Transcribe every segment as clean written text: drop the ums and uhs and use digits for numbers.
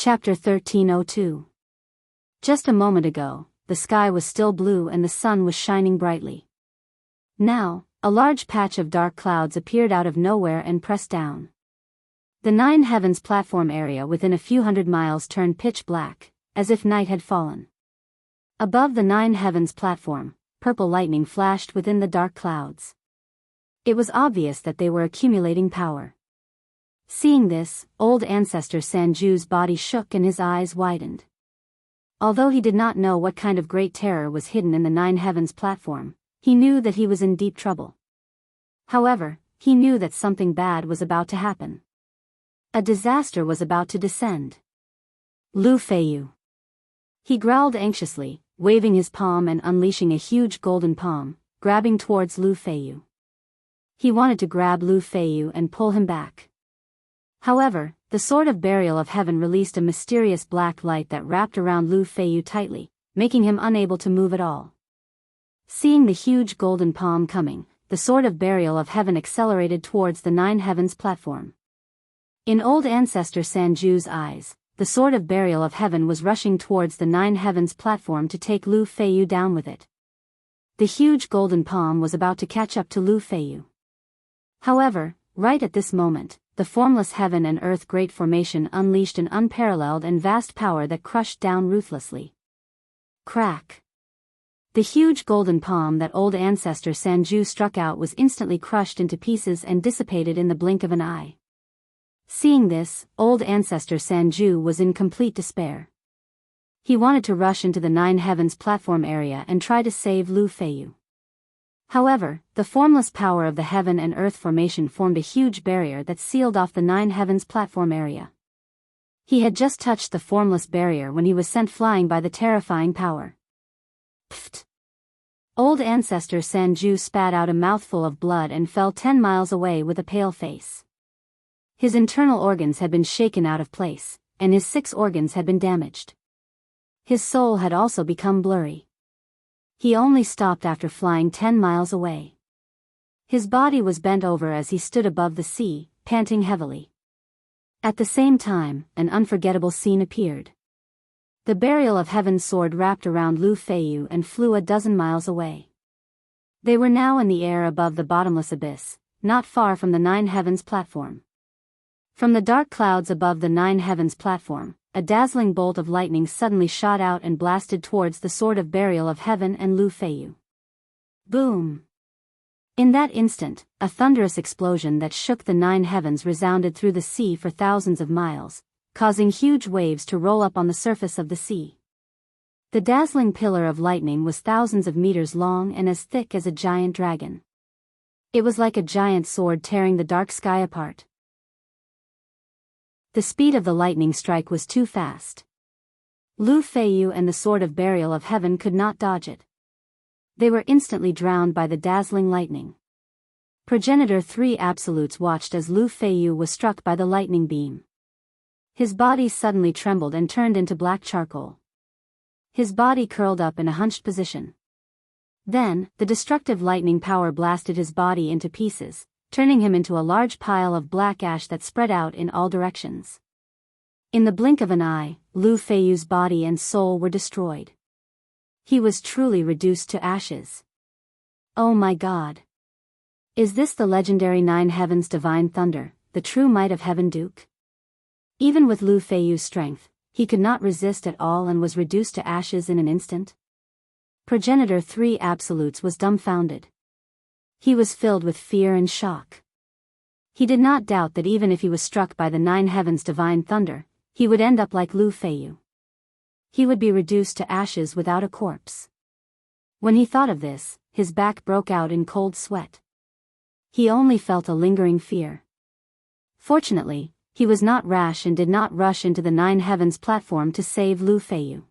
Chapter 1302. Just a moment ago, the sky was still blue and the sun was shining brightly. Now, a large patch of dark clouds appeared out of nowhere and pressed down. The Nine Heavens platform area within a few hundred miles turned pitch black, as if night had fallen. Above the Nine Heavens platform, purple lightning flashed within the dark clouds. It was obvious that they were accumulating power. Seeing this, old ancestor Sanju's body shook and his eyes widened. Although he did not know what kind of great terror was hidden in the Nine Heavens platform, he knew that he was in deep trouble. However, he knew that something bad was about to happen. A disaster was about to descend. Lu Feiyu. He growled anxiously, waving his palm and unleashing a huge golden palm, grabbing towards Lu Feiyu. He wanted to grab Lu Feiyu and pull him back. However, the Sword of Burial of Heaven released a mysterious black light that wrapped around Lu Feiyu tightly, making him unable to move at all. Seeing the huge golden palm coming, the Sword of Burial of Heaven accelerated towards the Nine Heavens platform. In old ancestor Sanju's eyes, the Sword of Burial of Heaven was rushing towards the Nine Heavens platform to take Lu Feiyu down with it. The huge golden palm was about to catch up to Lu Feiyu. However, right at this moment, the formless heaven and earth great formation unleashed an unparalleled and vast power that crushed down ruthlessly. Crack! The huge golden palm that old ancestor Sanju struck out was instantly crushed into pieces and dissipated in the blink of an eye. Seeing this, old ancestor Sanju was in complete despair. He wanted to rush into the Nine Heavens platform area and try to save Lu Feiyu. However, the formless power of the heaven and earth formation formed a huge barrier that sealed off the Nine Heavens platform area. He had just touched the formless barrier when he was sent flying by the terrifying power. Pfft! Old ancestor Sanju spat out a mouthful of blood and fell 10 miles away with a pale face. His internal organs had been shaken out of place, and his 6 organs had been damaged. His soul had also become blurry. He only stopped after flying 10 miles away. His body was bent over as he stood above the sea, panting heavily. At the same time, an unforgettable scene appeared. The Burial of Heaven's sword wrapped around Lu Feiyu and flew a dozen miles away. They were now in the air above the bottomless abyss, not far from the Nine Heavens platform. From the dark clouds above the Nine Heavens platform, a dazzling bolt of lightning suddenly shot out and blasted towards the Sword of Burial of Heaven and Lu Feiyu. Boom! In that instant, a thunderous explosion that shook the Nine Heavens resounded through the sea for thousands of miles, causing huge waves to roll up on the surface of the sea. The dazzling pillar of lightning was thousands of meters long and as thick as a giant dragon. It was like a giant sword tearing the dark sky apart. The speed of the lightning strike was too fast. Lu Feiyu and the Sword of Burial of Heaven could not dodge it. They were instantly drowned by the dazzling lightning. Progenitor 3 Absolutes watched as Lu Feiyu was struck by the lightning beam. His body suddenly trembled and turned into black charcoal. His body curled up in a hunched position. Then, the destructive lightning power blasted his body into pieces, turning him into a large pile of black ash that spread out in all directions. In the blink of an eye, Lu Feiyu's body and soul were destroyed. He was truly reduced to ashes. Oh my God! Is this the legendary Nine Heavens divine thunder, the true might of Heaven Duke? Even with Lu Feiyu's strength, he could not resist at all and was reduced to ashes in an instant. Progenitor 3 Absolutes was dumbfounded. He was filled with fear and shock. He did not doubt that even if he was struck by the Nine Heavens divine thunder, he would end up like Lu Feiyu. He would be reduced to ashes without a corpse. When he thought of this, his back broke out in cold sweat. He only felt a lingering fear. Fortunately, he was not rash and did not rush into the Nine Heavens platform to save Lu Feiyu.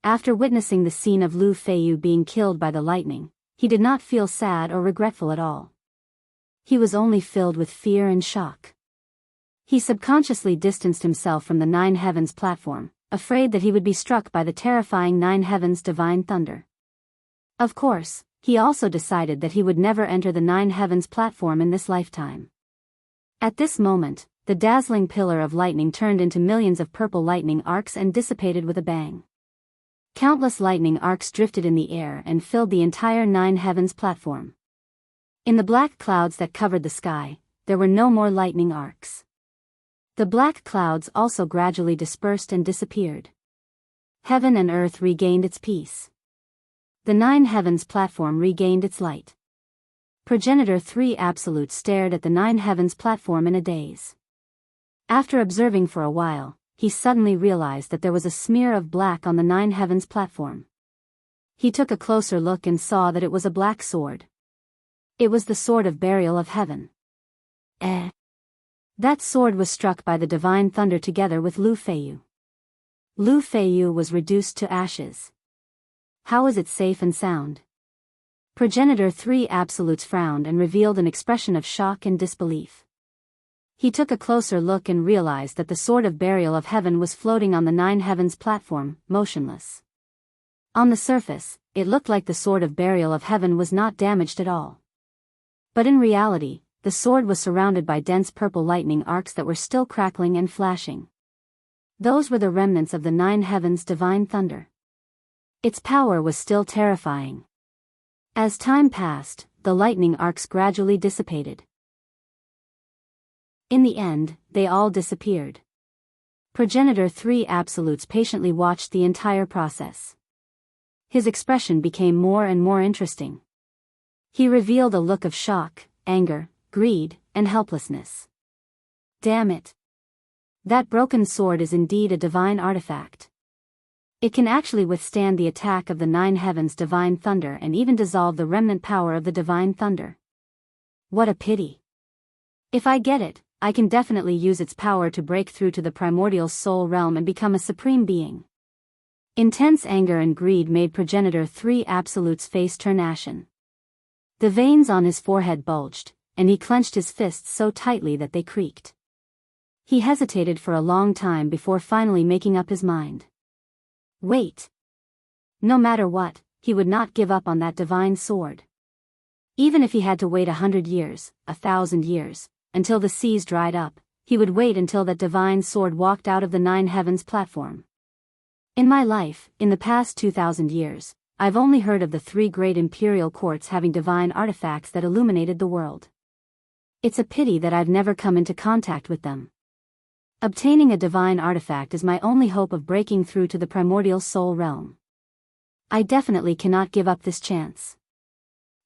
After witnessing the scene of Lu Feiyu being killed by the lightning, he did not feel sad or regretful at all. He was only filled with fear and shock. He subconsciously distanced himself from the Nine Heavens platform, afraid that he would be struck by the terrifying Nine Heavens divine thunder. Of course, he also decided that he would never enter the Nine Heavens platform in this lifetime. At this moment, the dazzling pillar of lightning turned into millions of purple lightning arcs and dissipated with a bang. Countless lightning arcs drifted in the air and filled the entire nine heavens platform. In the black clouds that covered the sky, there were no more lightning arcs. The black clouds also gradually dispersed and disappeared. Heaven and earth regained its peace. The nine heavens platform regained its light. Progenitor 3 Absolute stared at the nine heavens platform in a daze. After observing for a while, he suddenly realized that there was a smear of black on the nine heavens platform. He took a closer look and saw that it was a black sword. It was the sword of burial of heaven. That sword was struck by the divine thunder together with Lu Feiyu. Lu Feiyu was reduced to ashes. How is it safe and sound? Progenitor 3 Absolutes frowned and revealed an expression of shock and disbelief. He took a closer look and realized that the sword of burial of heaven was floating on the nine heavens platform, motionless. On the surface, it looked like the sword of burial of heaven was not damaged at all. But in reality, the sword was surrounded by dense purple lightning arcs that were still crackling and flashing. Those were the remnants of the nine heavens' divine thunder. Its power was still terrifying. As time passed, the lightning arcs gradually dissipated. In the end, they all disappeared. Progenitor 3 Absolutes patiently watched the entire process. His expression became more and more interesting. He revealed a look of shock, anger, greed, and helplessness. Damn it! That broken sword is indeed a divine artifact. It can actually withstand the attack of the nine heavens' divine thunder and even dissolve the remnant power of the divine thunder. What a pity! If I get it, I can definitely use its power to break through to the primordial soul realm and become a supreme being. Intense anger and greed made Progenitor 3 Absolute's face turn ashen. The veins on his forehead bulged, and he clenched his fists so tightly that they creaked. He hesitated for a long time before finally making up his mind. Wait. No matter what, he would not give up on that divine sword. Even if he had to wait 100 years, 1,000 years, until the seas dried up, he would wait until that divine sword walked out of the nine heavens platform. In my life, in the past 2,000 years, I've only heard of the three great imperial courts having divine artifacts that illuminated the world. It's a pity that I've never come into contact with them. Obtaining a divine artifact is my only hope of breaking through to the primordial soul realm. I definitely cannot give up this chance.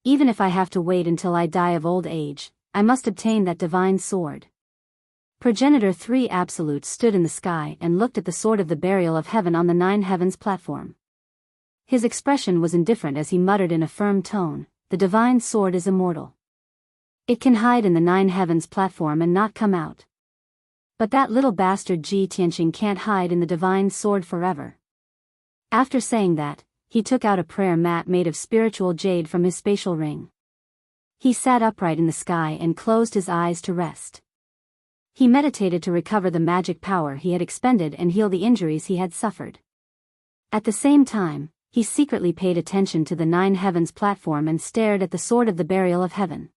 Even if I have to wait until I die of old age, I must obtain that divine sword. Progenitor 3 Absolute stood in the sky and looked at the sword of the burial of heaven on the nine heavens platform. His expression was indifferent as he muttered in a firm tone, "The divine sword is immortal. It can hide in the nine heavens platform and not come out. But that little bastard Ji Tianqing can't hide in the divine sword forever." After saying that, he took out a prayer mat made of spiritual jade from his spatial ring. He sat upright in the sky and closed his eyes to rest. He meditated to recover the magic power he had expended and heal the injuries he had suffered. At the same time, he secretly paid attention to the nine heavens platform and stared at the sword of the burial of heaven.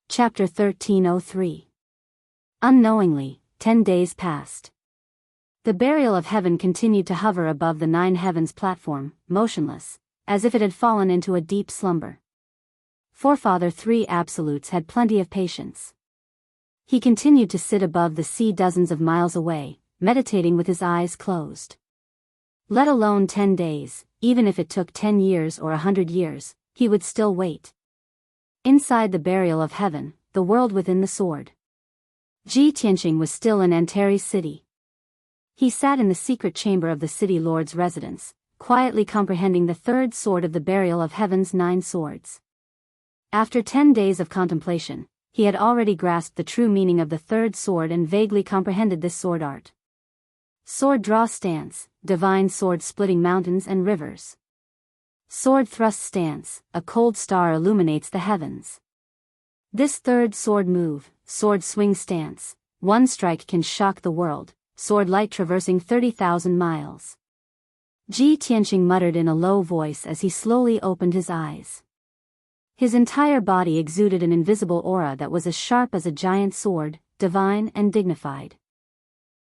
Chapter 1303. Unknowingly, 10 days passed. The burial of heaven continued to hover above the nine heavens platform, motionless, as if it had fallen into a deep slumber. Forefather 3 Absolutes had plenty of patience. He continued to sit above the sea dozens of miles away, meditating with his eyes closed. Let alone 10 days, even if it took 10 years or 100 years, he would still wait. Inside the burial of heaven, the world within the sword. Ji Tianqing was still in Antares City. He sat in the secret chamber of the city lord's residence, quietly comprehending the third sword of the burial of heaven's nine swords. After 10 days of contemplation, he had already grasped the true meaning of the third sword and vaguely comprehended this sword art. Sword draw stance, divine sword splitting mountains and rivers. Sword thrust stance, a cold star illuminates the heavens. This third sword move, sword swing stance, one strike can shock the world, sword light traversing 30,000 miles. Ji Tianqing muttered in a low voice as he slowly opened his eyes. His entire body exuded an invisible aura that was as sharp as a giant sword, divine and dignified.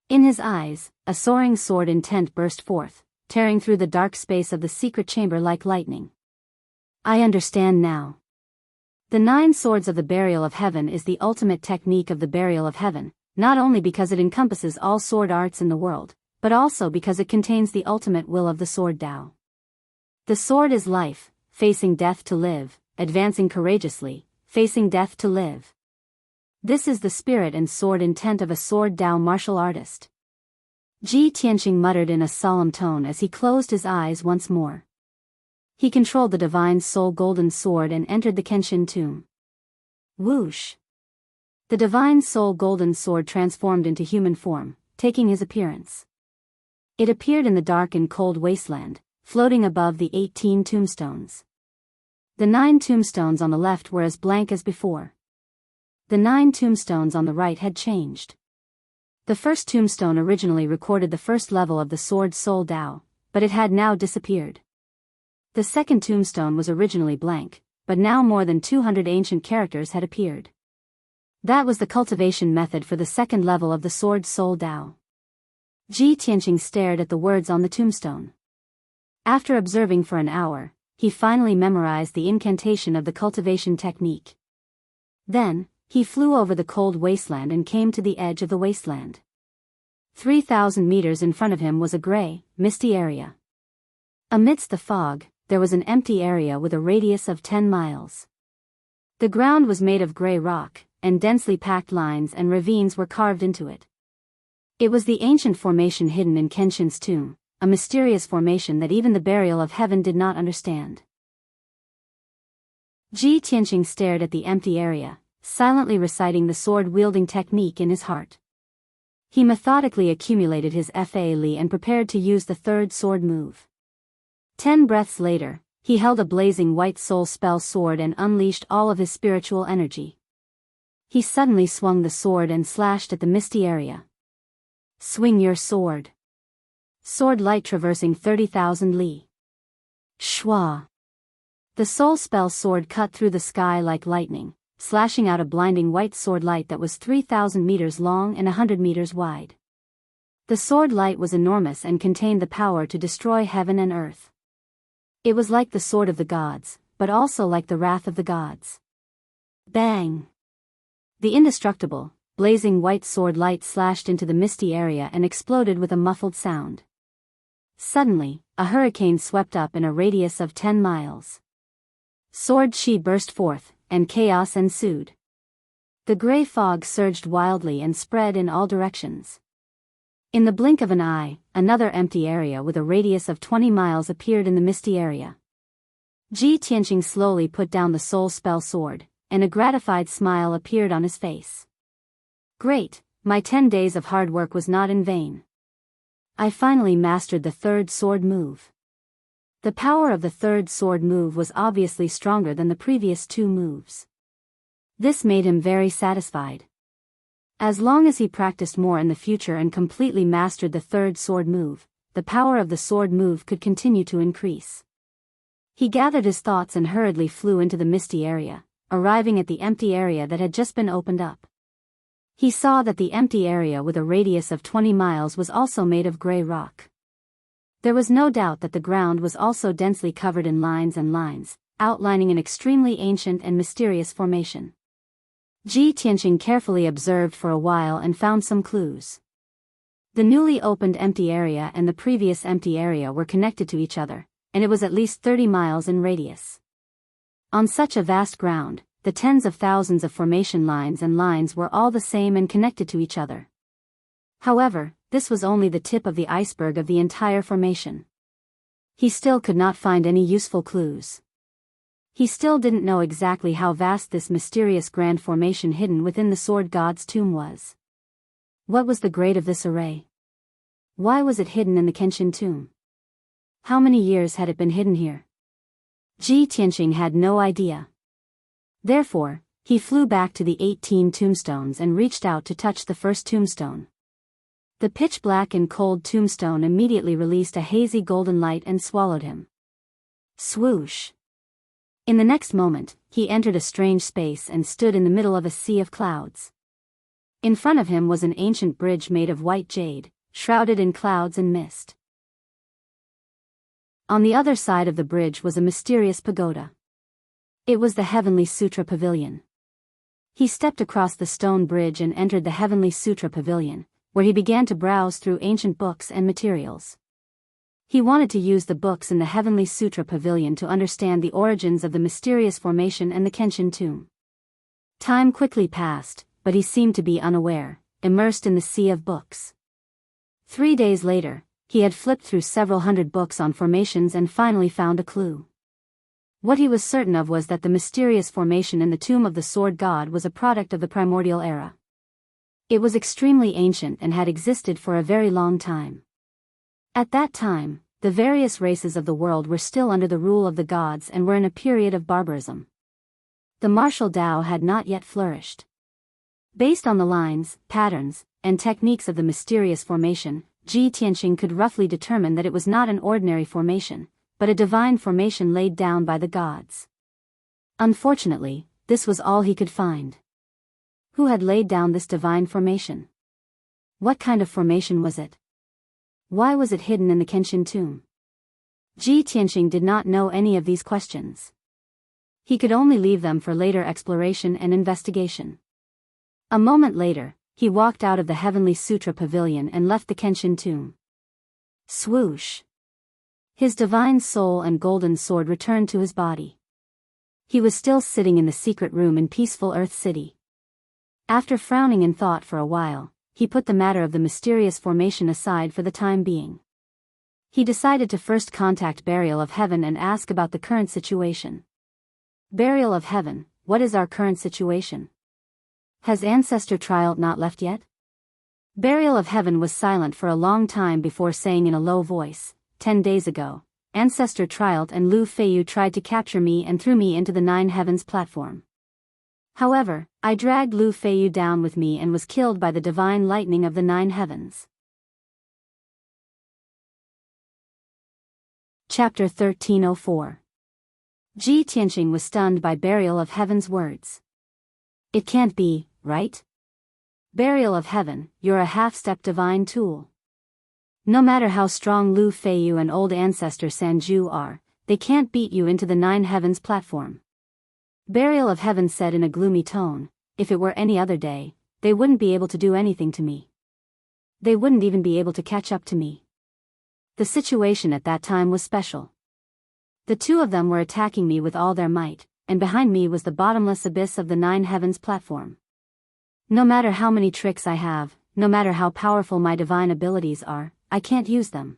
In his eyes, a soaring sword intent burst forth, tearing through the dark space of the secret chamber like lightning. I understand now. The 9 swords of the burial of heaven is the ultimate technique of the burial of heaven, not only because it encompasses all sword arts in the world, but also because it contains the ultimate will of the sword Tao. The sword is life, facing death to live, advancing courageously, facing death to live. This is the spirit and sword intent of a sword Tao martial artist. Ji Tianqing muttered in a solemn tone as he closed his eyes once more. He controlled the divine soul golden sword and entered the Kenshin tomb. Whoosh! The divine soul golden sword transformed into human form, taking his appearance. It appeared in the dark and cold wasteland, floating above the 18 tombstones. The 9 tombstones on the left were as blank as before. The 9 tombstones on the right had changed. The first tombstone originally recorded the first level of the sword Soul Tao, but it had now disappeared. The second tombstone was originally blank, but now more than 200 ancient characters had appeared. That was the cultivation method for the second level of the sword Soul Tao. Ji Tianqing stared at the words on the tombstone. After observing for an hour, he finally memorized the incantation of the cultivation technique. Then, he flew over the cold wasteland and came to the edge of the wasteland. 3,000 meters in front of him was a gray, misty area. Amidst the fog, there was an empty area with a radius of 10 miles. The ground was made of gray rock, and densely packed lines and ravines were carved into it. It was the ancient formation hidden in Kenshin's tomb, a mysterious formation that even the burial of heaven did not understand. Ji Tianqing stared at the empty area, silently reciting the sword-wielding technique in his heart. He methodically accumulated his Fa Li and prepared to use the third sword move. 10 breaths later, he held a blazing white soul spell sword and unleashed all of his spiritual energy. He suddenly swung the sword and slashed at the misty area. Swing your sword. Sword light traversing 30,000 li. Shwa. The soul spell sword cut through the sky like lightning, slashing out a blinding white sword light that was 3,000 meters long and 100 meters wide. The sword light was enormous and contained the power to destroy heaven and earth. It was like the sword of the gods, but also like the wrath of the gods. Bang! The indestructible, blazing white sword light slashed into the misty area and exploded with a muffled sound. Suddenly, a hurricane swept up in a radius of 10 miles. Sword chi burst forth, and chaos ensued. The gray fog surged wildly and spread in all directions. In the blink of an eye, another empty area with a radius of 20 miles appeared in the misty area. Ji Tianqing slowly put down the soul spell sword, and a gratified smile appeared on his face. Great, my 10 days of hard work was not in vain. I finally mastered the third sword move. The power of the third sword move was obviously stronger than the previous 2 moves. This made him very satisfied. As long as he practiced more in the future and completely mastered the third sword move, the power of the sword move could continue to increase. He gathered his thoughts and hurriedly flew into the misty area, arriving at the empty area that had just been opened up. He saw that the empty area with a radius of 20 miles was also made of gray rock. There was no doubt that the ground was also densely covered in lines and lines, outlining an extremely ancient and mysterious formation. Ji Tianqing carefully observed for a while and found some clues. The newly opened empty area and the previous empty area were connected to each other, and it was at least 30 miles in radius. On such a vast ground, the tens of thousands of formation lines and lines were all the same and connected to each other. However, this was only the tip of the iceberg of the entire formation. He still could not find any useful clues. He still didn't know exactly how vast this mysterious grand formation hidden within the sword god's tomb was. What was the grade of this array? Why was it hidden in the Kenshin tomb? How many years had it been hidden here? Ji Tianqing had no idea. Therefore, he flew back to the 18 tombstones and reached out to touch the first tombstone. The pitch-black and cold tombstone immediately released a hazy golden light and swallowed him. Swoosh! In the next moment, he entered a strange space and stood in the middle of a sea of clouds. In front of him was an ancient bridge made of white jade, shrouded in clouds and mist. On the other side of the bridge was a mysterious pagoda. It was the Heavenly Sutra Pavilion. He stepped across the stone bridge and entered the Heavenly Sutra Pavilion, where he began to browse through ancient books and materials. He wanted to use the books in the Heavenly Sutra Pavilion to understand the origins of the mysterious formation and the Kenshin tomb. Time quickly passed, but he seemed to be unaware, immersed in the sea of books. 3 days later, he had flipped through several hundred books on formations and finally found a clue. What he was certain of was that the mysterious formation in the tomb of the Sword God was a product of the primordial era. It was extremely ancient and had existed for a very long time. At that time, the various races of the world were still under the rule of the gods and were in a period of barbarism. The martial Tao had not yet flourished. Based on the lines, patterns, and techniques of the mysterious formation, Ji Tianxing could roughly determine that it was not an ordinary formation, but a divine formation laid down by the gods. Unfortunately, this was all he could find. Who had laid down this divine formation? What kind of formation was it? Why was it hidden in the Kenshin tomb? Ji Tianxing did not know any of these questions. He could only leave them for later exploration and investigation. A moment later, he walked out of the Heavenly Sutra Pavilion and left the Kenshin tomb. Swoosh! His divine soul and golden sword returned to his body. He was still sitting in the secret room in peaceful Earth City. After frowning in thought for a while, he put the matter of the mysterious formation aside for the time being. He decided to first contact Burial of Heaven and ask about the current situation. Burial of Heaven, what is our current situation? Has Ancestor Trialt not left yet? Burial of Heaven was silent for a long time before saying in a low voice, 10 days ago, Ancestor Trialt and Lu Feiyu tried to capture me and threw me into the Nine Heavens platform. However, I dragged Lu Feiyu down with me and was killed by the divine lightning of the Nine Heavens. Chapter 1304. Ji Tianxing was stunned by Burial of Heaven's words. It can't be, right? Burial of Heaven, you're a half-step divine tool. No matter how strong Lu Feiyu and old ancestor Sanju are, they can't beat you into the Nine Heavens platform. Burial of Heaven said in a gloomy tone, if it were any other day, they wouldn't be able to do anything to me. They wouldn't even be able to catch up to me. The situation at that time was special. The two of them were attacking me with all their might, and behind me was the bottomless abyss of the Nine Heavens platform. No matter how many tricks I have, no matter how powerful my divine abilities are, I can't use them.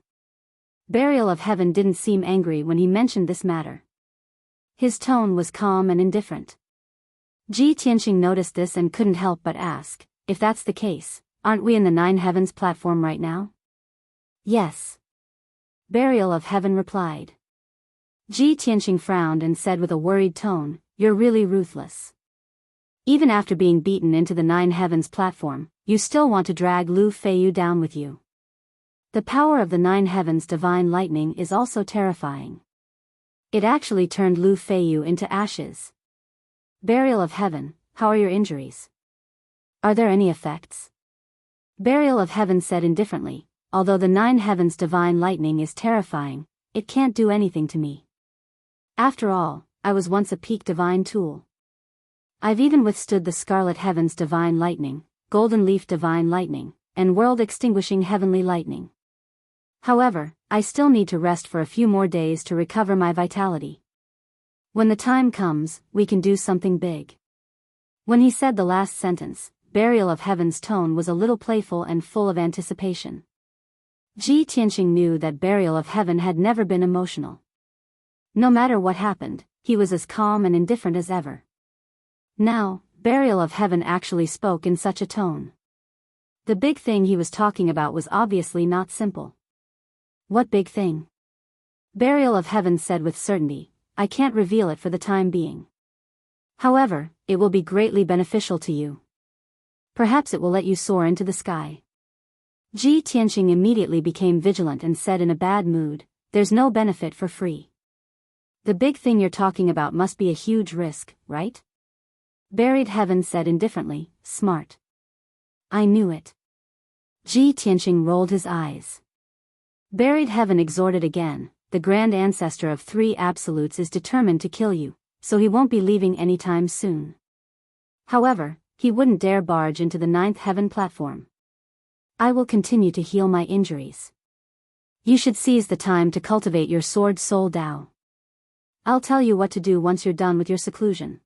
Burial of Heaven didn't seem angry when he mentioned this matter. His tone was calm and indifferent. Ji Tianxing noticed this and couldn't help but ask, if that's the case, aren't we in the Nine Heavens platform right now? Yes. Burial of Heaven replied. Ji Tianxing frowned and said with a worried tone, you're really ruthless. Even after being beaten into the Nine Heavens platform, you still want to drag Lu Feiyu down with you. The power of the Nine Heavens divine lightning is also terrifying. It actually turned Lu Feiyu into ashes. Burial of Heaven, how are your injuries? Are there any effects? Burial of Heaven said indifferently, although the Nine Heavens divine lightning is terrifying, it can't do anything to me. After all, I was once a peak divine tool. I've even withstood the Scarlet Heavens divine lightning, Golden Leaf divine lightning, and world-extinguishing heavenly lightning. However, I still need to rest for a few more days to recover my vitality. When the time comes, we can do something big. When he said the last sentence, Burial of Heaven's tone was a little playful and full of anticipation. Ji Tianxing knew that Burial of Heaven had never been emotional. No matter what happened, he was as calm and indifferent as ever. Now, Burial of Heaven actually spoke in such a tone. The big thing he was talking about was obviously not simple. What big thing? Burial of Heaven said with certainty, I can't reveal it for the time being. However, it will be greatly beneficial to you. Perhaps it will let you soar into the sky. Ji Tianxing immediately became vigilant and said in a bad mood, there's no benefit for free. The big thing you're talking about must be a huge risk, right? Buried Heaven said indifferently, smart. I knew it. Ji Tianqing rolled his eyes. Buried Heaven exhorted again, the grand ancestor of three absolutes is determined to kill you, so he won't be leaving anytime soon. However, he wouldn't dare barge into the ninth heaven platform. I will continue to heal my injuries. You should seize the time to cultivate your sword soul Dao. I'll tell you what to do once you're done with your seclusion.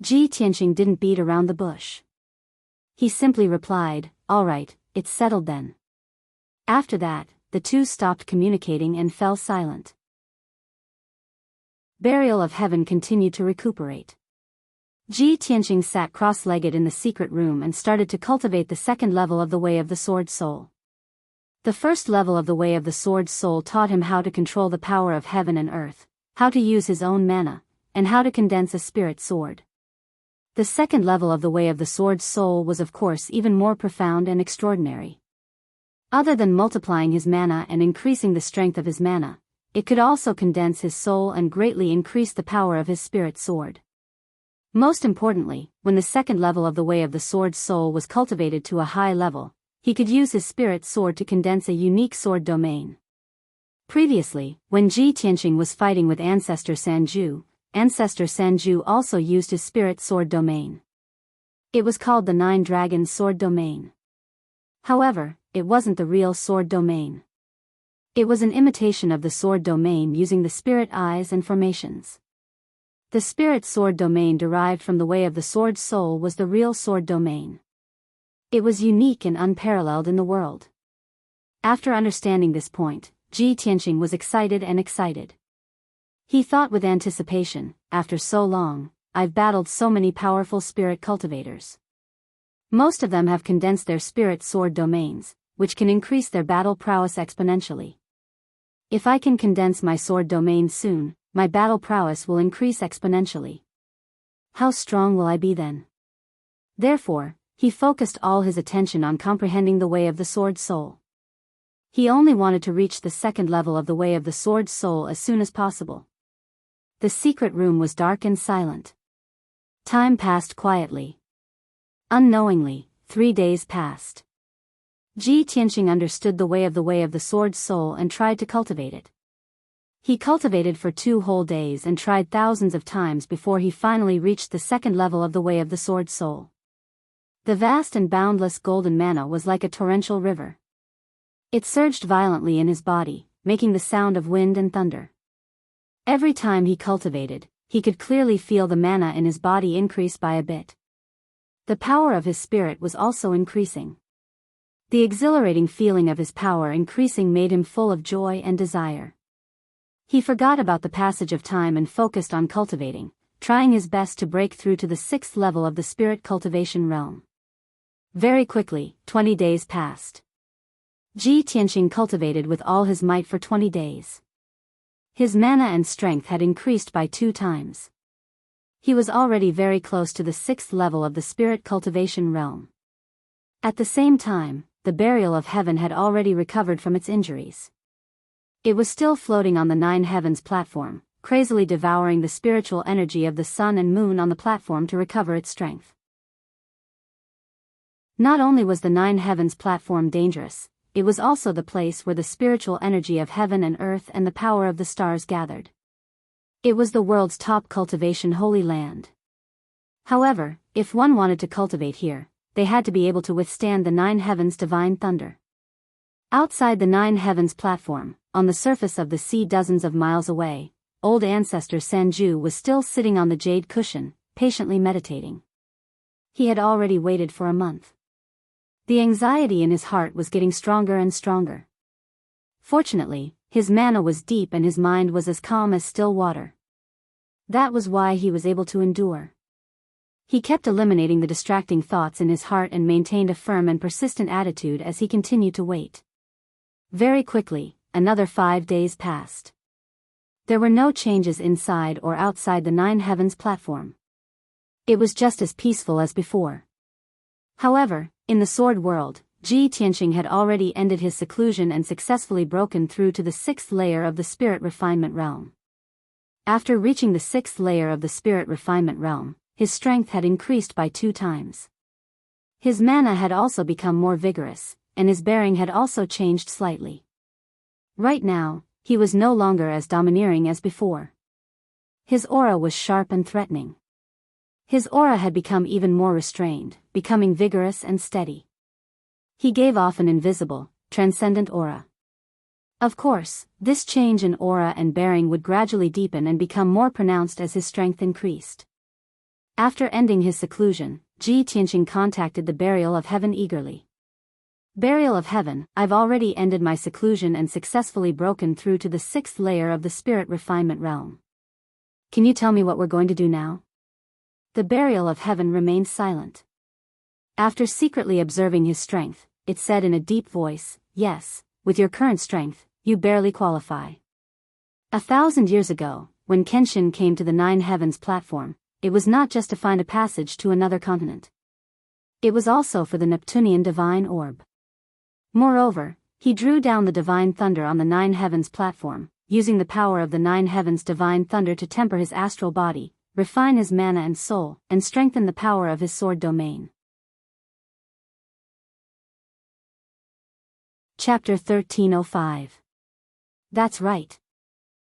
Ji Tianqing didn't beat around the bush. He simply replied, all right, it's settled then. After that, the two stopped communicating and fell silent. Burial of Heaven continued to recuperate. Ji Tianqing sat cross-legged in the secret room and started to cultivate the second level of the Way of the Sword Soul. The first level of the Way of the Sword Soul taught him how to control the power of heaven and earth, how to use his own mana, and how to condense a spirit sword. The second level of the Way of the Sword Soul was of course even more profound and extraordinary. Other than multiplying his mana and increasing the strength of his mana, it could also condense his soul and greatly increase the power of his spirit sword. Most importantly, when the second level of the Way of the Sword Soul was cultivated to a high level, he could use his spirit sword to condense a unique sword domain. Previously, when Ji Tianqing was fighting with Ancestor Sanju also used his spirit sword domain. It was called the Nine Dragons Sword Domain. However, it wasn't the real sword domain. It was an imitation of the sword domain using the spirit eyes and formations. The spirit sword domain derived from the Way of the Sword Soul was the real sword domain. It was unique and unparalleled in the world. After understanding this point, Ji Tianqing was excited. He thought with anticipation, after so long, I've battled so many powerful spirit cultivators. Most of them have condensed their spirit sword domains, which can increase their battle prowess exponentially. If I can condense my sword domain soon, my battle prowess will increase exponentially. How strong will I be then? Therefore, he focused all his attention on comprehending the Way of the Sword Soul. He only wanted to reach the second level of the Way of the Sword Soul as soon as possible. The secret room was dark and silent. Time passed quietly. Unknowingly, 3 days passed. Ji Tianqing understood the Way of the Sword Soul and tried to cultivate it. He cultivated for 2 whole days and tried thousands of times before he finally reached the second level of the Way of the Sword Soul. The vast and boundless golden mana was like a torrential river. It surged violently in his body, making the sound of wind and thunder. Every time he cultivated, he could clearly feel the mana in his body increase by a bit. The power of his spirit was also increasing. The exhilarating feeling of his power increasing made him full of joy and desire. He forgot about the passage of time and focused on cultivating, trying his best to break through to the 6th level of the spirit cultivation realm. Very quickly, 20 days passed. Ji Tianqing cultivated with all his might for 20 days. His mana and strength had increased by 2 times. He was already very close to the 6th level of the spirit cultivation realm. At the same time, the Burial of Heaven had already recovered from its injuries. It was still floating on the 9 heavens platform, crazily devouring the spiritual energy of the sun and moon on the platform to recover its strength. Not only was the 9 heavens platform dangerous, it was also the place where the spiritual energy of heaven and earth and the power of the stars gathered. It was the world's top cultivation holy land. However, if one wanted to cultivate here, they had to be able to withstand the 9 heavens' divine thunder. Outside the 9 heavens platform, on the surface of the sea dozens of miles away, old ancestor Sanju was still sitting on the jade cushion, patiently meditating. He had already waited for a month. The anxiety in his heart was getting stronger and stronger. Fortunately, his mana was deep and his mind was as calm as still water. That was why he was able to endure. He kept eliminating the distracting thoughts in his heart and maintained a firm and persistent attitude as he continued to wait. Very quickly, another 5 days passed. There were no changes inside or outside the 9 heavens platform. It was just as peaceful as before. However, in the sword world, Ji Tianqing had already ended his seclusion and successfully broken through to the 6th layer of the spirit refinement realm. After reaching the 6th layer of the spirit refinement realm, his strength had increased by 2 times. His mana had also become more vigorous, and his bearing had also changed slightly. Right now, he was no longer as domineering as before. His aura was sharp and threatening. His aura had become even more restrained, becoming vigorous and steady. He gave off an invisible, transcendent aura. Of course, this change in aura and bearing would gradually deepen and become more pronounced as his strength increased. After ending his seclusion, Ji Tianqing contacted the Burial of Heaven eagerly. Burial of Heaven, I've already ended my seclusion and successfully broken through to the 6th layer of the spirit refinement realm. Can you tell me what we're going to do now? The Burial of Heaven remained silent. After secretly observing his strength, it said in a deep voice, yes, with your current strength, you barely qualify. 1,000 years ago, when Kenshin came to the 9 Heavens platform, it was not just to find a passage to another continent. It was also for the Neptunian divine orb. Moreover, he drew down the divine thunder on the 9 Heavens platform, using the power of the 9 Heavens divine thunder to temper his astral body, refine his mana and soul, and strengthen the power of his sword domain. Chapter 1305. That's right.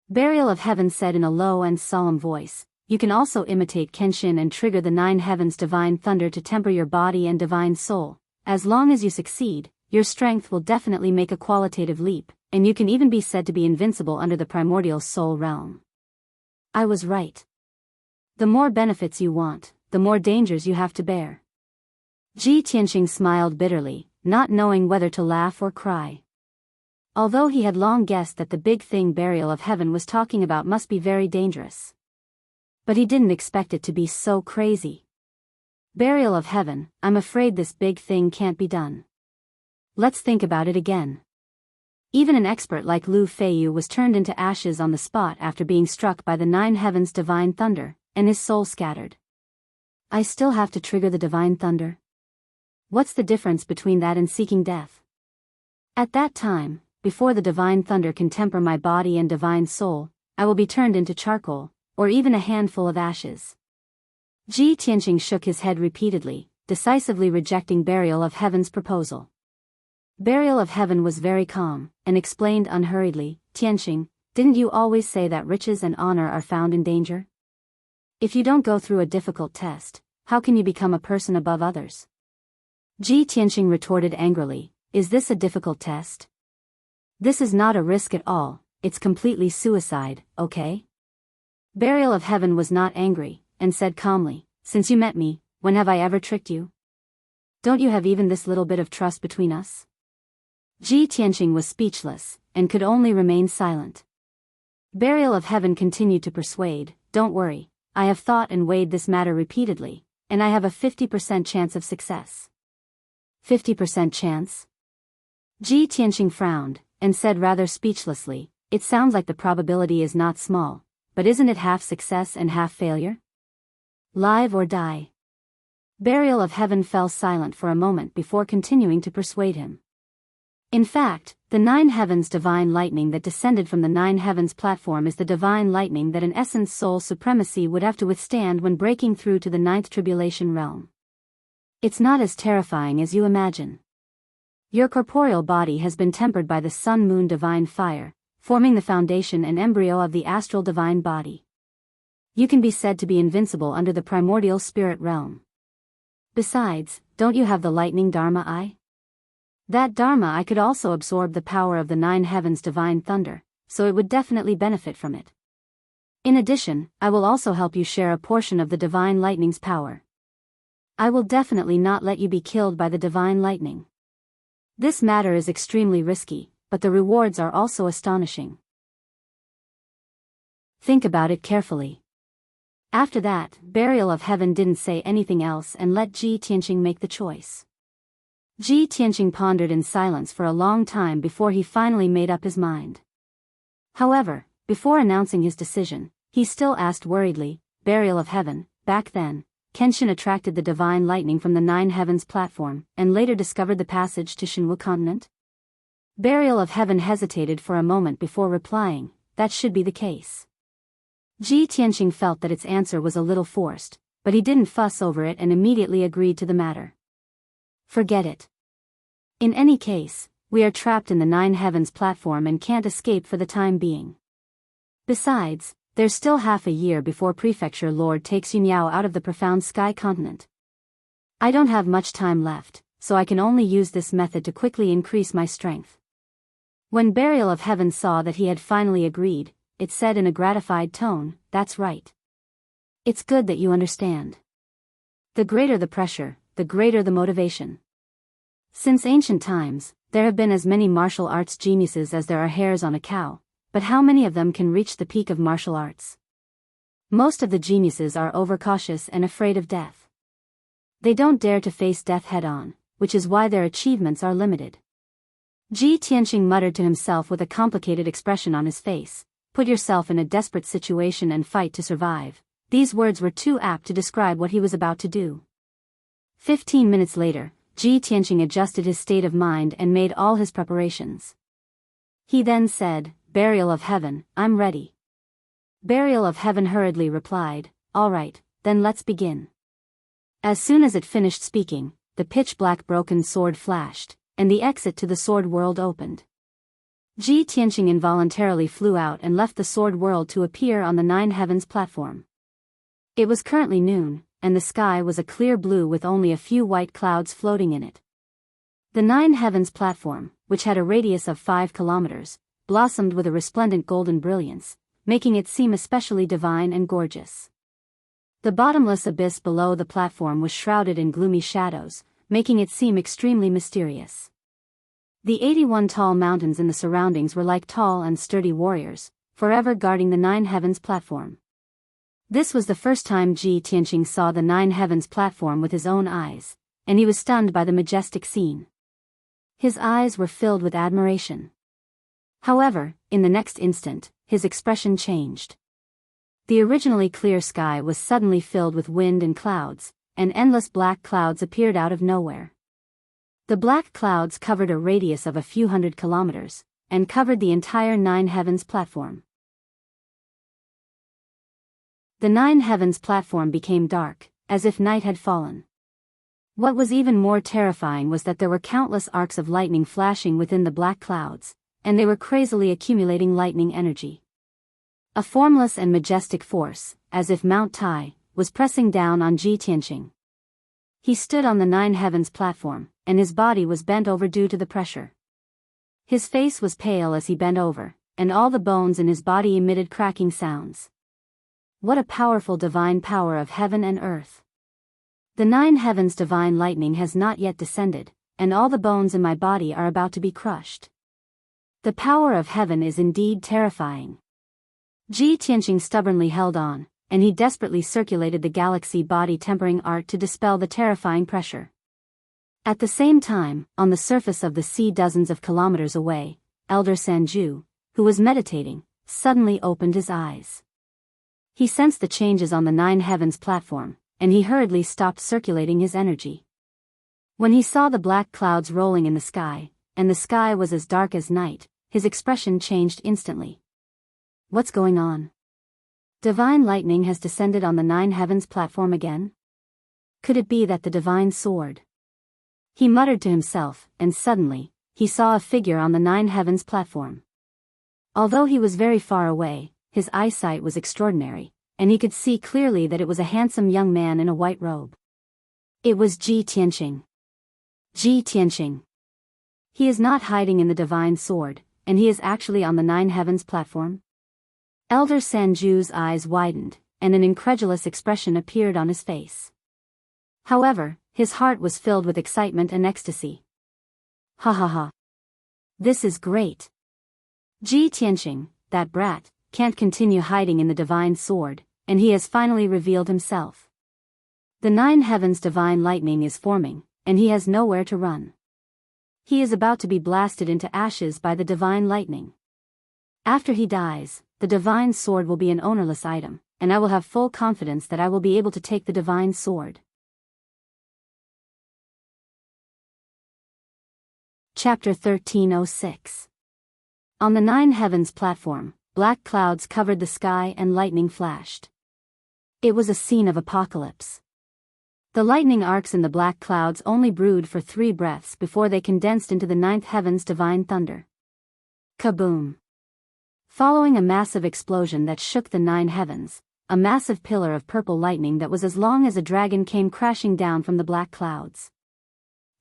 Burial of Heaven said in a low and solemn voice, you can also imitate Kenshin and trigger the 9 Heavens divine thunder to temper your body and divine soul. As long as you succeed, your strength will definitely make a qualitative leap, and you can even be said to be invincible under the primordial soul realm. I was right. The more benefits you want, the more dangers you have to bear. Ji Tianqing smiled bitterly, not knowing whether to laugh or cry. Although he had long guessed that the big thing Burial of Heaven was talking about must be very dangerous. But he didn't expect it to be so crazy. Burial of Heaven, I'm afraid this big thing can't be done. Let's think about it again. Even an expert like Lu Feiyu was turned into ashes on the spot after being struck by the 9 Heavens divine thunder, and his soul scattered. I still have to trigger the divine thunder? What's the difference between that and seeking death? At that time, before the divine thunder can temper my body and divine soul, I will be turned into charcoal, or even a handful of ashes. Ji Tianqing shook his head repeatedly, decisively rejecting Burial of Heaven's proposal. Burial of Heaven was very calm, and explained unhurriedly, Tianqing, didn't you always say that riches and honor are found in danger? If you don't go through a difficult test, how can you become a person above others? Ji Tianqing retorted angrily, is this a difficult test? This is not a risk at all, it's completely suicide, okay? Burial of Heaven was not angry, and said calmly, since you met me, when have I ever tricked you? Don't you have even this little bit of trust between us? Ji Tianqing was speechless, and could only remain silent. Burial of Heaven continued to persuade, don't worry, I have thought and weighed this matter repeatedly, and I have a 50% chance of success. 50% chance? Ji Tianqing frowned, and said rather speechlessly, it sounds like the probability is not small, but isn't it half success and half failure? Live or die? Burial of Heaven fell silent for a moment before continuing to persuade him. In fact, the 9 Heavens divine lightning that descended from the 9 Heavens platform is the divine lightning that an essence soul supremacy would have to withstand when breaking through to the 9th tribulation realm. It's not as terrifying as you imagine. Your corporeal body has been tempered by the sun-moon divine fire, forming the foundation and embryo of the astral divine body. You can be said to be invincible under the primordial spirit realm. Besides, don't you have the lightning Dharma eye? That Dharma eye could also absorb the power of the 9 Heavens divine thunder, so it would definitely benefit from it. In addition, I will also help you share a portion of the divine lightning's power. I will definitely not let you be killed by the divine lightning. This matter is extremely risky, but the rewards are also astonishing. Think about it carefully. After that, Burial of Heaven didn't say anything else and let Ji Tianqing make the choice. Ji Tianqing pondered in silence for a long time before he finally made up his mind. However, before announcing his decision, he still asked worriedly, Burial of Heaven, back then, Kenshin attracted the divine lightning from the 9 Heavens platform, and later discovered the passage to Shinwu continent? Burial of Heaven hesitated for a moment before replying, that should be the case. Ji Tianqing felt that its answer was a little forced, but he didn't fuss over it and immediately agreed to the matter. Forget it. In any case, we are trapped in the Nine Heavens platform and can't escape for the time being. Besides, there's still half a year before Prefecture Lord takes Yunyao out of the profound sky continent. I don't have much time left, so I can only use this method to quickly increase my strength. When Burial of Heaven saw that he had finally agreed, it said in a gratified tone, "That's right. It's good that you understand. The greater the pressure, the greater the motivation." Since ancient times, there have been as many martial arts geniuses as there are hairs on a cow, but how many of them can reach the peak of martial arts? Most of the geniuses are overcautious and afraid of death. They don't dare to face death head-on, which is why their achievements are limited. Ji Tianqing muttered to himself with a complicated expression on his face, "Put yourself in a desperate situation and fight to survive." These words were too apt to describe what he was about to do. 15 minutes later, Ji Tianqing adjusted his state of mind and made all his preparations. He then said, "Burial of Heaven, I'm ready." Burial of Heaven hurriedly replied, "All right, then let's begin." As soon as it finished speaking, the pitch-black broken sword flashed, and the exit to the sword world opened. Ji Tianqing involuntarily flew out and left the sword world to appear on the Nine Heavens platform. It was currently noon, and the sky was a clear blue with only a few white clouds floating in it. The Nine Heavens platform, which had a radius of 5 kilometers, blossomed with a resplendent golden brilliance, making it seem especially divine and gorgeous. The bottomless abyss below the platform was shrouded in gloomy shadows, making it seem extremely mysterious. The 81 tall mountains in the surroundings were like tall and sturdy warriors, forever guarding the Nine Heavens platform. This was the first time Ji Tianqing saw the Nine Heavens platform with his own eyes, and he was stunned by the majestic scene. His eyes were filled with admiration. However, in the next instant, his expression changed. The originally clear sky was suddenly filled with wind and clouds, and endless black clouds appeared out of nowhere. The black clouds covered a radius of a few hundred kilometers, and covered the entire Nine Heavens platform. The Nine Heavens platform became dark, as if night had fallen. What was even more terrifying was that there were countless arcs of lightning flashing within the black clouds, and they were crazily accumulating lightning energy. A formless and majestic force, as if Mount Tai, was pressing down on Ji Tianqing. He stood on the Nine Heavens platform, and his body was bent over due to the pressure. His face was pale as he bent over, and all the bones in his body emitted cracking sounds. What a powerful divine power of heaven and earth! The Nine Heavens divine lightning has not yet descended, and all the bones in my body are about to be crushed. The power of heaven is indeed terrifying. Ji Tianqing stubbornly held on, and he desperately circulated the galaxy body tempering art to dispel the terrifying pressure. At the same time, on the surface of the sea dozens of kilometers away, Elder Sanju, who was meditating, suddenly opened his eyes. He sensed the changes on the Nine Heavens platform, and he hurriedly stopped circulating his energy. When he saw the black clouds rolling in the sky, and the sky was as dark as night, his expression changed instantly. What's going on? Divine lightning has descended on the Nine Heavens platform again? Could it be that the divine sword? He muttered to himself, and suddenly, he saw a figure on the Nine Heavens platform. Although he was very far away, his eyesight was extraordinary, and he could see clearly that it was a handsome young man in a white robe. It was Ji Tianqing. Ji Tianqing. He is not hiding in the divine sword, and he is actually on the Nine Heavens platform. Elder Sanju's eyes widened, and an incredulous expression appeared on his face. However, his heart was filled with excitement and ecstasy. Ha ha ha. This is great. Ji Tianqing, that brat, can't continue hiding in the divine sword, and he has finally revealed himself. The Nine Heavens divine lightning is forming, and he has nowhere to run. He is about to be blasted into ashes by the divine lightning. After he dies, the divine sword will be an ownerless item, and I will have full confidence that I will be able to take the divine sword. Chapter 1306. On the Nine Heavens platform, black clouds covered the sky and lightning flashed. It was a scene of apocalypse. The lightning arcs in the black clouds only brewed for 3 breaths before they condensed into the 9th heaven's divine thunder. Kaboom! Following a massive explosion that shook the 9 heavens, a massive pillar of purple lightning that was as long as a dragon came crashing down from the black clouds.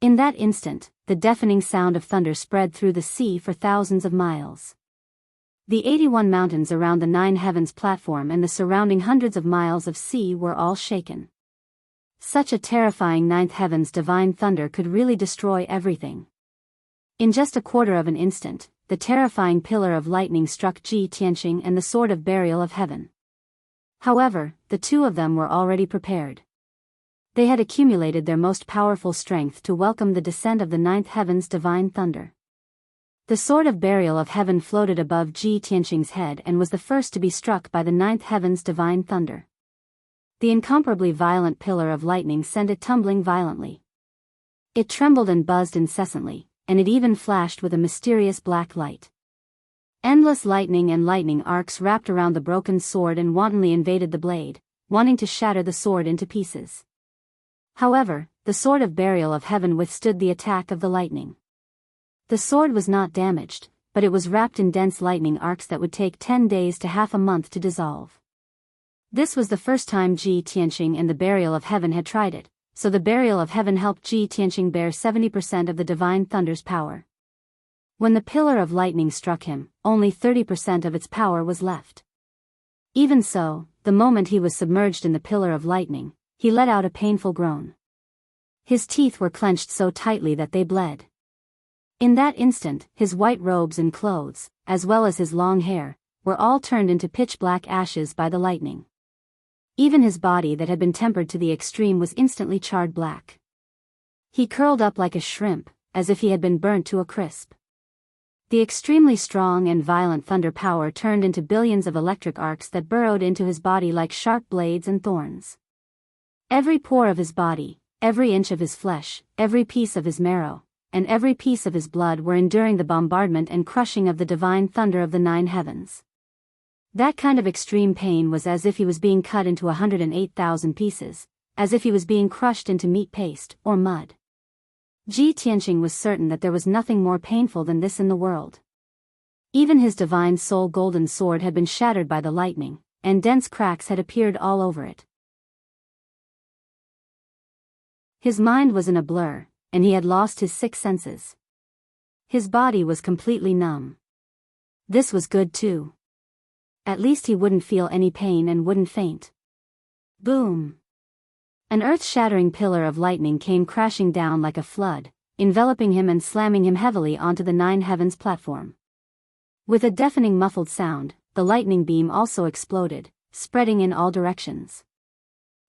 In that instant, the deafening sound of thunder spread through the sea for thousands of miles. The 81 mountains around the 9 heavens platform and the surrounding hundreds of miles of sea were all shaken. Such a terrifying 9th heaven's divine thunder could really destroy everything. In just a quarter of an instant, the terrifying pillar of lightning struck Ji Tianqing and the sword of burial of heaven. However, the 2 of them were already prepared. They had accumulated their most powerful strength to welcome the descent of the 9th heaven's divine thunder. The sword of burial of heaven floated above Ji Tianqing's head and was the first to be struck by the 9th heaven's divine thunder. The incomparably violent pillar of lightning sent it tumbling violently. It trembled and buzzed incessantly, and it even flashed with a mysterious black light. Endless lightning and lightning arcs wrapped around the broken sword and wantonly invaded the blade, wanting to shatter the sword into pieces. However, the sword of burial of heaven withstood the attack of the lightning. The sword was not damaged, but it was wrapped in dense lightning arcs that would take 10 days to half a month to dissolve. This was the first time Ji Tianqing and the burial of heaven had tried it, so the burial of heaven helped Ji Tianqing bear 70% of the divine thunder's power. When the pillar of lightning struck him, only 30% of its power was left. Even so, the moment he was submerged in the pillar of lightning, he let out a painful groan. His teeth were clenched so tightly that they bled. In that instant, his white robes and clothes, as well as his long hair, were all turned into pitch-black ashes by the lightning. Even his body that had been tempered to the extreme was instantly charred black. He curled up like a shrimp, as if he had been burnt to a crisp. The extremely strong and violent thunder power turned into billions of electric arcs that burrowed into his body like sharp blades and thorns. Every pore of his body, every inch of his flesh, every piece of his marrow, and every piece of his blood were enduring the bombardment and crushing of the divine thunder of the 9 heavens. That kind of extreme pain was as if he was being cut into 108,000 pieces, as if he was being crushed into meat paste or mud. Ji Tianqing was certain that there was nothing more painful than this in the world. Even his divine soul golden sword had been shattered by the lightning, and dense cracks had appeared all over it. His mind was in a blur, and he had lost his 6 senses. His body was completely numb. This was good too. At least he wouldn't feel any pain and wouldn't faint. Boom! An earth-shattering pillar of lightning came crashing down like a flood, enveloping him and slamming him heavily onto the 9 heavens platform. With a deafening muffled sound, the lightning beam also exploded, spreading in all directions.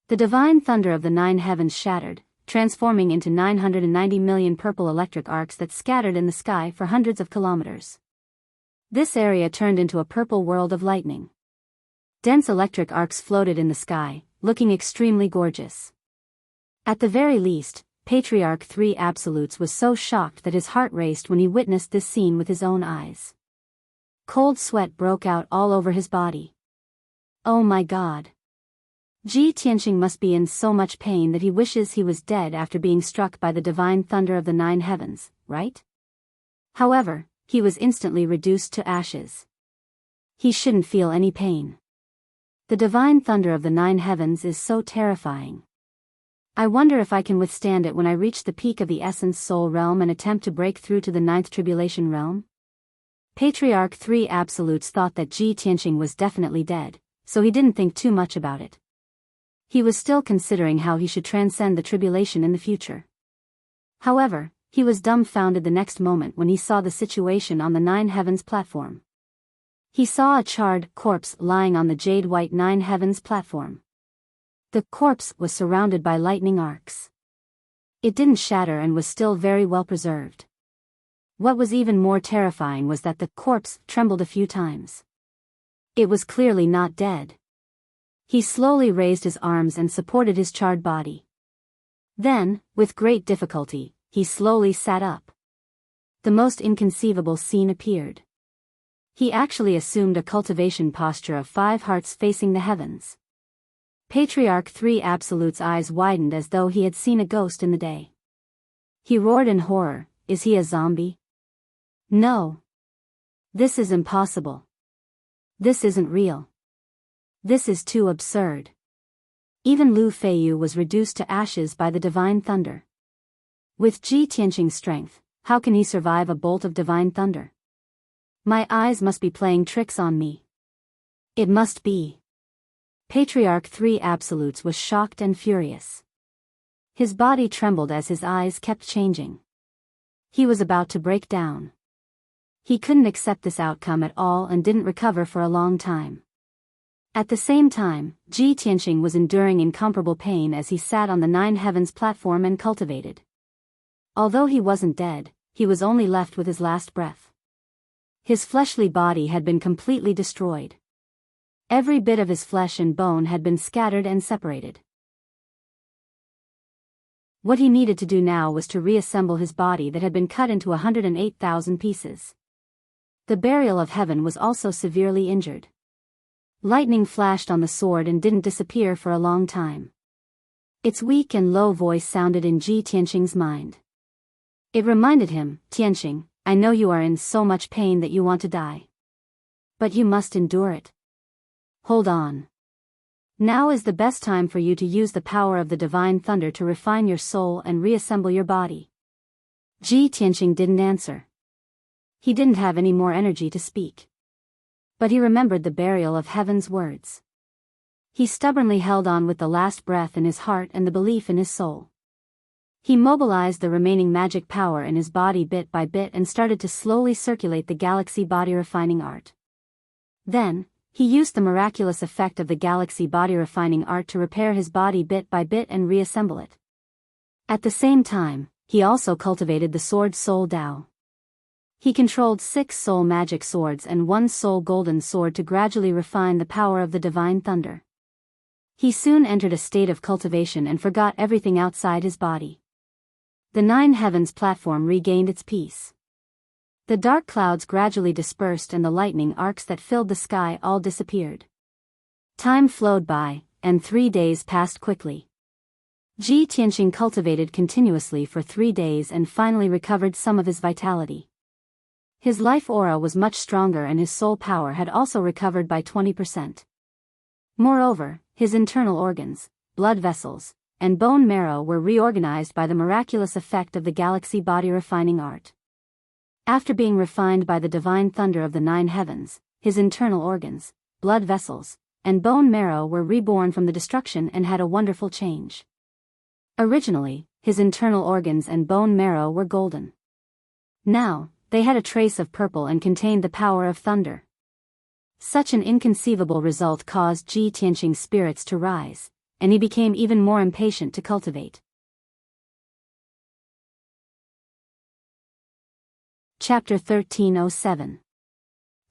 The divine thunder of the 9 heavens shattered, transforming into 990 million purple electric arcs that scattered in the sky for hundreds of kilometers. This area turned into a purple world of lightning. Dense electric arcs floated in the sky, looking extremely gorgeous. At the very least, Patriarch 3 Absolutes was so shocked that his heart raced when he witnessed this scene with his own eyes. Cold sweat broke out all over his body. Oh my God! Ji Tianqing must be in so much pain that he wishes he was dead after being struck by the divine thunder of the 9 heavens, right? However, he was instantly reduced to ashes. He shouldn't feel any pain. The divine thunder of the 9 heavens is so terrifying. I wonder if I can withstand it when I reach the peak of the Essence Soul realm and attempt to break through to the 9th Tribulation realm? Patriarch 3 Absolutes thought that Ji Tianqing was definitely dead, so he didn't think too much about it. He was still considering how he should transcend the tribulation in the future. However, he was dumbfounded the next moment when he saw the situation on the 9 heavens platform. He saw a charred corpse lying on the jade-white 9 heavens platform. The corpse was surrounded by lightning arcs. It didn't shatter and was still very well preserved. What was even more terrifying was that the corpse trembled a few times. It was clearly not dead. He slowly raised his arms and supported his charred body. Then, with great difficulty, he slowly sat up. The most inconceivable scene appeared. He actually assumed a cultivation posture of 5 hearts facing the heavens. Patriarch 3 Absolute's eyes widened as though he had seen a ghost in the day. He roared in horror, "Is he a zombie? No. This is impossible. This isn't real. This is too absurd." Even Lu Feiyu was reduced to ashes by the divine thunder. With Ji Tianqing's strength, how can he survive a bolt of divine thunder? My eyes must be playing tricks on me. It must be. Patriarch 3 Absolutes was shocked and furious. His body trembled as his eyes kept changing. He was about to break down. He couldn't accept this outcome at all and didn't recover for a long time. At the same time, Ji Tianqing was enduring incomparable pain as he sat on the 9 heavens platform and cultivated. Although he wasn't dead, he was only left with his last breath. His fleshly body had been completely destroyed. Every bit of his flesh and bone had been scattered and separated. What he needed to do now was to reassemble his body that had been cut into 108,000 pieces. The burial of heaven was also severely injured. Lightning flashed on the sword and didn't disappear for a long time. Its weak and low voice sounded in Ji Tianqing's mind. It reminded him, "Tianqing, I know you are in so much pain that you want to die. But you must endure it. Hold on. Now is the best time for you to use the power of the divine thunder to refine your soul and reassemble your body." Ji Tianqing didn't answer. He didn't have any more energy to speak. But he remembered the burial of heaven's words. He stubbornly held on with the last breath in his heart and the belief in his soul. He mobilized the remaining magic power in his body bit by bit and started to slowly circulate the galaxy body refining art. Then, he used the miraculous effect of the galaxy body refining art to repair his body bit by bit and reassemble it. At the same time, he also cultivated the sword Soul Dao. He controlled 6 soul magic swords and 1 soul golden sword to gradually refine the power of the divine thunder. He soon entered a state of cultivation and forgot everything outside his body. The 9 heavens platform regained its peace. The dark clouds gradually dispersed and the lightning arcs that filled the sky all disappeared. Time flowed by, and 3 days passed quickly. Ji Tianqing cultivated continuously for 3 days and finally recovered some of his vitality. His life aura was much stronger and his soul power had also recovered by 20%. Moreover, his internal organs, blood vessels, and bone marrow were reorganized by the miraculous effect of the galaxy body refining art. After being refined by the divine thunder of the 9 heavens, his internal organs, blood vessels, and bone marrow were reborn from the destruction and had a wonderful change. Originally, his internal organs and bone marrow were golden. Now, they had a trace of purple and contained the power of thunder. Such an inconceivable result caused Ji Tianqing's spirits to rise, and he became even more impatient to cultivate. Chapter 1307.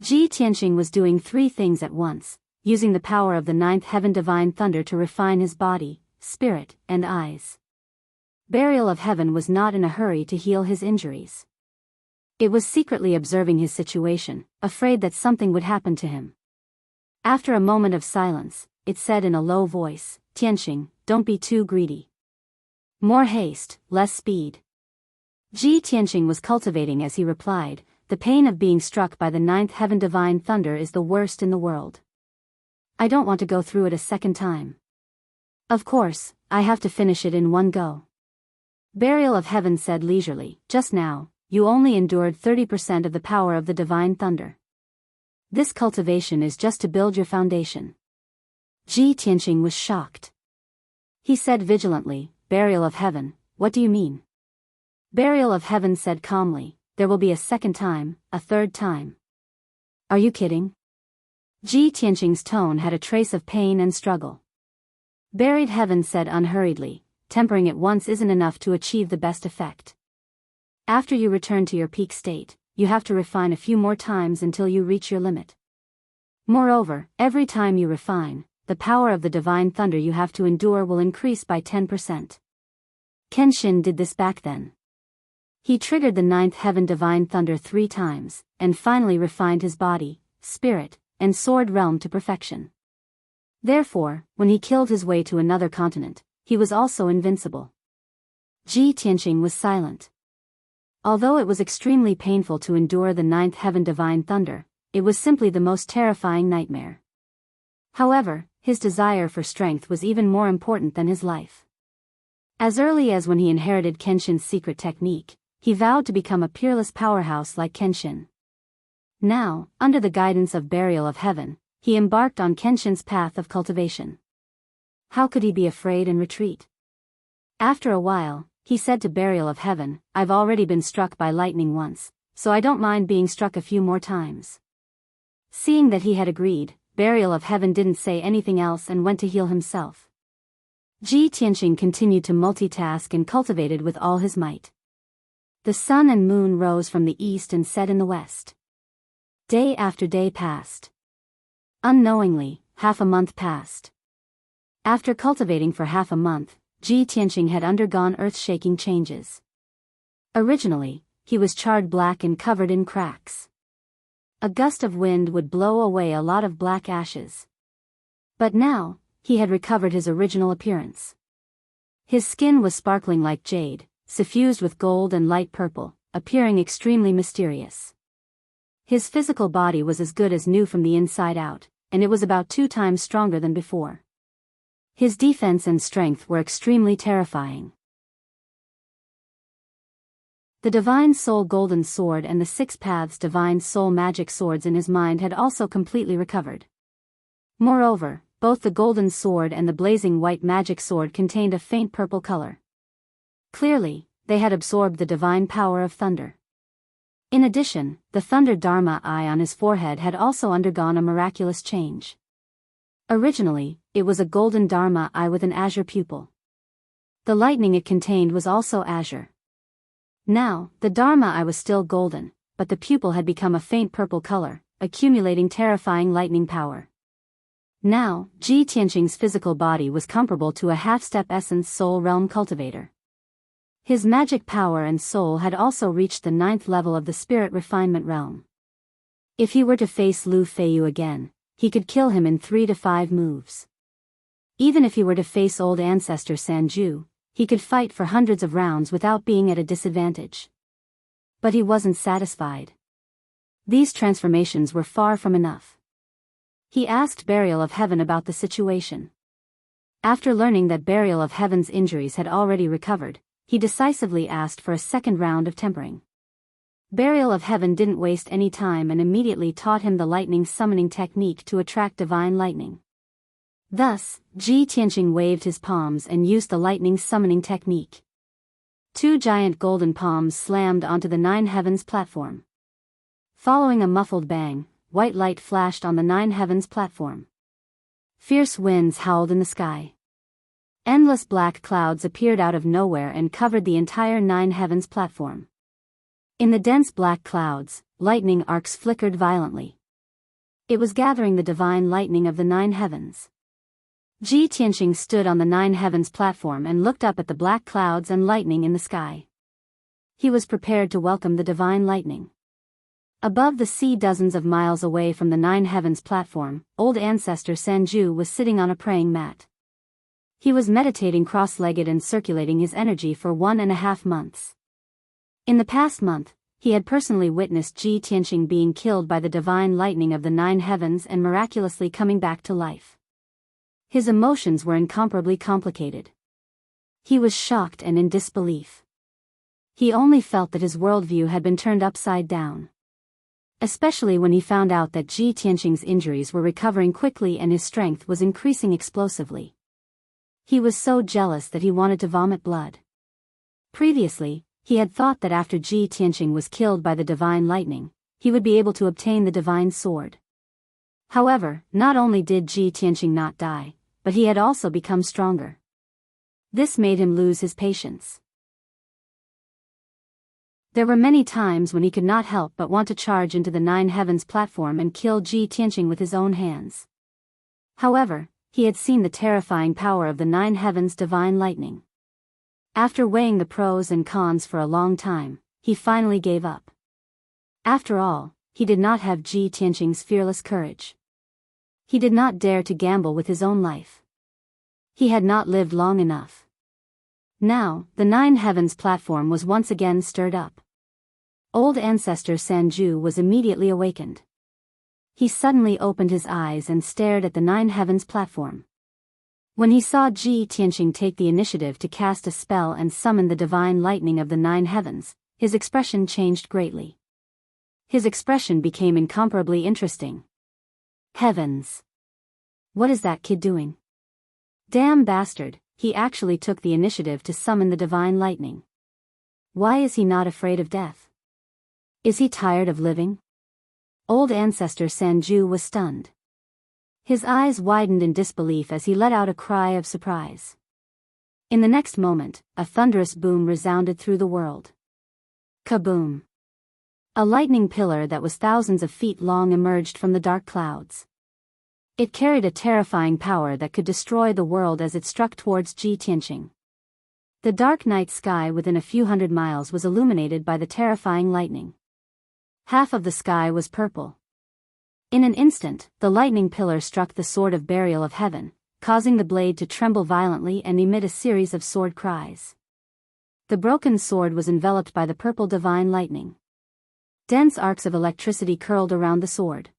Ji Tianqing was doing 3 things at once, using the power of the 9th heaven divine thunder to refine his body, spirit, and eyes. Burial of heaven was not in a hurry to heal his injuries. It was secretly observing his situation, afraid that something would happen to him. After a moment of silence, it said in a low voice, "Tianqing, don't be too greedy. More haste, less speed." Ji Tianqing was cultivating as he replied, "The pain of being struck by the 9th heaven divine thunder is the worst in the world. I don't want to go through it a second time. Of course, I have to finish it in one go." Burial of heaven said leisurely, "Just now, you only endured 30% of the power of the divine thunder. This cultivation is just to build your foundation." Ji Tianqing was shocked. He said vigilantly, "Burial of heaven, what do you mean?" Burial of heaven said calmly, "There will be a second time, a third time." "Are you kidding?" Ji Tianqing's tone had a trace of pain and struggle. Buried heaven said unhurriedly, "Tempering it once isn't enough to achieve the best effect. After you return to your peak state, you have to refine a few more times until you reach your limit. Moreover, every time you refine, the power of the divine thunder you have to endure will increase by 10%. Kenshin did this back then. He triggered the ninth heaven divine thunder 3 times, and finally refined his body, spirit, and sword realm to perfection. Therefore, when he killed his way to another continent, he was also invincible. Ji Tianqing was silent. Although it was extremely painful to endure the ninth heaven divine thunder, it was simply the most terrifying nightmare. However, his desire for strength was even more important than his life. As early as when he inherited Kenshin's secret technique, he vowed to become a peerless powerhouse like Kenshin. Now, under the guidance of Burial of Heaven, he embarked on Kenshin's path of cultivation. How could he be afraid and retreat? After a while, he said to Burial of Heaven, "I've already been struck by lightning once, so I don't mind being struck a few more times." Seeing that he had agreed, Burial of Heaven didn't say anything else and went to heal himself. Ji Tianqing continued to multitask and cultivated with all his might. The sun and moon rose from the east and set in the west. Day after day passed. Unknowingly, half a month passed. After cultivating for half a month, Ji Tianqing had undergone earth-shaking changes. Originally, he was charred black and covered in cracks. A gust of wind would blow away a lot of black ashes. But now, he had recovered his original appearance. His skin was sparkling like jade, suffused with gold and light purple, appearing extremely mysterious. His physical body was as good as new from the inside out, and it was about 2 times stronger than before. His defense and strength were extremely terrifying. The Divine Soul Golden Sword and the 6 Paths Divine Soul Magic Swords in his mind had also completely recovered. Moreover, both the Golden Sword and the Blazing White Magic Sword contained a faint purple color. Clearly, they had absorbed the divine power of thunder. In addition, the Thunder Dharma eye on his forehead had also undergone a miraculous change. Originally, it was a golden Dharma eye with an azure pupil. The lightning it contained was also azure. Now, the Dharma eye was still golden, but the pupil had become a faint purple color, accumulating terrifying lightning power. Now, Ji Tianqing's physical body was comparable to a half-step essence soul realm cultivator. His magic power and soul had also reached the 9th level of the spirit refinement realm. If he were to face Lu Feiyu again, he could kill him in 3 to 5 moves. Even if he were to face old ancestor Sanju, he could fight for hundreds of rounds without being at a disadvantage. But he wasn't satisfied. These transformations were far from enough. He asked Burial of Heaven about the situation. After learning that Burial of Heaven's injuries had already recovered, he decisively asked for a second round of tempering. Burial of Heaven didn't waste any time and immediately taught him the lightning summoning technique to attract divine lightning. Thus, Ji Tianqing waved his palms and used the lightning summoning technique. 2 giant golden palms slammed onto the 9 heavens platform. Following a muffled bang, white light flashed on the 9 heavens platform. Fierce winds howled in the sky. Endless black clouds appeared out of nowhere and covered the entire 9 heavens platform. In the dense black clouds, lightning arcs flickered violently. It was gathering the divine lightning of the 9 heavens. Ji Tianqing stood on the 9 heavens platform and looked up at the black clouds and lightning in the sky. He was prepared to welcome the divine lightning. Above the sea, dozens of miles away from the 9 heavens platform, old ancestor Sanju was sitting on a praying mat. He was meditating cross-legged and circulating his energy for 1.5 months. In the past month, he had personally witnessed Ji Tianqing being killed by the divine lightning of the 9 heavens and miraculously coming back to life. His emotions were incomparably complicated. He was shocked and in disbelief. He only felt that his worldview had been turned upside down. Especially when he found out that Ji Tianqing's injuries were recovering quickly and his strength was increasing explosively. He was so jealous that he wanted to vomit blood. Previously, he had thought that after Ji Tianqing was killed by the divine lightning, he would be able to obtain the divine sword. However, not only did Ji Tianqing not die, but he had also become stronger. This made him lose his patience. There were many times when he could not help but want to charge into the 9 heavens platform and kill Ji Tianqing with his own hands. However, he had seen the terrifying power of the 9 heavens divine lightning. After weighing the pros and cons for a long time, he finally gave up. After all, he did not have Ji Tianqing's fearless courage. He did not dare to gamble with his own life. He had not lived long enough. Now, the Nine Heavens platform was once again stirred up. Old ancestor Sanju was immediately awakened. He suddenly opened his eyes and stared at the Nine Heavens platform. When he saw Ji Tianqing take the initiative to cast a spell and summon the divine lightning of the Nine Heavens, his expression changed greatly. His expression became incomparably interesting. Heavens! What is that kid doing? Damn bastard, he actually took the initiative to summon the divine lightning. Why is he not afraid of death? Is he tired of living? Old ancestor Sanju was stunned. His eyes widened in disbelief as he let out a cry of surprise. In the next moment, a thunderous boom resounded through the world. Kaboom! A lightning pillar that was thousands of feet long emerged from the dark clouds. It carried a terrifying power that could destroy the world as it struck towards Ji Tianqing. The dark night sky within a few hundred miles was illuminated by the terrifying lightning. Half of the sky was purple. In an instant, the lightning pillar struck the sword of burial of heaven, causing the blade to tremble violently and emit a series of sword cries. The broken sword was enveloped by the purple divine lightning. Dense arcs of electricity curled around the sword.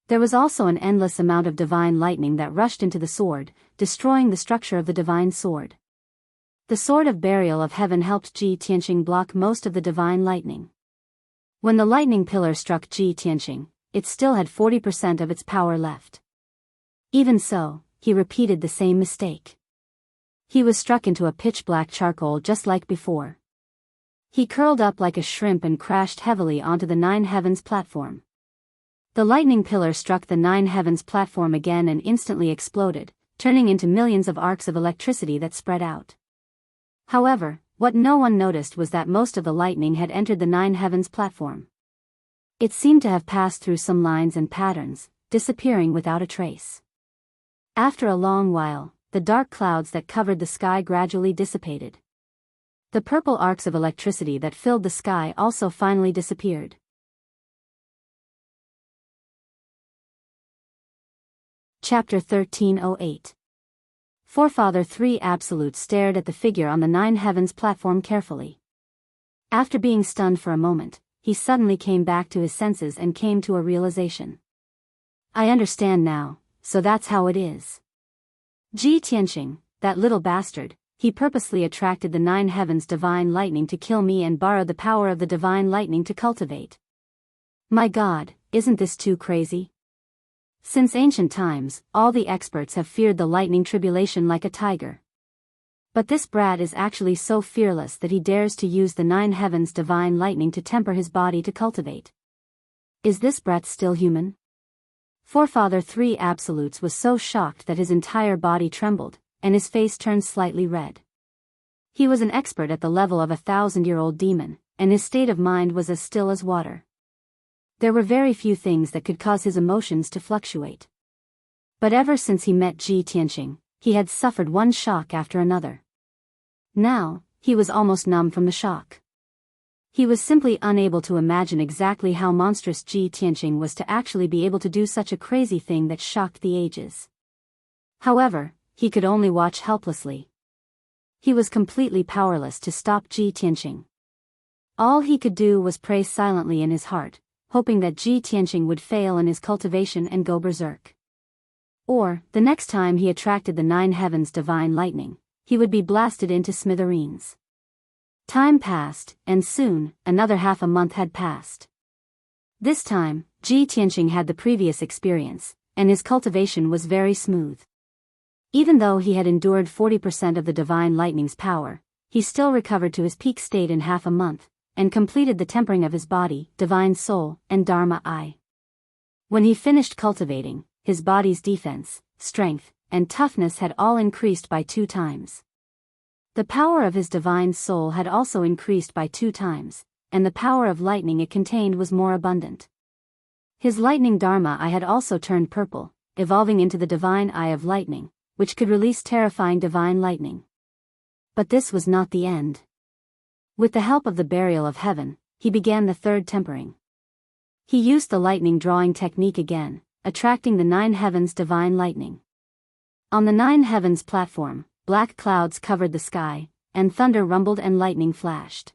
There was also an endless amount of divine lightning that rushed into the sword, destroying the structure of the divine sword. The sword of burial of heaven helped Ji Tianqing block most of the divine lightning. When the lightning pillar struck Ji Tianqing, it still had 40% of its power left. Even so, he repeated the same mistake. He was struck into a pitch-black charcoal just like before. He curled up like a shrimp and crashed heavily onto the Nine Heavens platform. The lightning pillar struck the Nine Heavens platform again and instantly exploded, turning into millions of arcs of electricity that spread out. However, what no one noticed was that most of the lightning had entered the Nine Heavens platform. It seemed to have passed through some lines and patterns, disappearing without a trace. After a long while, the dark clouds that covered the sky gradually dissipated. The purple arcs of electricity that filled the sky also finally disappeared. Chapter 1308. Forefather 3 Absolute stared at the figure on the Nine Heavens platform carefully. After being stunned for a moment, he suddenly came back to his senses and came to a realization. I understand now, so that's how it is. Ji Tianqing, that little bastard, he purposely attracted the Nine Heavens divine lightning to kill me and borrowed the power of the divine lightning to cultivate. My God, isn't this too crazy? Since ancient times, all the experts have feared the lightning tribulation like a tiger. But this brat is actually so fearless that he dares to use the Nine Heavens divine lightning to temper his body to cultivate. Is this brat still human? Forefather 3 Absolutes was so shocked that his entire body trembled, and his face turned slightly red. He was an expert at the level of a 1,000-year-old demon, and his state of mind was as still as water. There were very few things that could cause his emotions to fluctuate. But ever since he met Ji Tianqing, he had suffered one shock after another. Now, he was almost numb from the shock. He was simply unable to imagine exactly how monstrous Ji Tianqing was to actually be able to do such a crazy thing that shocked the ages. However, he could only watch helplessly. He was completely powerless to stop Ji Tianqing. All he could do was pray silently in his heart, hoping that Ji Tianqing would fail in his cultivation and go berserk. Or, the next time he attracted the Nine Heavens divine lightning, he would be blasted into smithereens. Time passed, and soon, another half a month had passed. This time, Ji Tianqing had the previous experience, and his cultivation was very smooth. Even though he had endured 40% of the divine lightning's power, he still recovered to his peak state in half a month, and completed the tempering of his body, divine soul, and Dharma eye. When he finished cultivating, his body's defense, strength, and toughness had all increased by 2 times. The power of his divine soul had also increased by 2 times, and the power of lightning it contained was more abundant. His lightning Dharma eye had also turned purple, evolving into the divine eye of lightning, which could release terrifying divine lightning. But this was not the end. With the help of the burial of heaven, he began the third tempering. He used the lightning drawing technique again, attracting the 9 heavens divine lightning. On the 9 heavens platform, black clouds covered the sky, and thunder rumbled and lightning flashed.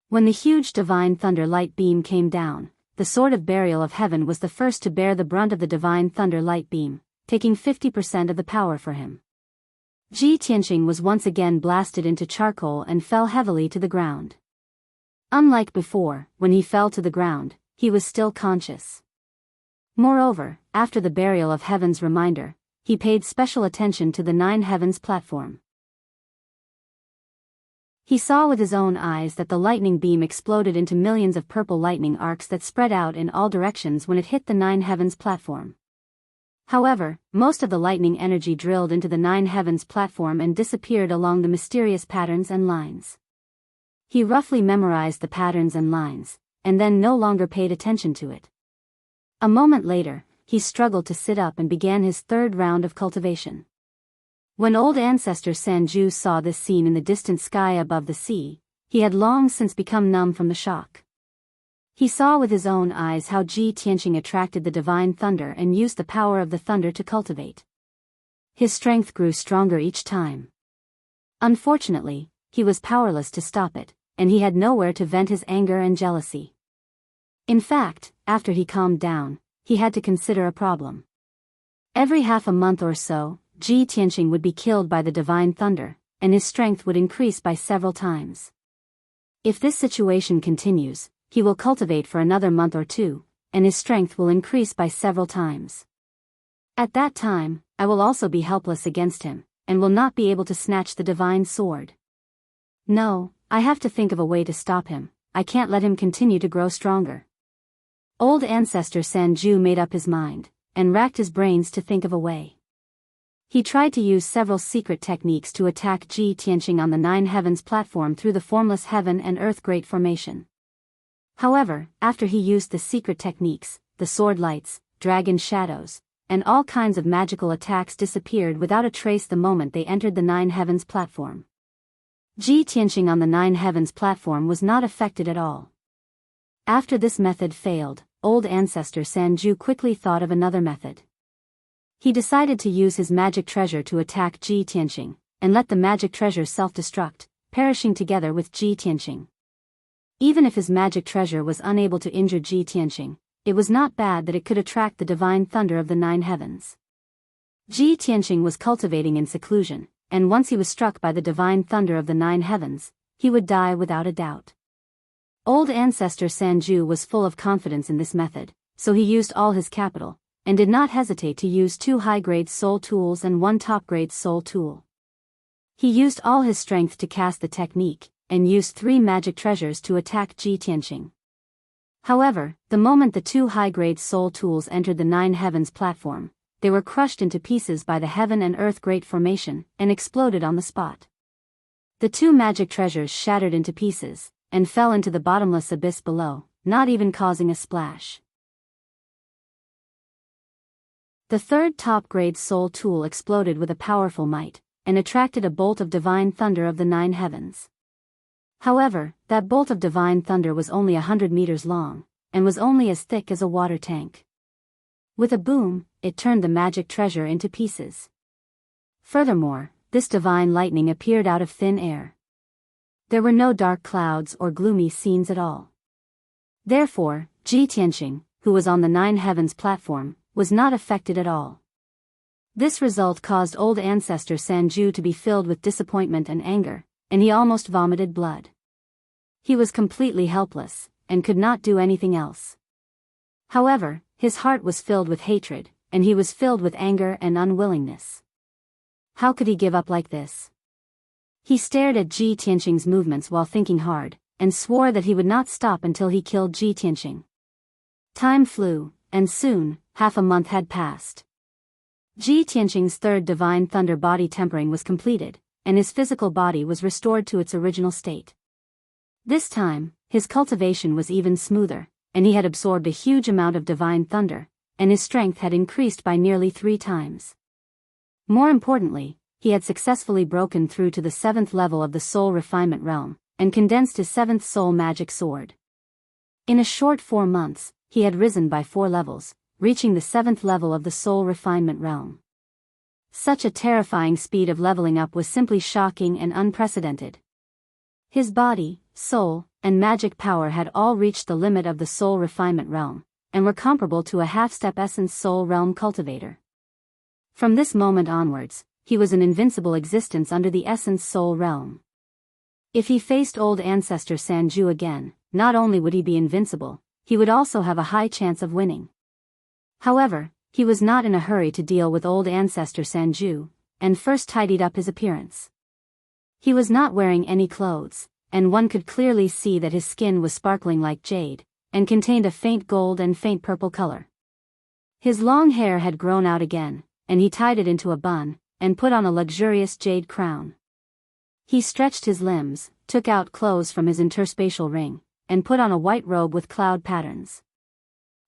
When the huge divine thunder light beam came down, the sword of burial of heaven was the first to bear the brunt of the divine thunder light beam, taking 50% of the power for him. Ji Tianqing was once again blasted into charcoal and fell heavily to the ground. Unlike before, when he fell to the ground, he was still conscious. Moreover, after the burial of heaven's reminder, he paid special attention to the 9 heavens platform. He saw with his own eyes that the lightning beam exploded into millions of purple lightning arcs that spread out in all directions when it hit the 9 heavens platform. However, most of the lightning energy drilled into the 9 heavens platform and disappeared along the mysterious patterns and lines. He roughly memorized the patterns and lines, and then no longer paid attention to it. A moment later, he struggled to sit up and began his third round of cultivation. When old ancestor Sanju saw this scene in the distant sky above the sea, he had long since become numb from the shock. He saw with his own eyes how Ji Tianqing attracted the divine thunder and used the power of the thunder to cultivate. His strength grew stronger each time. Unfortunately, he was powerless to stop it, and he had nowhere to vent his anger and jealousy. In fact, after he calmed down, he had to consider a problem. Every half a month or so, Ji Tianqing would be killed by the divine thunder, and his strength would increase by several times. If this situation continues, he will cultivate for another month or two, and his strength will increase by several times. At that time, I will also be helpless against him, and will not be able to snatch the divine sword. No, I have to think of a way to stop him. I can't let him continue to grow stronger. Old ancestor Sanju made up his mind, and racked his brains to think of a way. He tried to use several secret techniques to attack Ji Tianqing on the 9 heavens platform through the formless heaven and earth great formation. However, after he used the secret techniques, the sword lights, dragon shadows, and all kinds of magical attacks disappeared without a trace the moment they entered the 9 heavens platform. Ji Tianqing on the 9 heavens platform was not affected at all. After this method failed, old ancestor Sanju quickly thought of another method. He decided to use his magic treasure to attack Ji Tianqing, and let the magic treasure self-destruct, perishing together with Ji Tianqing. Even if his magic treasure was unable to injure Ji Tianqing, it was not bad that it could attract the divine thunder of the 9 heavens. Ji Tianqing was cultivating in seclusion, and once he was struck by the divine thunder of the 9 heavens, he would die without a doubt. Old ancestor Sanju was full of confidence in this method, so he used all his capital, and did not hesitate to use 2 high-grade soul tools and 1 top-grade soul tool. He used all his strength to cast the technique, and used 3 magic treasures to attack Ji Tianqing. However, the moment the 2 high-grade soul tools entered the 9 heavens platform, they were crushed into pieces by the heaven and earth great formation, and exploded on the spot. The 2 magic treasures shattered into pieces, and fell into the bottomless abyss below, not even causing a splash. The 3rd top-grade soul tool exploded with a powerful might, and attracted a bolt of divine thunder of the 9 heavens. However, that bolt of divine thunder was only 100 meters long, and was only as thick as a water tank. With a boom, it turned the magic treasure into pieces. Furthermore, this divine lightning appeared out of thin air. There were no dark clouds or gloomy scenes at all. Therefore, Ji Tianqing, who was on the 9 heavens platform, was not affected at all. This result caused old ancestor Sanju to be filled with disappointment and anger, and he almost vomited blood. He was completely helpless, and could not do anything else. However, his heart was filled with hatred, and he was filled with anger and unwillingness. How could he give up like this? He stared at Ji Tianqing's movements while thinking hard, and swore that he would not stop until he killed Ji Tianqing. Time flew, and soon, half a month had passed. Ji Tianqing's 3rd divine thunder body tempering was completed, and his physical body was restored to its original state. This time, his cultivation was even smoother, and he had absorbed a huge amount of divine thunder, and his strength had increased by nearly 3 times. More importantly, he had successfully broken through to the 7th level of the soul refinement realm, and condensed his 7th soul magic sword. In a short 4 months, he had risen by 4 levels, reaching the 7th level of the soul refinement realm. Such a terrifying speed of leveling up was simply shocking and unprecedented. His body, soul, and magic power had all reached the limit of the soul refinement realm, and were comparable to a half-step essence soul realm cultivator. From this moment onwards, he was an invincible existence under the essence soul realm. If he faced old ancestor Sanju again, not only would he be invincible, he would also have a high chance of winning. However, he was not in a hurry to deal with old ancestor Sanju, and first tidied up his appearance. He was not wearing any clothes, and one could clearly see that his skin was sparkling like jade, and contained a faint gold and faint purple color. His long hair had grown out again, and he tied it into a bun, and put on a luxurious jade crown. He stretched his limbs, took out clothes from his interspatial ring, and put on a white robe with cloud patterns.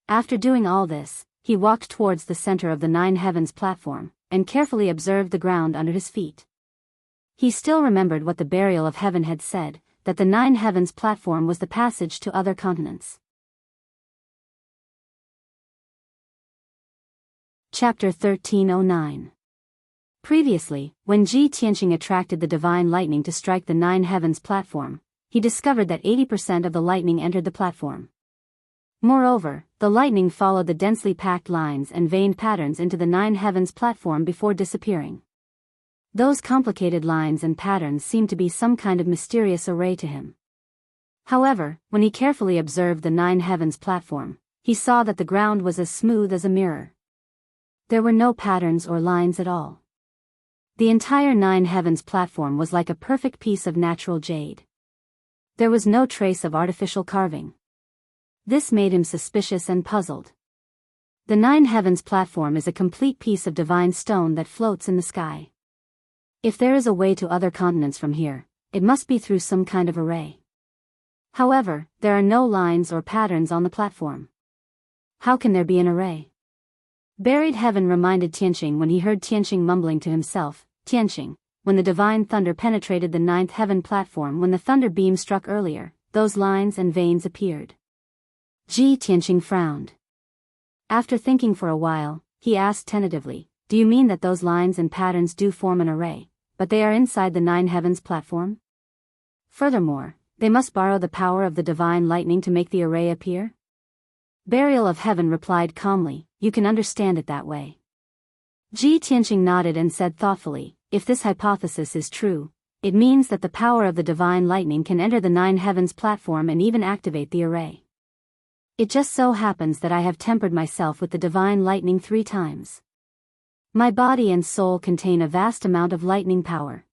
After doing all this, he walked towards the center of the 9 heavens platform, and carefully observed the ground under his feet. He still remembered what the burial of heaven had said, that the 9 heavens platform was the passage to other continents. Chapter 1309. Previously, when Ji Tianqing attracted the divine lightning to strike the 9 heavens platform, he discovered that 80% of the lightning entered the platform. Moreover, the lightning followed the densely packed lines and veined patterns into the 9 heavens platform before disappearing. Those complicated lines and patterns seemed to be some kind of mysterious array to him. However, when he carefully observed the 9 heavens platform, he saw that the ground was as smooth as a mirror. There were no patterns or lines at all. The entire 9 heavens platform was like a perfect piece of natural jade. There was no trace of artificial carving. This made him suspicious and puzzled. The 9 heavens platform is a complete piece of divine stone that floats in the sky. If there is a way to other continents from here, it must be through some kind of array. However, there are no lines or patterns on the platform. How can there be an array? Buried heaven reminded Tianqing when he heard Tianqing mumbling to himself, Tianqing, when the divine thunder penetrated the 9th heaven platform, when the thunder beam struck earlier, those lines and veins appeared. Ji Tianqing frowned. After thinking for a while, he asked tentatively, "Do you mean that those lines and patterns do form an array, but they are inside the 9 heavens platform? Furthermore, they must borrow the power of the divine lightning to make the array appear?" Burial of heaven replied calmly, "You can understand it that way." Ji Tianqing nodded and said thoughtfully, "If this hypothesis is true, it means that the power of the divine lightning can enter the 9 heavens platform and even activate the array. It just so happens that I have tempered myself with the divine lightning 3 times. My body and soul contain a vast amount of lightning power.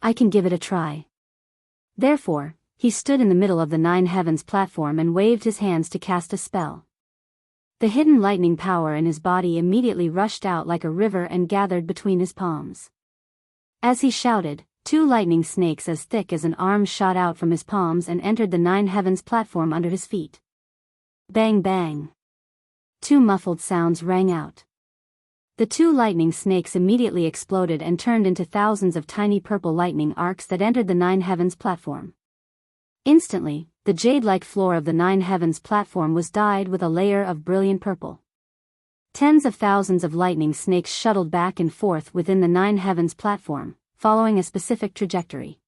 I can give it a try." Therefore, he stood in the middle of the 9 heavens platform and waved his hands to cast a spell. The hidden lightning power in his body immediately rushed out like a river and gathered between his palms. As he shouted, 2 lightning snakes as thick as an arm shot out from his palms and entered the 9 heavens platform under his feet. Bang bang. 2 muffled sounds rang out. The 2 lightning snakes immediately exploded and turned into thousands of tiny purple lightning arcs that entered the 9 heavens platform. Instantly, the jade-like floor of the 9 heavens platform was dyed with a layer of brilliant purple. Tens of thousands of lightning snakes shuttled back and forth within the 9 heavens platform, following a specific trajectory.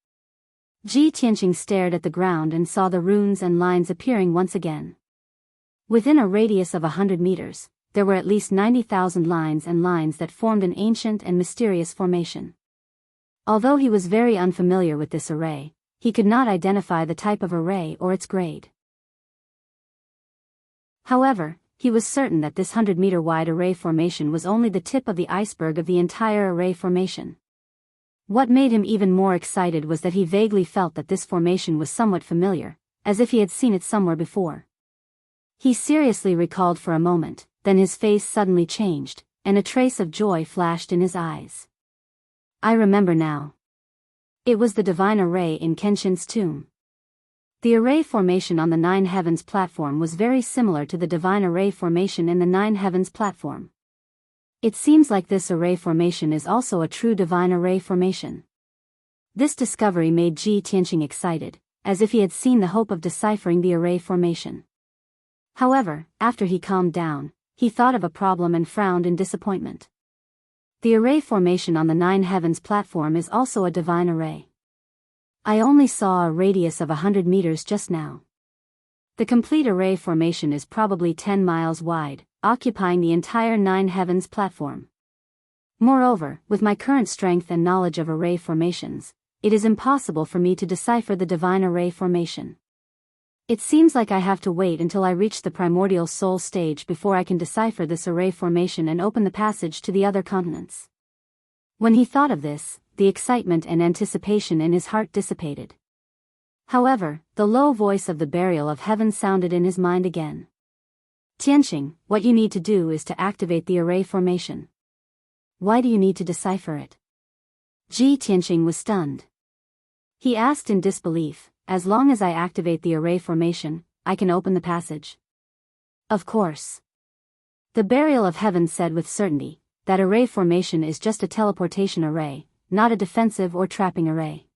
Ji Tianqing stared at the ground and saw the runes and lines appearing once again. Within a radius of 100 meters, there were at least 90,000 lines and lines that formed an ancient and mysterious formation. Although he was very unfamiliar with this array, he could not identify the type of array or its grade. However, he was certain that this 100-meter-wide array formation was only the tip of the iceberg of the entire array formation. What made him even more excited was that he vaguely felt that this formation was somewhat familiar, as if he had seen it somewhere before. He seriously recalled for a moment, then his face suddenly changed, and a trace of joy flashed in his eyes. "I remember now. It was the divine array in Kenshin's tomb." The array formation on the 9 heavens platform was very similar to the divine array formation in the 9 heavens platform. It seems like this array formation is also a true divine array formation. This discovery made Ji Tianqing excited, as if he had seen the hope of deciphering the array formation. However, after he calmed down, he thought of a problem and frowned in disappointment. The array formation on the Nine Heavens platform is also a divine array. I only saw a radius of 100 meters just now. The complete array formation is probably 10 miles wide, occupying the entire Nine Heavens platform. Moreover, with my current strength and knowledge of array formations, it is impossible for me to decipher the divine array formation. It seems like I have to wait until I reach the primordial soul stage before I can decipher this array formation and open the passage to the other continents. When he thought of this, the excitement and anticipation in his heart dissipated. However, the low voice of the burial of heaven sounded in his mind again. Tianqing, what you need to do is to activate the array formation. Why do you need to decipher it? Ji Tianqing was stunned. He asked in disbelief, as long as I activate the array formation, I can open the passage. Of course. The burial of heaven said with certainty, that array formation is just a teleportation array, not a defensive or trapping array.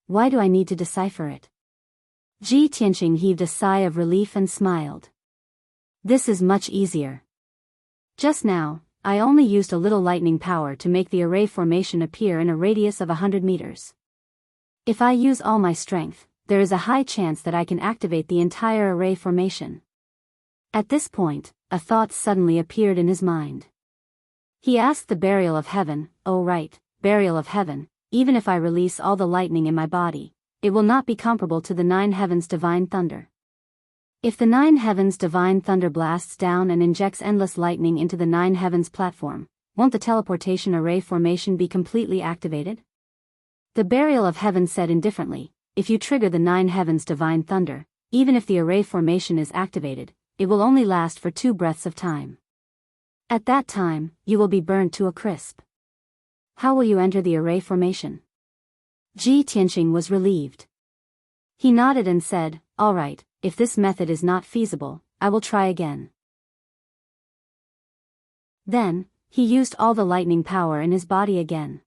Why do I need to decipher it? Ji Tianqing heaved a sigh of relief and smiled. This is much easier. Just now, I only used a little lightning power to make the array formation appear in a radius of 100 meters. If I use all my strength, there is a high chance that I can activate the entire array formation. At this point, a thought suddenly appeared in his mind. He asked the burial of heaven, "Oh right, burial of heaven, even if I release all the lightning in my body, it will not be comparable to the Nine Heavens divine thunder. If the Nine Heavens divine thunder blasts down and injects endless lightning into the Nine Heavens platform, won't the teleportation array formation be completely activated?" The burial of heaven said indifferently, "If you trigger the Nine Heavens divine thunder, even if the array formation is activated, it will only last for 2 breaths of time. At that time, you will be burnt to a crisp. How will you enter the array formation?" Ji Tianqing was relieved. He nodded and said, "All right, if this method is not feasible, I will try again." Then, he used all the lightning power in his body again.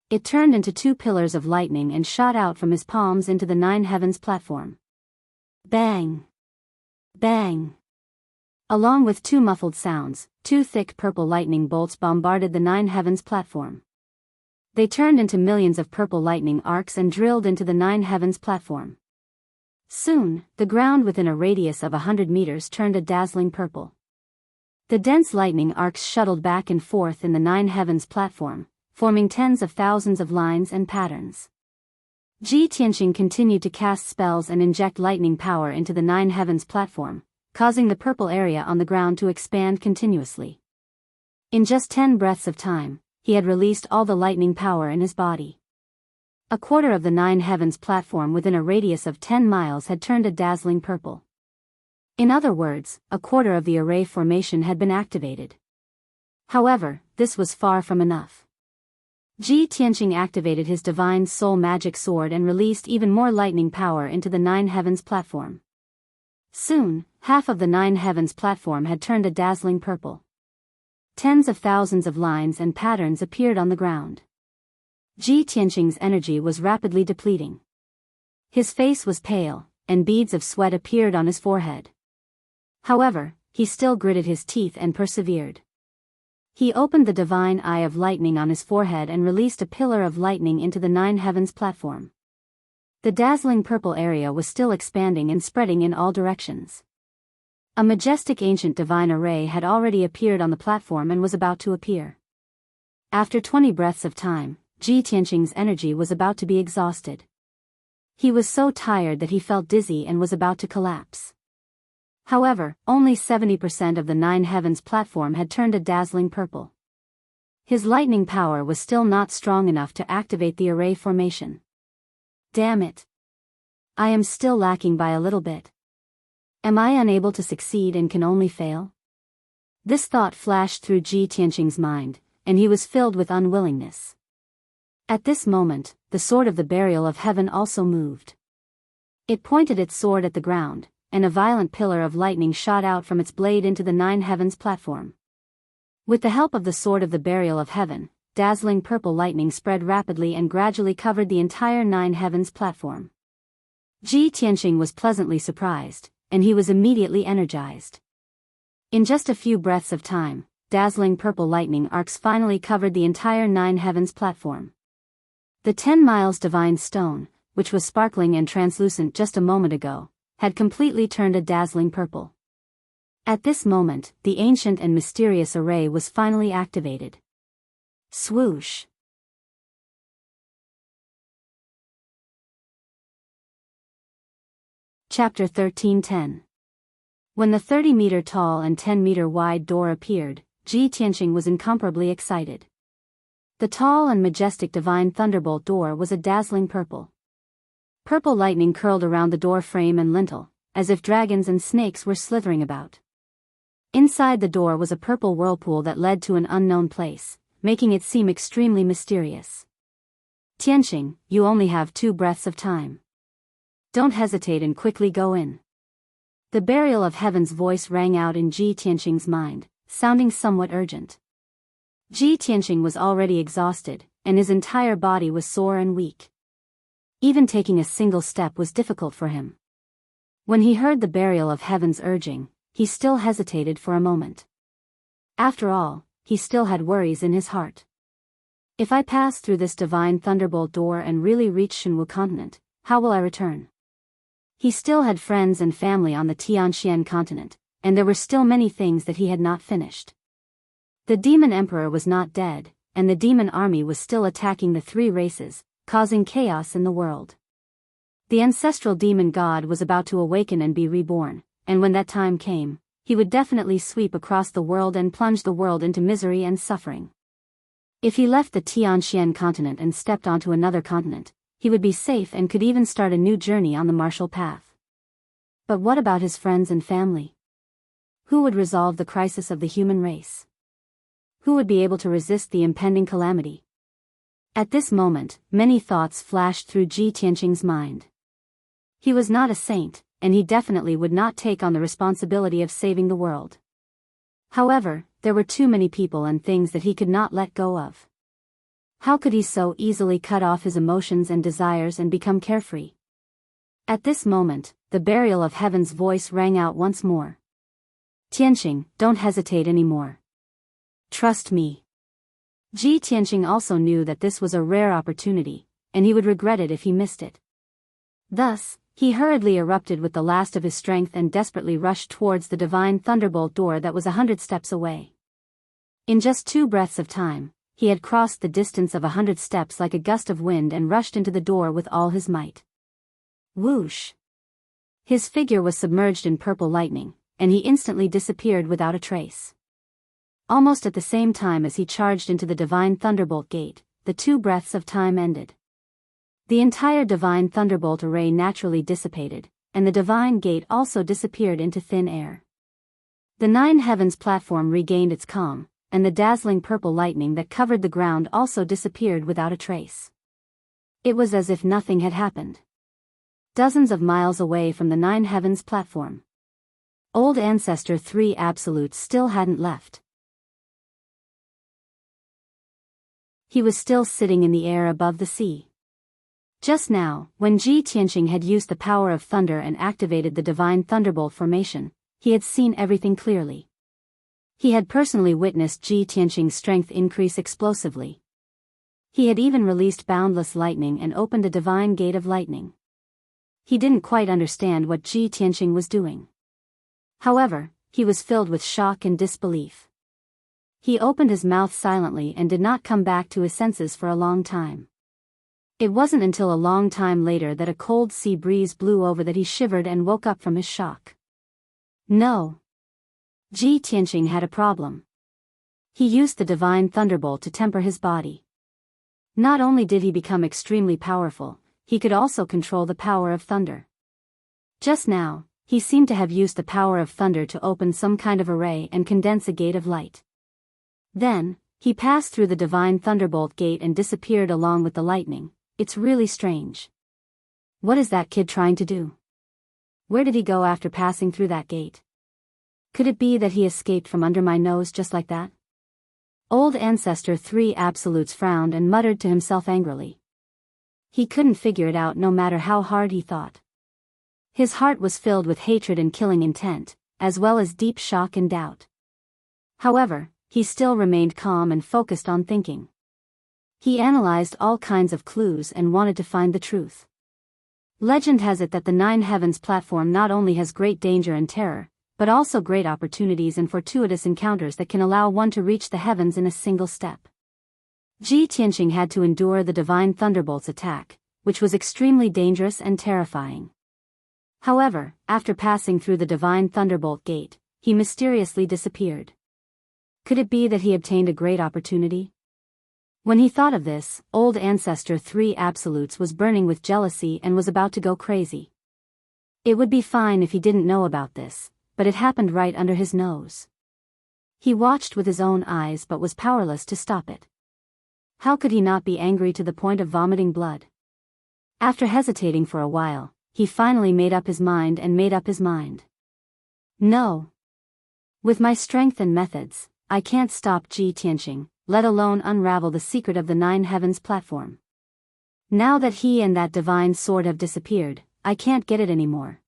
It turned into 2 pillars of lightning and shot out from his palms into the Nine Heavens platform. Bang! Bang! Along with 2 muffled sounds, 2 thick purple lightning bolts bombarded the Nine Heavens platform. They turned into millions of purple lightning arcs and drilled into the Nine Heavens platform. Soon, the ground within a radius of 100 meters turned a dazzling purple. The dense lightning arcs shuttled back and forth in the Nine Heavens platform, forming tens of thousands of lines and patterns. Ji Tianqing continued to cast spells and inject lightning power into the Nine Heavens platform, causing the purple area on the ground to expand continuously. In just 10 breaths of time, he had released all the lightning power in his body. A quarter of the Nine Heavens platform within a radius of 10 miles had turned a dazzling purple. In other words, a quarter of the array formation had been activated. However, this was far from enough. Ji Tianqing activated his divine soul magic sword and released even more lightning power into the Nine Heavens platform. Soon, half of the Nine Heavens platform had turned a dazzling purple. Tens of thousands of lines and patterns appeared on the ground. Ji Tianqing's energy was rapidly depleting. His face was pale, and beads of sweat appeared on his forehead. However, he still gritted his teeth and persevered. He opened the divine eye of lightning on his forehead and released a pillar of lightning into the Nine Heavens platform. The dazzling purple area was still expanding and spreading in all directions. A majestic ancient divine array had already appeared on the platform and was about to appear. After 20 breaths of time, Ji Tianqing's energy was about to be exhausted. He was so tired that he felt dizzy and was about to collapse. However, only 70% of the Nine Heavens platform had turned a dazzling purple. His lightning power was still not strong enough to activate the array formation. Damn it! I am still lacking by a little bit. Am I unable to succeed and can only fail? This thought flashed through Ji Tianqing's mind, and he was filled with unwillingness. At this moment, the sword of the burial of heaven also moved. It pointed its sword at the ground, and a violent pillar of lightning shot out from its blade into the Nine Heavens platform. With the help of the sword of the burial of heaven, dazzling purple lightning spread rapidly and gradually covered the entire Nine Heavens platform. Ji Tianqing was pleasantly surprised, and he was immediately energized. In just a few breaths of time, dazzling purple lightning arcs finally covered the entire Nine Heavens platform. The 10 miles divine stone, which was sparkling and translucent just a moment ago, had completely turned a dazzling purple. At this moment, the ancient and mysterious array was finally activated. Swoosh! Chapter 13:10. When the 30-meter tall and 10-meter wide door appeared, Ji Tianqing was incomparably excited. The tall and majestic divine thunderbolt door was a dazzling purple. Purple lightning curled around the door frame and lintel, as if dragons and snakes were slithering about. Inside the door was a purple whirlpool that led to an unknown place, making it seem extremely mysterious. Tianqing, you only have 2 breaths of time. Don't hesitate and quickly go in. The burial of heaven's voice rang out in Ji Tianqing's mind, sounding somewhat urgent. Ji Tianqing was already exhausted, and his entire body was sore and weak. Even taking a single step was difficult for him. When he heard the burial of heaven's urging, he still hesitated for a moment. After all, he still had worries in his heart. If I pass through this divine thunderbolt door and really reach Shenwu continent, how will I return? He still had friends and family on the Tianxian continent, and there were still many things that he had not finished. The demon emperor was not dead, and the demon army was still attacking the 3 races, causing chaos in the world. The ancestral demon god was about to awaken and be reborn, and when that time came, he would definitely sweep across the world and plunge the world into misery and suffering. If he left the Tianxian continent and stepped onto another continent, he would be safe and could even start a new journey on the martial path. But what about his friends and family? Who would resolve the crisis of the human race? Who would be able to resist the impending calamity? At this moment, many thoughts flashed through Ji Tianqing's mind. He was not a saint, and he definitely would not take on the responsibility of saving the world. However, there were too many people and things that he could not let go of. How could he so easily cut off his emotions and desires and become carefree? At this moment, the burial of heaven's voice rang out once more. Tianqing, don't hesitate anymore. Trust me. Ji Tianqing also knew that this was a rare opportunity, and he would regret it if he missed it. Thus, he hurriedly erupted with the last of his strength and desperately rushed towards the divine thunderbolt door that was 100 steps away. In just 2 breaths of time, he had crossed the distance of 100 steps like a gust of wind and rushed into the door with all his might. Whoosh! His figure was submerged in purple lightning, and he instantly disappeared without a trace. Almost at the same time as he charged into the divine thunderbolt gate, the 2 breaths of time ended. The entire divine thunderbolt array naturally dissipated, and the divine gate also disappeared into thin air. The 9 heavens platform regained its calm, and the dazzling purple lightning that covered the ground also disappeared without a trace. It was as if nothing had happened. Dozens of miles away from the 9 heavens platform, Old Ancestor 3 Absolute still hadn't left. He was still sitting in the air above the sea. Just now, when Ji Tianqing had used the power of thunder and activated the divine thunderbolt formation, he had seen everything clearly. He had personally witnessed Ji Tianqing's strength increase explosively. He had even released boundless lightning and opened a divine gate of lightning. He didn't quite understand what Ji Tianqing was doing. However, he was filled with shock and disbelief. He opened his mouth silently and did not come back to his senses for a long time. It wasn't until a long time later that a cold sea breeze blew over that he shivered and woke up from his shock. No. Ji Tianqing had a problem. He used the divine thunderbolt to temper his body. Not only did he become extremely powerful, he could also control the power of thunder. Just now, he seemed to have used the power of thunder to open some kind of array and condense a gate of light. Then, he passed through the divine thunderbolt gate and disappeared along with the lightning. It's really strange. What is that kid trying to do? Where did he go after passing through that gate? Could it be that he escaped from under my nose just like that? Old Ancestor 3 Absolutes frowned and muttered to himself angrily. He couldn't figure it out no matter how hard he thought. His heart was filled with hatred and killing intent, as well as deep shock and doubt. However, he still remained calm and focused on thinking. He analyzed all kinds of clues and wanted to find the truth. Legend has it that the Nine Heavens platform not only has great danger and terror, but also great opportunities and fortuitous encounters that can allow one to reach the heavens in a single step. Ji Tianqing had to endure the divine thunderbolt's attack, which was extremely dangerous and terrifying. However, after passing through the divine thunderbolt gate, he mysteriously disappeared. Could it be that he obtained a great opportunity? When he thought of this, Old Ancestor 3 Absolutes was burning with jealousy and was about to go crazy. It would be fine if he didn't know about this, but it happened right under his nose. He watched with his own eyes but was powerless to stop it. How could he not be angry to the point of vomiting blood? After hesitating for a while, he finally made up his mind. No. With my strength and methods, I can't stop Ji Tianqing, let alone unravel the secret of the Nine Heavens platform. Now that he and that divine sword have disappeared, I can't get it anymore.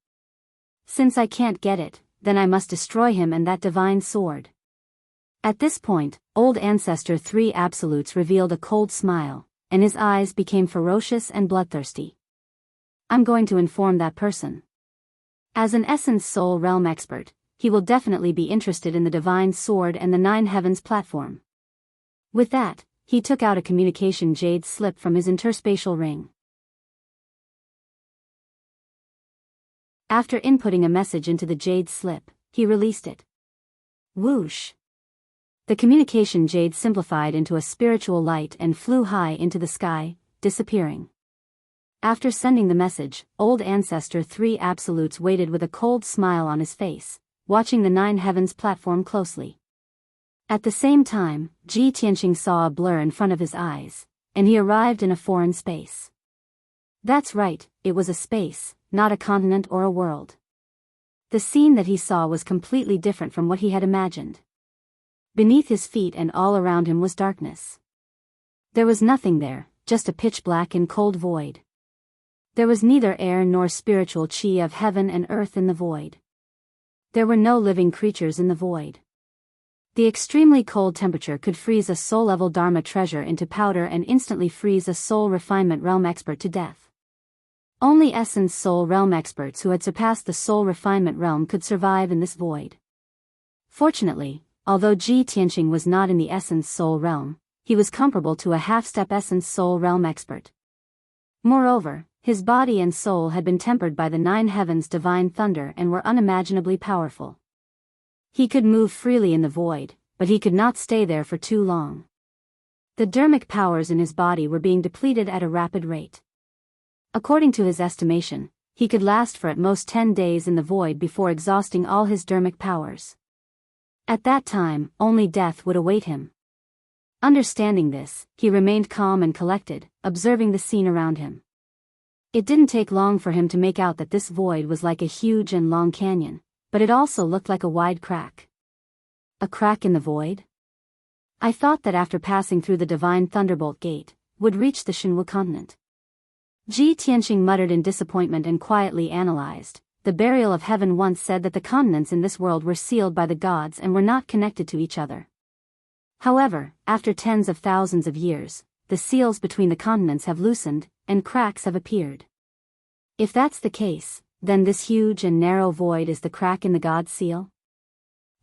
Since I can't get it, then I must destroy him and that divine sword. At this point, Old Ancestor 3 Absolutes revealed a cold smile, and his eyes became ferocious and bloodthirsty. I'm going to inform that person. As an Essence Soul Realm expert, he will definitely be interested in the divine sword and the Nine Heavens platform. With that, he took out a communication jade slip from his interspatial ring. After inputting a message into the jade slip, he released it. Whoosh! The communication jade simplified into a spiritual light and flew high into the sky, disappearing. After sending the message, Old Ancestor 3 Absolutes waited with a cold smile on his face, watching the Nine Heavens platform closely. At the same time, Ji Tianqing saw a blur in front of his eyes, and he arrived in a foreign space. That's right, it was a space, not a continent or a world. The scene that he saw was completely different from what he had imagined. Beneath his feet and all around him was darkness. There was nothing there, just a pitch-black and cold void. There was neither air nor spiritual chi of heaven and earth in the void. There were no living creatures in the void. The extremely cold temperature could freeze a soul-level Dharma treasure into powder and instantly freeze a soul refinement realm expert to death. Only Essence Soul Realm experts who had surpassed the soul refinement realm could survive in this void. Fortunately, although Ji Tianqing was not in the Essence Soul Realm, he was comparable to a half-step Essence Soul Realm expert. Moreover, his body and soul had been tempered by the Nine Heavens' divine thunder and were unimaginably powerful. He could move freely in the void, but he could not stay there for too long. The dermic powers in his body were being depleted at a rapid rate. According to his estimation, he could last for at most 10 days in the void before exhausting all his dermic powers. At that time, only death would await him. Understanding this, he remained calm and collected, observing the scene around him. It didn't take long for him to make out that this void was like a huge and long canyon, but it also looked like a wide crack. A crack in the void? I thought that after passing through the divine thunderbolt gate, would reach the Shenwu continent. Ji Tianqing muttered in disappointment and quietly analyzed. The burial of heaven once said that the continents in this world were sealed by the gods and were not connected to each other. However, after tens of thousands of years, the seals between the continents have loosened, and cracks have appeared. If that's the case, then this huge and narrow void is the crack in the god's seal?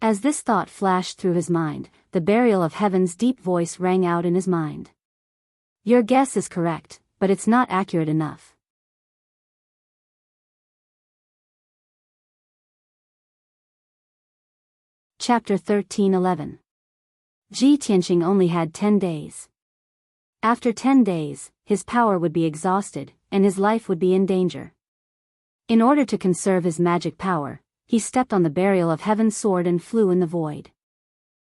As this thought flashed through his mind, the burial of heaven's deep voice rang out in his mind. Your guess is correct, but it's not accurate enough. Chapter 13:11. Ji Tianqing only had 10 days. After 10 days, his power would be exhausted, and his life would be in danger. In order to conserve his magic power, he stepped on the burial of heaven's sword and flew in the void.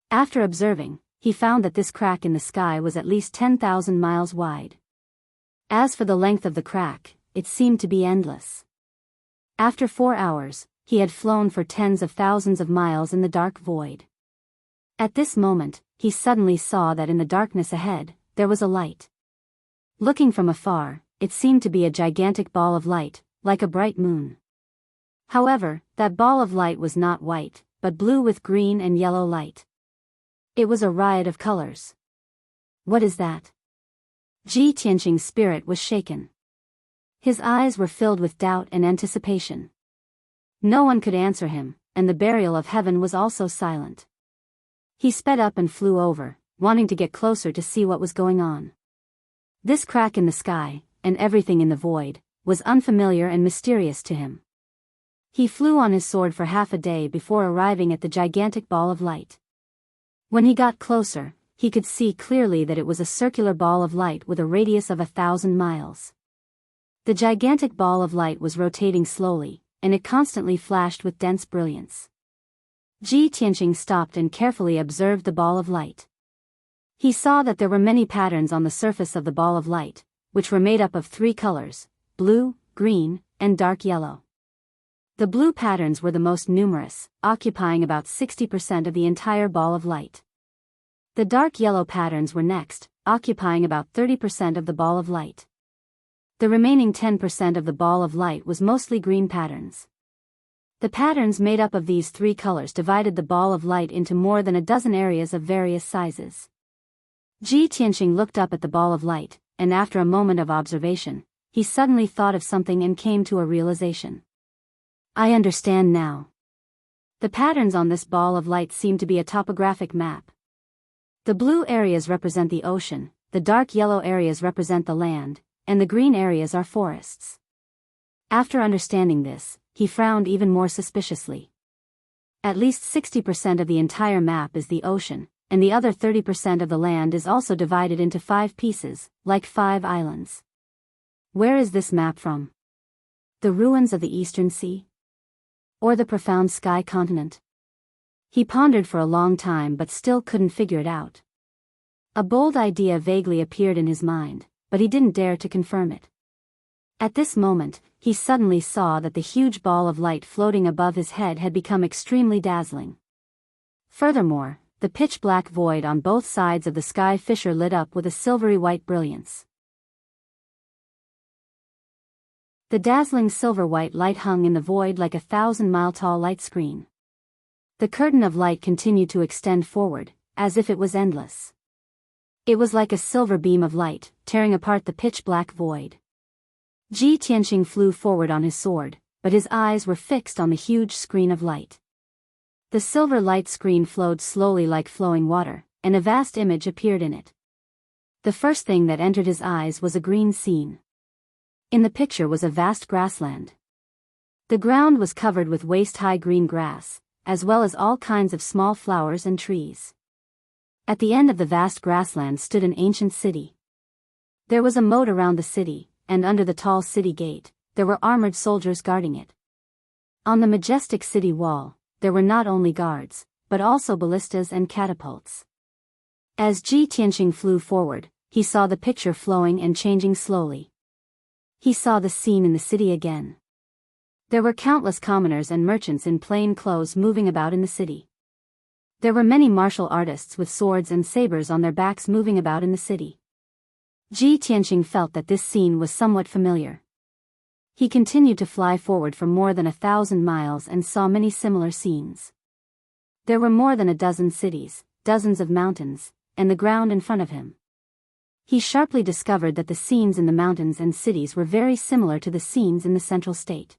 After observing, he found that this crack in the sky was at least 10,000 miles wide. As for the length of the crack, it seemed to be endless. After 4 hours, he had flown for tens of thousands of miles in the dark void. At this moment, he suddenly saw that in the darkness ahead, there was a light. Looking from afar, it seemed to be a gigantic ball of light, like a bright moon. However, that ball of light was not white, but blue with green and yellow light. It was a riot of colors. What is that? Ji Tianqing's spirit was shaken. His eyes were filled with doubt and anticipation. No one could answer him, and the burial of heaven was also silent. He sped up and flew over, wanting to get closer to see what was going on. This crack in the sky, and everything in the void, was unfamiliar and mysterious to him. He flew on his sword for half a day before arriving at the gigantic ball of light. When he got closer, he could see clearly that it was a circular ball of light with a radius of 1,000 miles. The gigantic ball of light was rotating slowly, and it constantly flashed with dense brilliance. Ji Tianqing stopped and carefully observed the ball of light. He saw that there were many patterns on the surface of the ball of light, which were made up of 3 colors, blue, green, and dark yellow. The blue patterns were the most numerous, occupying about 60% of the entire ball of light. The dark yellow patterns were next, occupying about 30% of the ball of light. The remaining 10% of the ball of light was mostly green patterns. The patterns made up of these 3 colors divided the ball of light into more than a dozen areas of various sizes. Ji Tianqing looked up at the ball of light, and after a moment of observation, he suddenly thought of something and came to a realization. I understand now. The patterns on this ball of light seem to be a topographic map. The blue areas represent the ocean, the dark yellow areas represent the land, and the green areas are forests. After understanding this, he frowned even more suspiciously. At least 60% of the entire map is the ocean, and the other 30% of the land is also divided into 5 pieces, like 5 islands. Where is this map from? The ruins of the Eastern Sea? Or the profound sky continent? He pondered for a long time but still couldn't figure it out. A bold idea vaguely appeared in his mind, but he didn't dare to confirm it. At this moment, he suddenly saw that the huge ball of light floating above his head had become extremely dazzling. Furthermore, the pitch-black void on both sides of the sky fissure lit up with a silvery white brilliance. The dazzling silver-white light hung in the void like a 1,000-mile-tall light screen. The curtain of light continued to extend forward, as if it was endless. It was like a silver beam of light, tearing apart the pitch-black void. Ji Tianqing flew forward on his sword, but his eyes were fixed on the huge screen of light. The silver light screen flowed slowly like flowing water, and a vast image appeared in it. The first thing that entered his eyes was a green scene. In the picture was a vast grassland. The ground was covered with waist-high green grass, as well as all kinds of small flowers and trees. At the end of the vast grassland stood an ancient city. There was a moat around the city, and under the tall city gate, there were armored soldiers guarding it. On the majestic city wall, there were not only guards, but also ballistas and catapults. As Ji Tianqing flew forward, he saw the picture flowing and changing slowly. He saw the scene in the city again. There were countless commoners and merchants in plain clothes moving about in the city. There were many martial artists with swords and sabers on their backs moving about in the city. Ji Tianqing felt that this scene was somewhat familiar. He continued to fly forward for more than 1,000 miles and saw many similar scenes. There were more than a dozen cities, dozens of mountains, and the ground in front of him. He sharply discovered that the scenes in the mountains and cities were very similar to the scenes in the central state.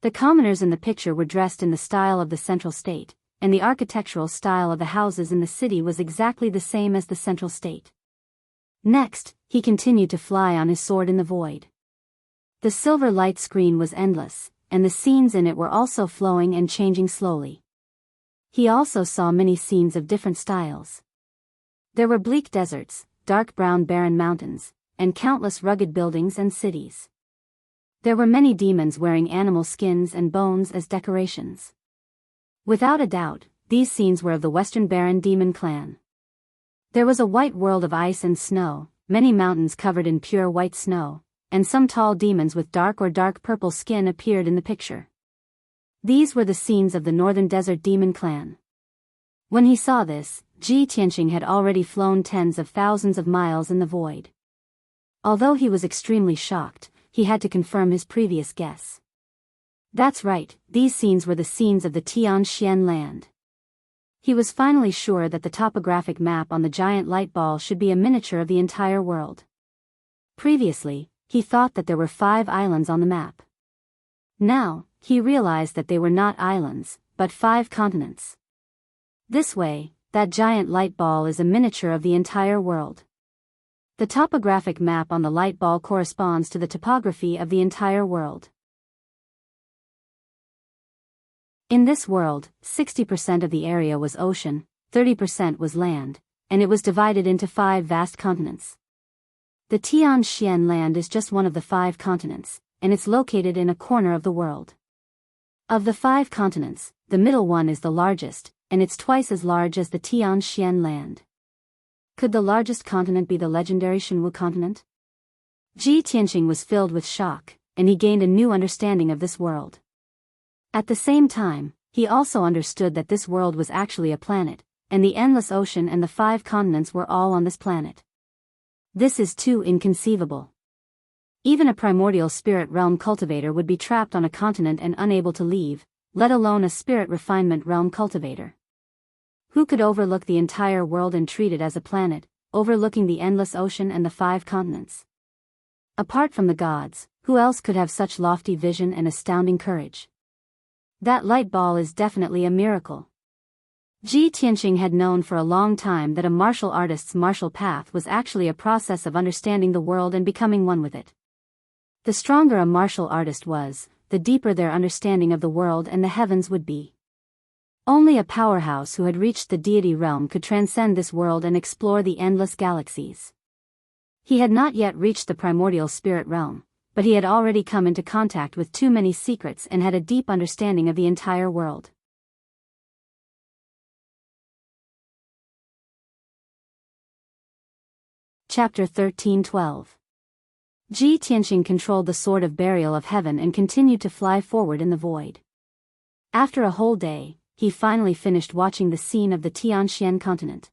The commoners in the picture were dressed in the style of the central state, and the architectural style of the houses in the city was exactly the same as the central state. Next, he continued to fly on his sword in the void. The silver light screen was endless, and the scenes in it were also flowing and changing slowly. He also saw many scenes of different styles. There were bleak deserts, dark brown barren mountains, and countless rugged buildings and cities. There were many demons wearing animal skins and bones as decorations. Without a doubt, these scenes were of the Western Baron demon clan. There was a white world of ice and snow, many mountains covered in pure white snow, and some tall demons with dark or dark purple skin appeared in the picture. These were the scenes of the Northern Desert Demon Clan. When he saw this, Ji Tianqing had already flown tens of thousands of miles in the void. Although he was extremely shocked, he had to confirm his previous guess. That's right, these scenes were the scenes of the Tianxian land. He was finally sure that the topographic map on the giant light ball should be a miniature of the entire world. Previously, he thought that there were 5 islands on the map. Now, he realized that they were not islands, but 5 continents. This way, that giant light ball is a miniature of the entire world. The topographic map on the light ball corresponds to the topography of the entire world. In this world, 60% of the area was ocean, 30% was land, and it was divided into 5 vast continents. The Tianxian land is just one of the 5 continents, and it's located in a corner of the world. Of the 5 continents, the middle one is the largest, and it's twice as large as the Tianxian land. Could the largest continent be the legendary Shenwu continent? Ji Tianqing was filled with shock, and he gained a new understanding of this world. At the same time, he also understood that this world was actually a planet, and the endless ocean and the 5 continents were all on this planet. This is too inconceivable. Even a primordial spirit realm cultivator would be trapped on a continent and unable to leave, let alone a spirit refinement realm cultivator. Who could overlook the entire world and treat it as a planet, overlooking the endless ocean and the 5 continents? Apart from the gods, who else could have such lofty vision and astounding courage? That light ball is definitely a miracle. Ji Tianqing had known for a long time that a martial artist's martial path was actually a process of understanding the world and becoming one with it. The stronger a martial artist was, the deeper their understanding of the world and the heavens would be. Only a powerhouse who had reached the deity realm could transcend this world and explore the endless galaxies. He had not yet reached the primordial spirit realm, but he had already come into contact with too many secrets and had a deep understanding of the entire world. Chapter 13:12. Ji Tianqing controlled the sword of burial of heaven and continued to fly forward in the void. After a whole day, he finally finished watching the scene of the Tianxian continent.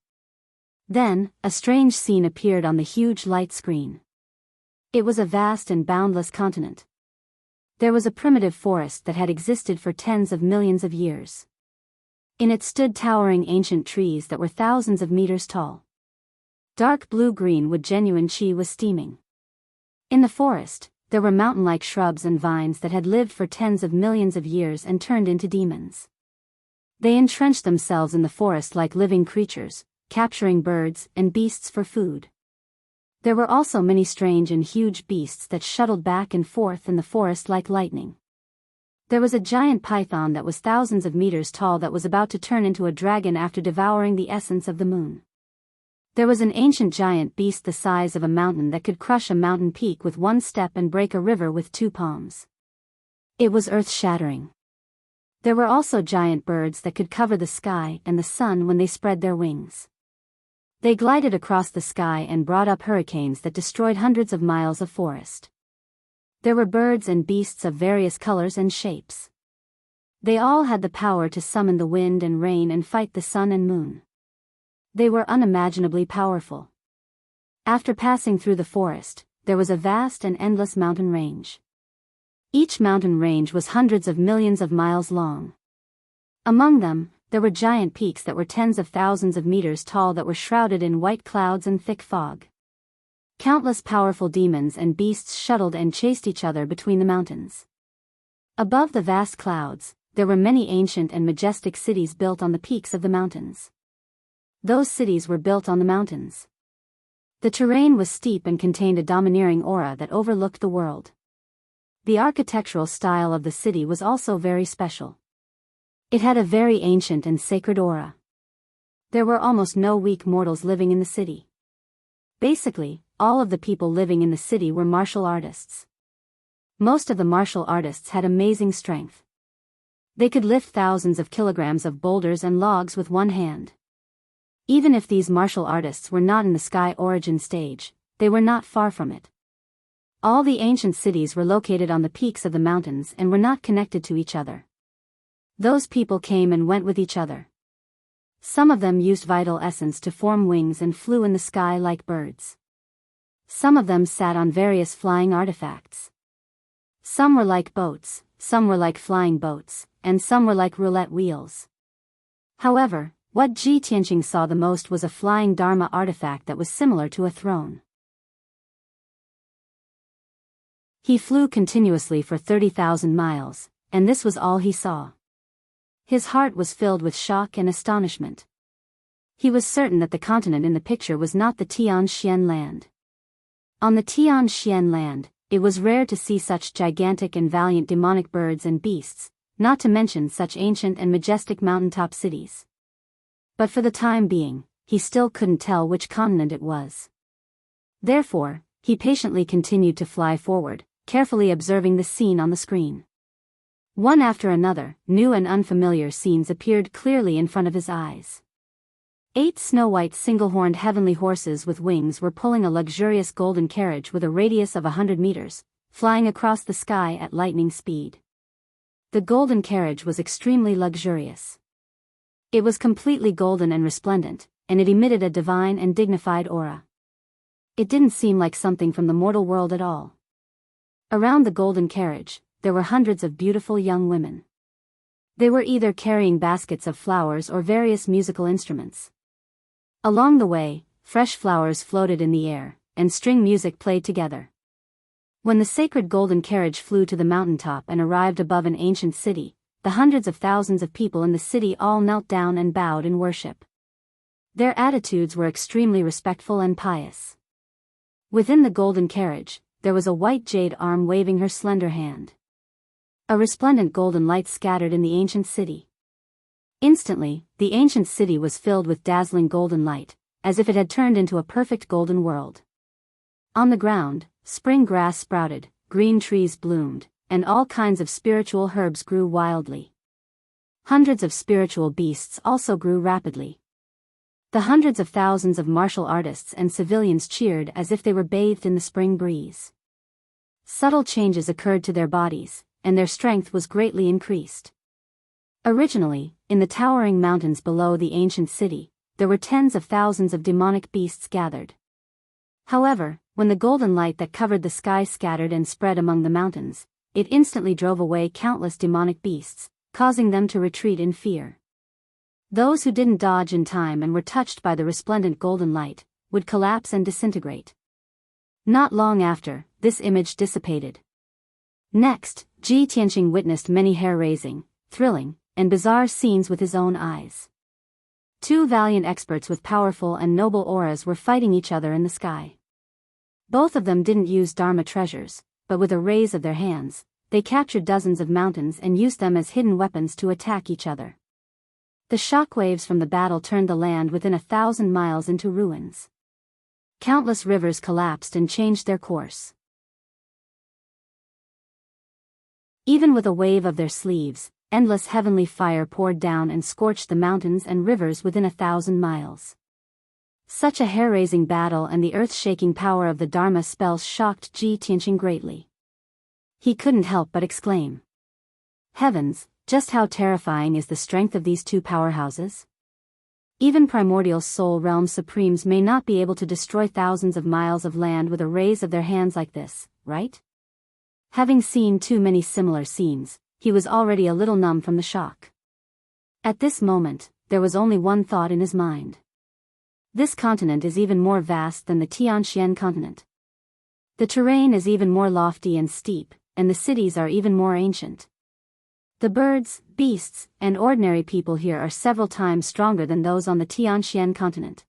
Then, a strange scene appeared on the huge light screen. It was a vast and boundless continent. There was a primitive forest that had existed for tens of millions of years. In it stood towering ancient trees that were thousands of meters tall. Dark blue-green wood genuine qi was steaming. In the forest, there were mountain-like shrubs and vines that had lived for tens of millions of years and turned into demons. They entrenched themselves in the forest like living creatures, capturing birds and beasts for food. There were also many strange and huge beasts that shuttled back and forth in the forest like lightning. There was a giant python that was thousands of meters tall that was about to turn into a dragon after devouring the essence of the moon. There was an ancient giant beast the size of a mountain that could crush a mountain peak with one step and break a river with 2 palms. It was earth-shattering. There were also giant birds that could cover the sky and the sun when they spread their wings. They glided across the sky and brought up hurricanes that destroyed hundreds of miles of forest. There were birds and beasts of various colors and shapes. They all had the power to summon the wind and rain and fight the sun and moon. They were unimaginably powerful. After passing through the forest, there was a vast and endless mountain range. Each mountain range was hundreds of millions of miles long. Among them, there were giant peaks that were tens of thousands of meters tall that were shrouded in white clouds and thick fog. Countless powerful demons and beasts shuttled and chased each other between the mountains. Above the vast clouds, there were many ancient and majestic cities built on the peaks of the mountains. Those cities were built on the mountains. The terrain was steep and contained a domineering aura that overlooked the world. The architectural style of the city was also very special. It had a very ancient and sacred aura. There were almost no weak mortals living in the city. Basically, all of the people living in the city were martial artists. Most of the martial artists had amazing strength. They could lift thousands of kilograms of boulders and logs with one hand. Even if these martial artists were not in the sky origin stage, they were not far from it. All the ancient cities were located on the peaks of the mountains and were not connected to each other. Those people came and went with each other. Some of them used vital essence to form wings and flew in the sky like birds. Some of them sat on various flying artifacts. Some were like boats, some were like flying boats, and some were like roulette wheels. However, what Ji Tianqing saw the most was a flying Dharma artifact that was similar to a throne. He flew continuously for 30,000 miles, and this was all he saw. His heart was filled with shock and astonishment. He was certain that the continent in the picture was not the Tianxian land. On the Tianxian land, it was rare to see such gigantic and valiant demonic birds and beasts, not to mention such ancient and majestic mountaintop cities. But for the time being, he still couldn't tell which continent it was. Therefore, he patiently continued to fly forward, carefully observing the scene on the screen. One after another, new and unfamiliar scenes appeared clearly in front of his eyes. 8 snow-white single-horned heavenly horses with wings were pulling a luxurious golden carriage with a radius of 100 meters, flying across the sky at lightning speed. The golden carriage was extremely luxurious. It was completely golden and resplendent, and it emitted a divine and dignified aura. It didn't seem like something from the mortal world at all. Around the golden carriage, there were hundreds of beautiful young women. They were either carrying baskets of flowers or various musical instruments. Along the way, fresh flowers floated in the air, and string music played together. When the sacred golden carriage flew to the mountaintop and arrived above an ancient city, the hundreds of thousands of people in the city all knelt down and bowed in worship. Their attitudes were extremely respectful and pious. Within the golden carriage, there was a white jade arm waving her slender hand. A resplendent golden light scattered in the ancient city. Instantly, the ancient city was filled with dazzling golden light, as if it had turned into a perfect golden world. On the ground, spring grass sprouted, green trees bloomed, and all kinds of spiritual herbs grew wildly. Hundreds of spiritual beasts also grew rapidly. The hundreds of thousands of martial artists and civilians cheered as if they were bathed in the spring breeze. Subtle changes occurred to their bodies, and their strength was greatly increased. Originally, in the towering mountains below the ancient city, there were tens of thousands of demonic beasts gathered. However, when the golden light that covered the sky scattered and spread among the mountains, it instantly drove away countless demonic beasts, causing them to retreat in fear. Those who didn't dodge in time and were touched by the resplendent golden light, would collapse and disintegrate. Not long after, this image dissipated. Next, Ji Tianqing witnessed many hair-raising, thrilling, and bizarre scenes with his own eyes. 2 valiant experts with powerful and noble auras were fighting each other in the sky. Both of them didn't use Dharma treasures, but with a raise of their hands, they captured dozens of mountains and used them as hidden weapons to attack each other. The shockwaves from the battle turned the land within 1,000 miles into ruins. Countless rivers collapsed and changed their course. Even with a wave of their sleeves, endless heavenly fire poured down and scorched the mountains and rivers within 1,000 miles. Such a hair-raising battle and the earth-shaking power of the Dharma spells shocked Ji Tianqing greatly. He couldn't help but exclaim, "Heavens, just how terrifying is the strength of these 2 powerhouses? Even primordial soul realm supremes may not be able to destroy thousands of miles of land with a raise of their hands like this, right?" Having seen too many similar scenes, he was already a little numb from the shock. At this moment, there was only one thought in his mind. This continent is even more vast than the Tianxian continent. The terrain is even more lofty and steep, and the cities are even more ancient. The birds, beasts, and ordinary people here are several times stronger than those on the Tianxian continent.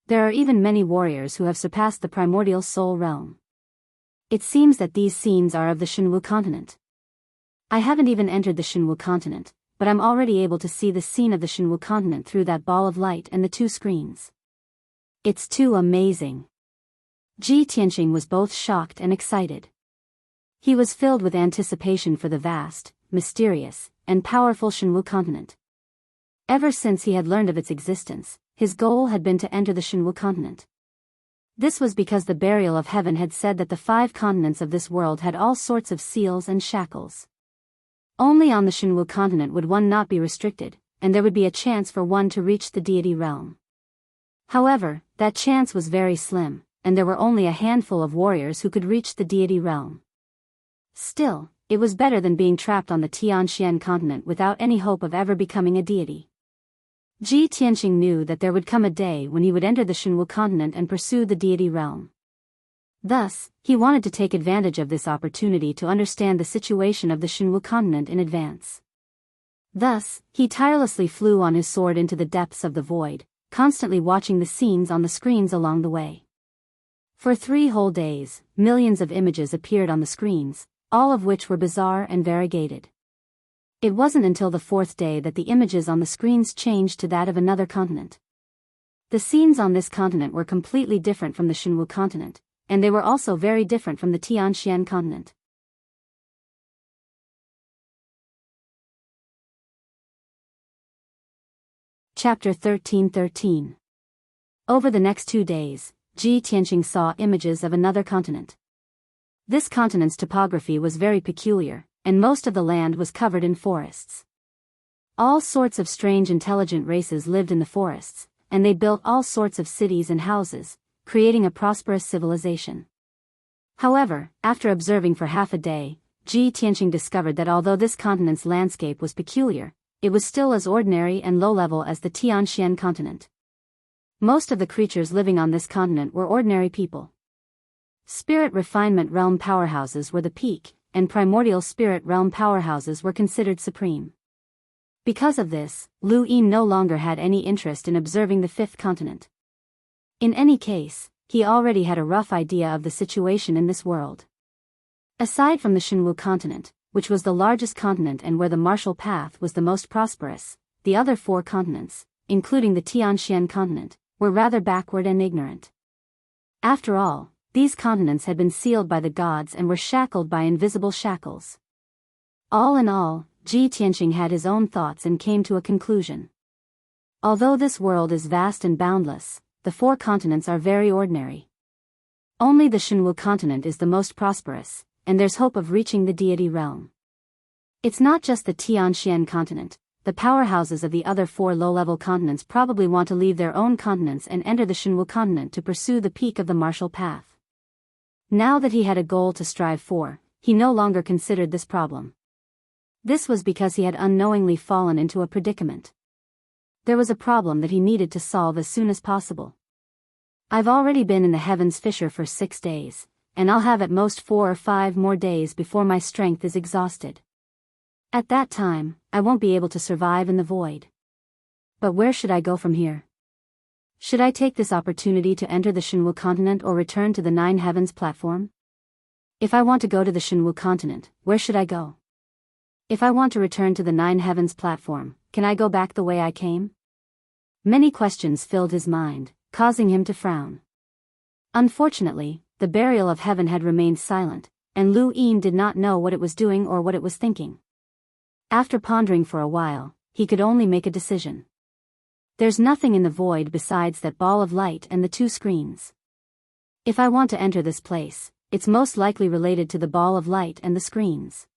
There are even many warriors who have surpassed the primordial soul realm. It seems that these scenes are of the Shenwu continent. I haven't even entered the Shenwu continent, but I'm already able to see the scene of the Shenwu continent through that ball of light and the 2 screens. It's too amazing. Ji Tianqing was both shocked and excited. He was filled with anticipation for the vast, mysterious, and powerful Shenwu continent. Ever since he had learned of its existence, his goal had been to enter the Shenwu continent. This was because the burial of heaven had said that the 5 continents of this world had all sorts of seals and shackles. Only on the Shenwu continent would one not be restricted, and there would be a chance for one to reach the deity realm. However, that chance was very slim, and there were only a handful of warriors who could reach the deity realm. Still, it was better than being trapped on the Tianxian continent without any hope of ever becoming a deity. Ji Tianqing knew that there would come a day when he would enter the Shenwu continent and pursue the deity realm. Thus, he wanted to take advantage of this opportunity to understand the situation of the Shenwu continent in advance. Thus, he tirelessly flew on his sword into the depths of the void, constantly watching the scenes on the screens along the way. For 3 whole days, millions of images appeared on the screens, all of which were bizarre and variegated. It wasn't until the 4th day that the images on the screens changed to that of another continent. The scenes on this continent were completely different from the Shenwu continent, and they were also very different from the Tianxian continent. Chapter 13:13. Over the next 2 days, Ji Tianqing saw images of another continent. This continent's topography was very peculiar, and most of the land was covered in forests. All sorts of strange intelligent races lived in the forests, and they built all sorts of cities and houses, creating a prosperous civilization. However, after observing for half a day, Ji Tianqing discovered that although this continent's landscape was peculiar, it was still as ordinary and low-level as the Tianxian continent. Most of the creatures living on this continent were ordinary people. Spirit refinement realm powerhouses were the peak, and primordial spirit realm powerhouses were considered supreme. Because of this, Lu Yin no longer had any interest in observing the 5th continent. In any case, he already had a rough idea of the situation in this world. Aside from the Shenwu continent, which was the largest continent and where the martial path was the most prosperous, the other 4 continents, including the Tianxian continent, were rather backward and ignorant. After all, these continents had been sealed by the gods and were shackled by invisible shackles. All in all, Ji Tianqing had his own thoughts and came to a conclusion. Although this world is vast and boundless, the 4 continents are very ordinary. Only the Shenwu continent is the most prosperous, and there's hope of reaching the deity realm. It's not just the Tianxian continent. The powerhouses of the other 4 low-level continents probably want to leave their own continents and enter the Shenwu continent to pursue the peak of the martial path. Now that he had a goal to strive for, he no longer considered this problem. This was because he had unknowingly fallen into a predicament. There was a problem that he needed to solve as soon as possible. I've already been in the heavens fissure for 6 days, and I'll have at most 4 or 5 more days before my strength is exhausted. At that time, I won't be able to survive in the void. But where should I go from here? Should I take this opportunity to enter the Shenwu continent or return to the 9 heavens platform? If I want to go to the Shenwu continent, where should I go? If I want to return to the 9 heavens platform, can I go back the way I came? Many questions filled his mind, causing him to frown. Unfortunately, the burial of heaven had remained silent, and Lu Yin did not know what it was doing or what it was thinking. After pondering for a while, he could only make a decision. There's nothing in the void besides that ball of light and the 2 screens. If I want to enter this place, it's most likely related to the ball of light and the screens.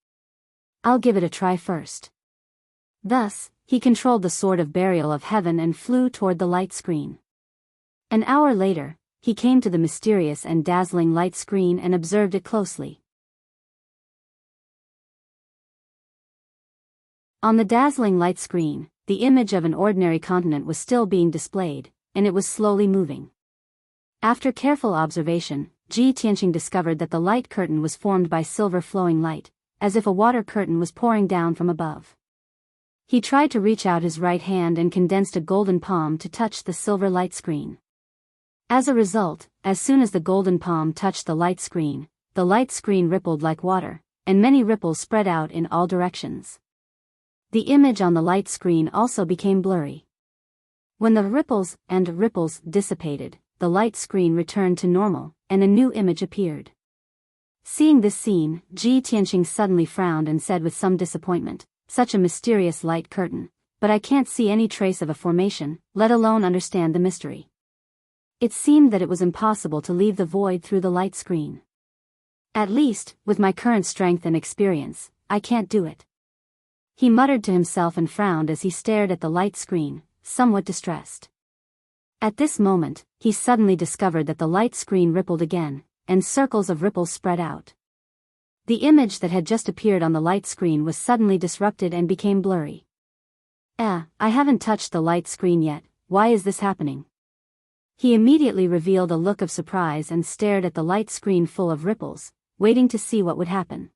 I'll give it a try first. Thus, he controlled the sword of burial of heaven and flew toward the light screen. An hour later, he came to the mysterious and dazzling light screen and observed it closely. On the dazzling light screen, the image of an ordinary continent was still being displayed, and it was slowly moving. After careful observation, Ji Tianqing discovered that the light curtain was formed by silver flowing light, as if a water curtain was pouring down from above. He tried to reach out his right hand and condensed a golden palm to touch the silver light screen. As a result, as soon as the golden palm touched the light screen rippled like water, and many ripples spread out in all directions. The image on the light screen also became blurry. When the ripples dissipated, the light screen returned to normal, and a new image appeared. Seeing this scene, Ji Tianqing suddenly frowned and said with some disappointment, "Such a mysterious light curtain, but I can't see any trace of a formation, let alone understand the mystery." It seemed that it was impossible to leave the void through the light screen. At least, with my current strength and experience, I can't do it. He muttered to himself and frowned as he stared at the light screen, somewhat distressed. At this moment, he suddenly discovered that the light screen rippled again, and circles of ripples spread out. The image that had just appeared on the light screen was suddenly disrupted and became blurry. I haven't touched the light screen yet, why is this happening? He immediately revealed a look of surprise and stared at the light screen full of ripples, waiting to see what would happen.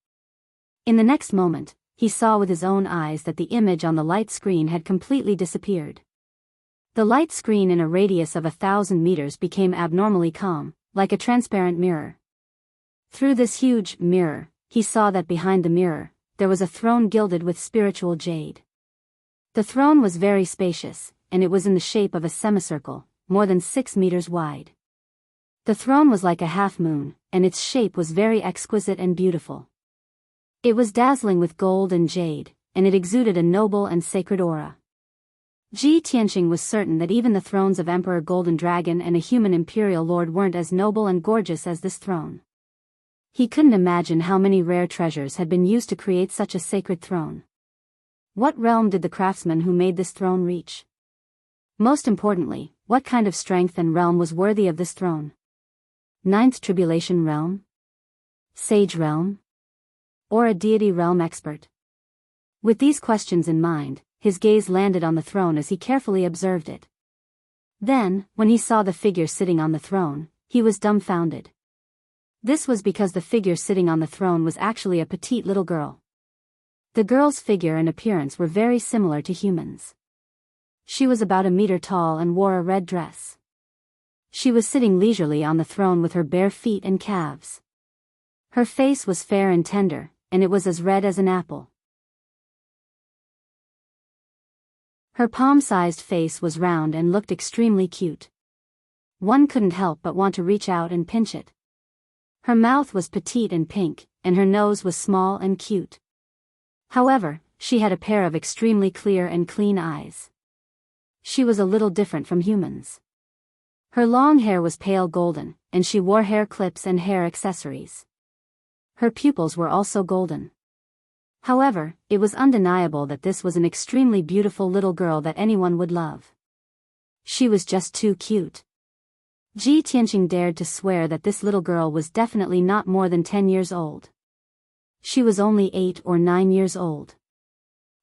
In the next moment, he saw with his own eyes that the image on the light screen had completely disappeared. The light screen in a radius of 1,000 meters became abnormally calm, like a transparent mirror. Through this huge mirror, he saw that behind the mirror, there was a throne gilded with spiritual jade. The throne was very spacious, and it was in the shape of a semicircle, more than 6 meters wide. The throne was like a half moon, and its shape was very exquisite and beautiful. It was dazzling with gold and jade, and it exuded a noble and sacred aura. Ji Tianqing was certain that even the thrones of Emperor Golden Dragon and a human imperial lord weren't as noble and gorgeous as this throne. He couldn't imagine how many rare treasures had been used to create such a sacred throne. What realm did the craftsman who made this throne reach? Most importantly, what kind of strength and realm was worthy of this throne? Ninth Tribulation Realm? Sage Realm? Or a deity realm expert? With these questions in mind, his gaze landed on the throne as he carefully observed it. Then, when he saw the figure sitting on the throne, he was dumbfounded. This was because the figure sitting on the throne was actually a petite little girl. The girl's figure and appearance were very similar to humans. She was about 1 meter tall and wore a red dress. She was sitting leisurely on the throne with her bare feet and calves. Her face was fair and tender, and it was as red as an apple. Her palm-sized face was round and looked extremely cute. One couldn't help but want to reach out and pinch it. Her mouth was petite and pink, and her nose was small and cute. However, she had a pair of extremely clear and clean eyes. She was a little different from humans. Her long hair was pale golden, and she wore hair clips and hair accessories. Her pupils were also golden. However, it was undeniable that this was an extremely beautiful little girl that anyone would love. She was just too cute. Ji Tianqing dared to swear that this little girl was definitely not more than 10 years old. She was only 8 or 9 years old.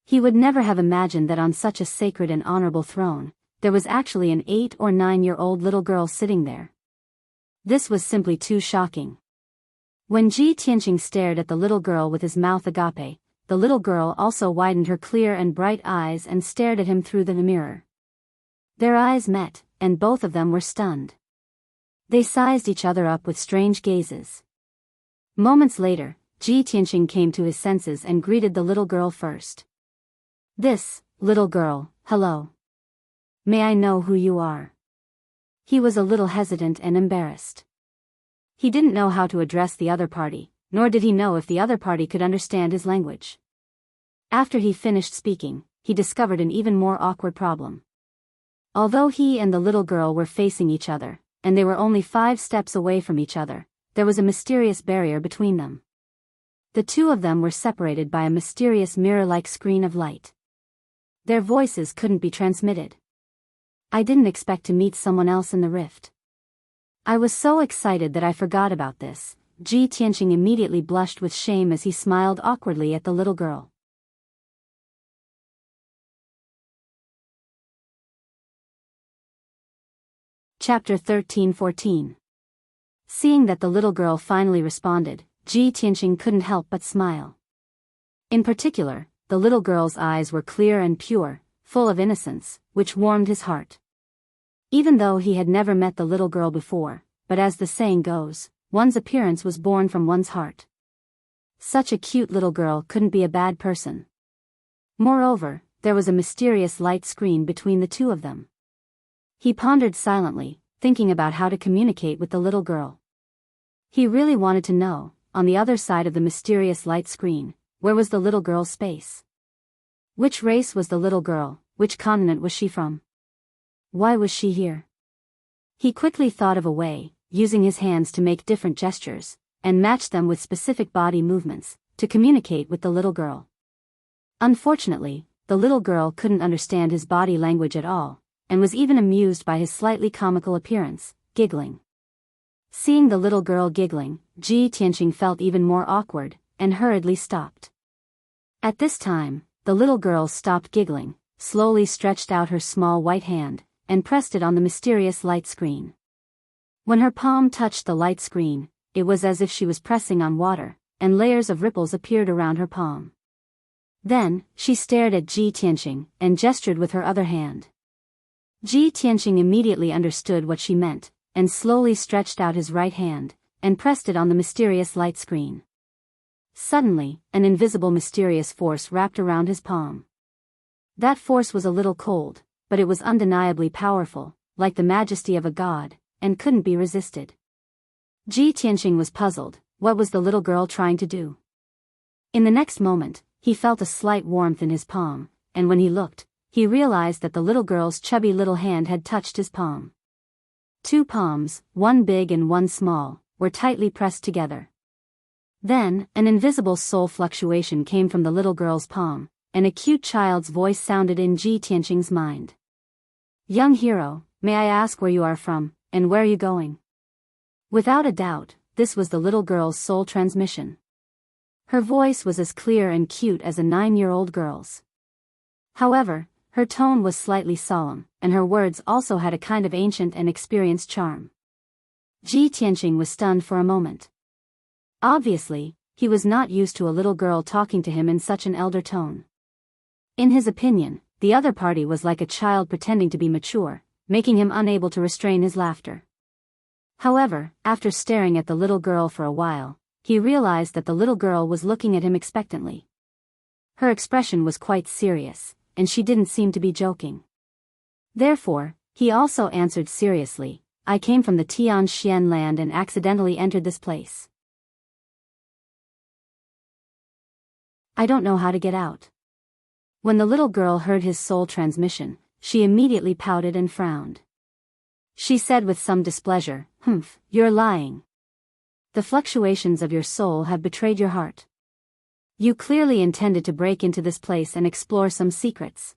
He would never have imagined that on such a sacred and honorable throne, there was actually an 8 or 9-year-old little girl sitting there. This was simply too shocking. When Ji Tianqing stared at the little girl with his mouth agape, the little girl also widened her clear and bright eyes and stared at him through the mirror. Their eyes met, and both of them were stunned. They sized each other up with strange gazes. Moments later, Ji Tianqing came to his senses and greeted the little girl first. "This, little girl, hello. May I know who you are?" He was a little hesitant and embarrassed. He didn't know how to address the other party, nor did he know if the other party could understand his language. After he finished speaking, he discovered an even more awkward problem. Although he and the little girl were facing each other, and they were only 5 steps away from each other, there was a mysterious barrier between them. The two of them were separated by a mysterious mirror-like screen of light. Their voices couldn't be transmitted. I didn't expect to meet someone else in the rift. I was so excited that I forgot about this. Ji Tianqing immediately blushed with shame as he smiled awkwardly at the little girl. Chapter 13-14. Seeing that the little girl finally responded, Ji Tianqing couldn't help but smile. In particular, the little girl's eyes were clear and pure, full of innocence, which warmed his heart. Even though he had never met the little girl before, but as the saying goes, one's appearance was born from one's heart. Such a cute little girl couldn't be a bad person. Moreover, there was a mysterious light screen between the two of them. He pondered silently, thinking about how to communicate with the little girl. He really wanted to know, on the other side of the mysterious light screen, where was the little girl's space? Which race was the little girl? Which continent was she from? Why was she here? He quickly thought of a way, using his hands to make different gestures, and match them with specific body movements, to communicate with the little girl. Unfortunately, the little girl couldn't understand his body language at all, and was even amused by his slightly comical appearance, giggling. Seeing the little girl giggling, Ji Tianqing felt even more awkward, and hurriedly stopped. At this time, the little girl stopped giggling, slowly stretched out her small white hand, and pressed it on the mysterious light screen. When her palm touched the light screen, it was as if she was pressing on water, and layers of ripples appeared around her palm. Then, she stared at Ji Tianqing, and gestured with her other hand. Ji Tianqing immediately understood what she meant, and slowly stretched out his right hand, and pressed it on the mysterious light screen. Suddenly, an invisible mysterious force wrapped around his palm. That force was a little cold, but it was undeniably powerful, like the majesty of a god, and couldn't be resisted. Ji Tianqing was puzzled. What was the little girl trying to do? In the next moment, he felt a slight warmth in his palm, and when he looked, he realized that the little girl's chubby little hand had touched his palm. Two palms, one big and one small, were tightly pressed together. Then, an invisible soul fluctuation came from the little girl's palm, and a cute child's voice sounded in Ji Tianqing's mind. "Young hero, may I ask where you are from, and where are you going?" Without a doubt, this was the little girl's soul transmission. Her voice was as clear and cute as a 9-year-old girl's. However, her tone was slightly solemn, and her words also had a kind of ancient and experienced charm. Ji Tianqing was stunned for a moment. Obviously, he was not used to a little girl talking to him in such an elder tone. In his opinion, the other party was like a child pretending to be mature, making him unable to restrain his laughter. However, after staring at the little girl for a while, he realized that the little girl was looking at him expectantly. Her expression was quite serious, and she didn't seem to be joking. Therefore, he also answered seriously, "I came from the Tianxian land and accidentally entered this place. I don't know how to get out." When the little girl heard his soul transmission, she immediately pouted and frowned. She said with some displeasure, "Humph, you're lying. The fluctuations of your soul have betrayed your heart. You clearly intended to break into this place and explore some secrets."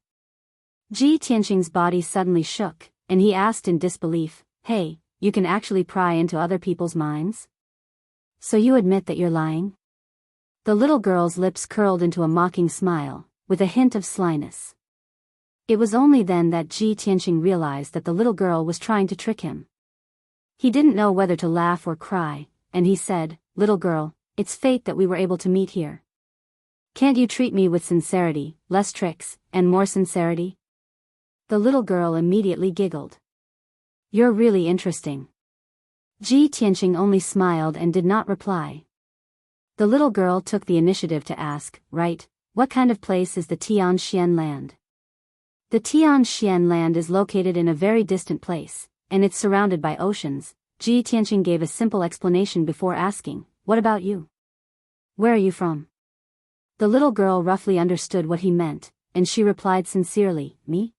Ji Tianqing's body suddenly shook, and he asked in disbelief, "Hey, you can actually pry into other people's minds? So you admit that you're lying?" The little girl's lips curled into a mocking smile, with a hint of slyness. It was only then that Ji Tianqing realized that the little girl was trying to trick him. He didn't know whether to laugh or cry, and he said, "Little girl, it's fate that we were able to meet here. Can't you treat me with sincerity, less tricks, and more sincerity?" The little girl immediately giggled. "You're really interesting." Ji Tianqing only smiled and did not reply. The little girl took the initiative to ask, "Right, what kind of place is the Tianxian land?" The Tianxian land is located in a very distant place, and it's surrounded by oceans. Ji Tianqing gave a simple explanation before asking, "What about you? Where are you from?" The little girl roughly understood what he meant, and she replied sincerely, "Me?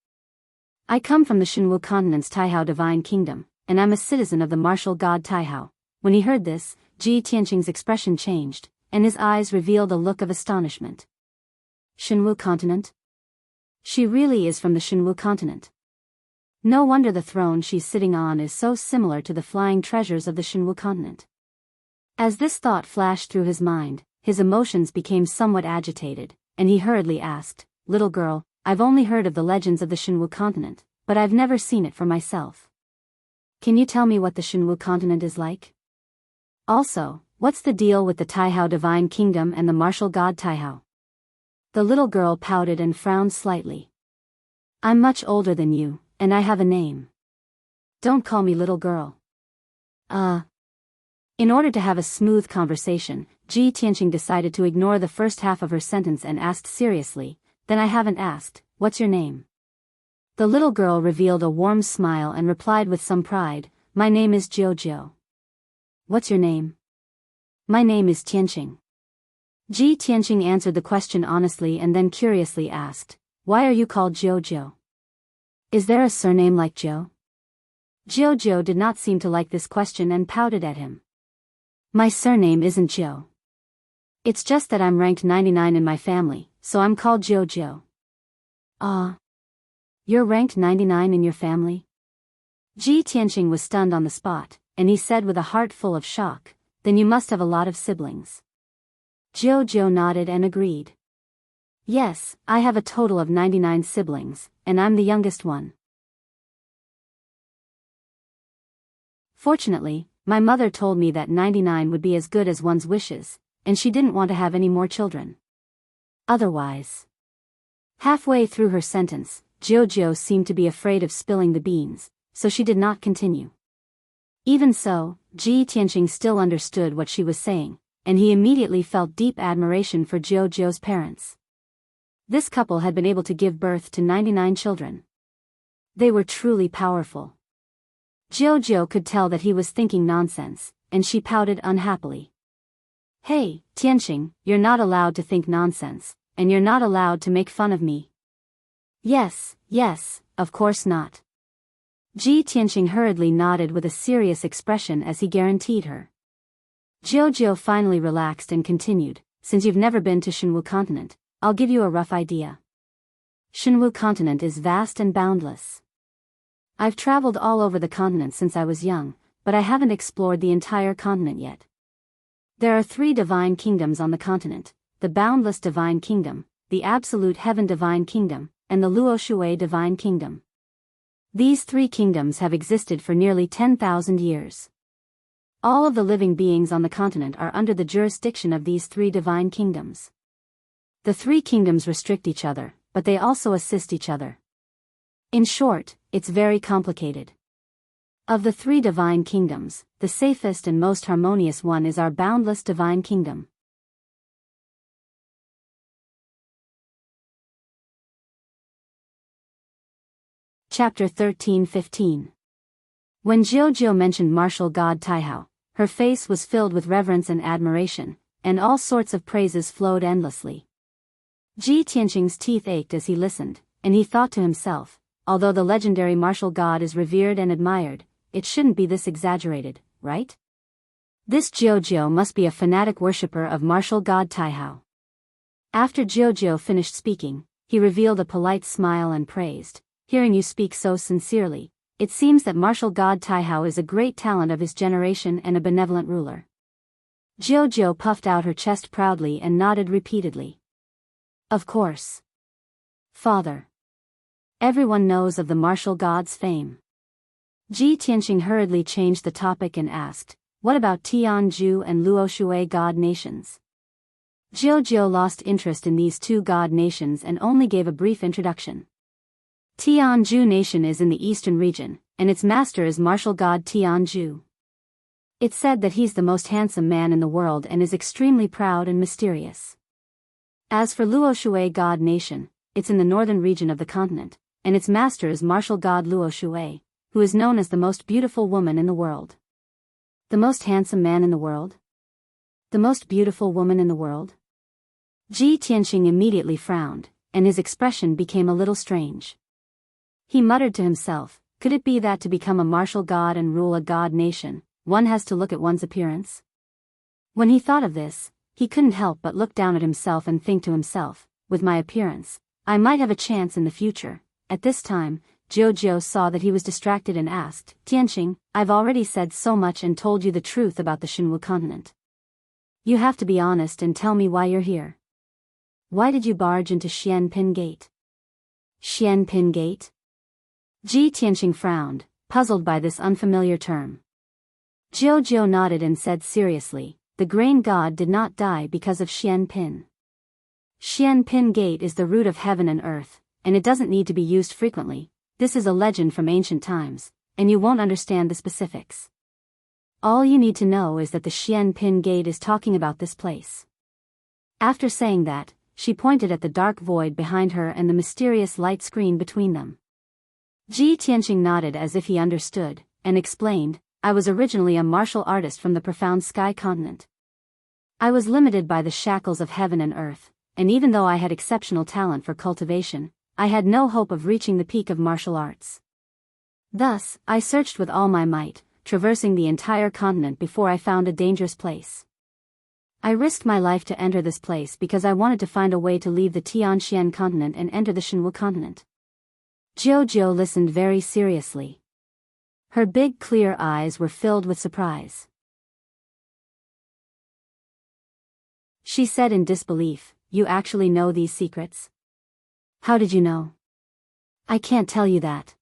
I come from the Shenwu continent's Taihao divine kingdom, and I'm a citizen of the martial god Taihao." When he heard this, Ji Tianqing's expression changed, and his eyes revealed a look of astonishment. Shenwu continent? She really is from the Shenwu continent. No wonder the throne she's sitting on is so similar to the flying treasures of the Shenwu continent. As this thought flashed through his mind, his emotions became somewhat agitated, and he hurriedly asked, "Little girl, I've only heard of the legends of the Shenwu continent, but I've never seen it for myself. Can you tell me what the Shenwu continent is like? Also, what's the deal with the Taihao divine kingdom and the martial god Taihao?" The little girl pouted and frowned slightly. "I'm much older than you, and I have a name. Don't call me little girl." In order to have a smooth conversation, Ji Tianqing decided to ignore the first half of her sentence and asked seriously, "Then I haven't asked, what's your name?" The little girl revealed a warm smile and replied with some pride, "My name is Jiao." "What's your name?" "My name is Tianqing." Ji Tianqing answered the question honestly and then curiously asked, "Why are you called Jiao? Is there a surname like Jiao?" Jiao did not seem to like this question and pouted at him. "My surname isn't Jiao. It's just that I'm ranked 99 in my family, so I'm called Jojo. Ah. You're ranked 99 in your family? Ji Tianqing was stunned on the spot, and he said with a heart full of shock, then you must have a lot of siblings. Jojo nodded and agreed. Yes, I have a total of 99 siblings, and I'm the youngest one. Fortunately, my mother told me that 99 would be as good as one's wishes, and she didn't want to have any more children. Otherwise. Halfway through her sentence, Jojo seemed to be afraid of spilling the beans, so she did not continue. Even so, Ji Tianqing still understood what she was saying, and he immediately felt deep admiration for Jojo's parents. This couple had been able to give birth to 99 children. They were truly powerful. Jojo could tell that he was thinking nonsense, and she pouted unhappily. Hey, Tianqing, you're not allowed to think nonsense, and you're not allowed to make fun of me. Yes, of course not. Ji Tianqing hurriedly nodded with a serious expression as he guaranteed her. Jojo finally relaxed and continued, since you've never been to Shenwu continent, I'll give you a rough idea. Shenwu continent is vast and boundless. I've traveled all over the continent since I was young, but I haven't explored the entire continent yet. There are 3 divine kingdoms on the continent, the Boundless Divine Kingdom, the Absolute Heaven Divine Kingdom, and the Luoshui Divine Kingdom. These 3 kingdoms have existed for nearly 10,000 years. All of the living beings on the continent are under the jurisdiction of these 3 divine kingdoms. The 3 kingdoms restrict each other, but they also assist each other. In short, it's very complicated. Of the 3 divine kingdoms, the safest and most harmonious one is our Boundless Divine Kingdom. Chapter 13-15. When Jojo mentioned martial god Taihao, her face was filled with reverence and admiration, and all sorts of praises flowed endlessly. Ji Tianqing's teeth ached as he listened, and he thought to himself, although the legendary martial god is revered and admired, it shouldn't be this exaggerated, right? This Jojo must be a fanatic worshipper of martial god Taihao. After Jojo finished speaking, he revealed a polite smile and praised, hearing you speak so sincerely, it seems that martial god Taihao is a great talent of his generation and a benevolent ruler. Jojo puffed out her chest proudly and nodded repeatedly. Of course. Father. Everyone knows of the martial god's fame. Ji Tianqing hurriedly changed the topic and asked, what about Tianzhu and Luoshui god nations? Jojo lost interest in these 2 god nations and only gave a brief introduction. Tianzhu nation is in the eastern region, and its master is martial god Tianzhu. It's said that he's the most handsome man in the world and is extremely proud and mysterious. As for Luoshui god nation, it's in the northern region of the continent, and its master is martial god Luoshui, who is known as the most beautiful woman in the world. The most handsome man in the world? The most beautiful woman in the world? Ji Tianqing immediately frowned, and his expression became a little strange. He muttered to himself, could it be that to become a martial god and rule a god nation, one has to look at one's appearance? When he thought of this, he couldn't help but look down at himself and think to himself, with my appearance, I might have a chance in the future. At this time, Jojo saw that he was distracted and asked, Tianqing, I've already said so much and told you the truth about the Shenwu continent. You have to be honest and tell me why you're here. Why did you barge into Xianpin Gate? Xianpin Gate? Ji Tianqing frowned, puzzled by this unfamiliar term. Jojo nodded and said seriously, the grain god did not die because of Xianpin. Xianpin Gate is the root of heaven and earth, and it doesn't need to be used frequently. This is a legend from ancient times, and you won't understand the specifics. All you need to know is that the Xianpin Gate is talking about this place. After saying that, she pointed at the dark void behind her and the mysterious light screen between them. Ji Tianqing nodded as if he understood, and explained, I was originally a martial artist from the profound sky continent. I was limited by the shackles of heaven and earth, and even though I had exceptional talent for cultivation, I had no hope of reaching the peak of martial arts. Thus, I searched with all my might, traversing the entire continent before I found a dangerous place. I risked my life to enter this place because I wanted to find a way to leave the Tianxian continent and enter the Shenwu continent. Jiao listened very seriously. Her big clear eyes were filled with surprise. She said in disbelief, "You actually know these secrets? How did you know?" "I can't tell you that."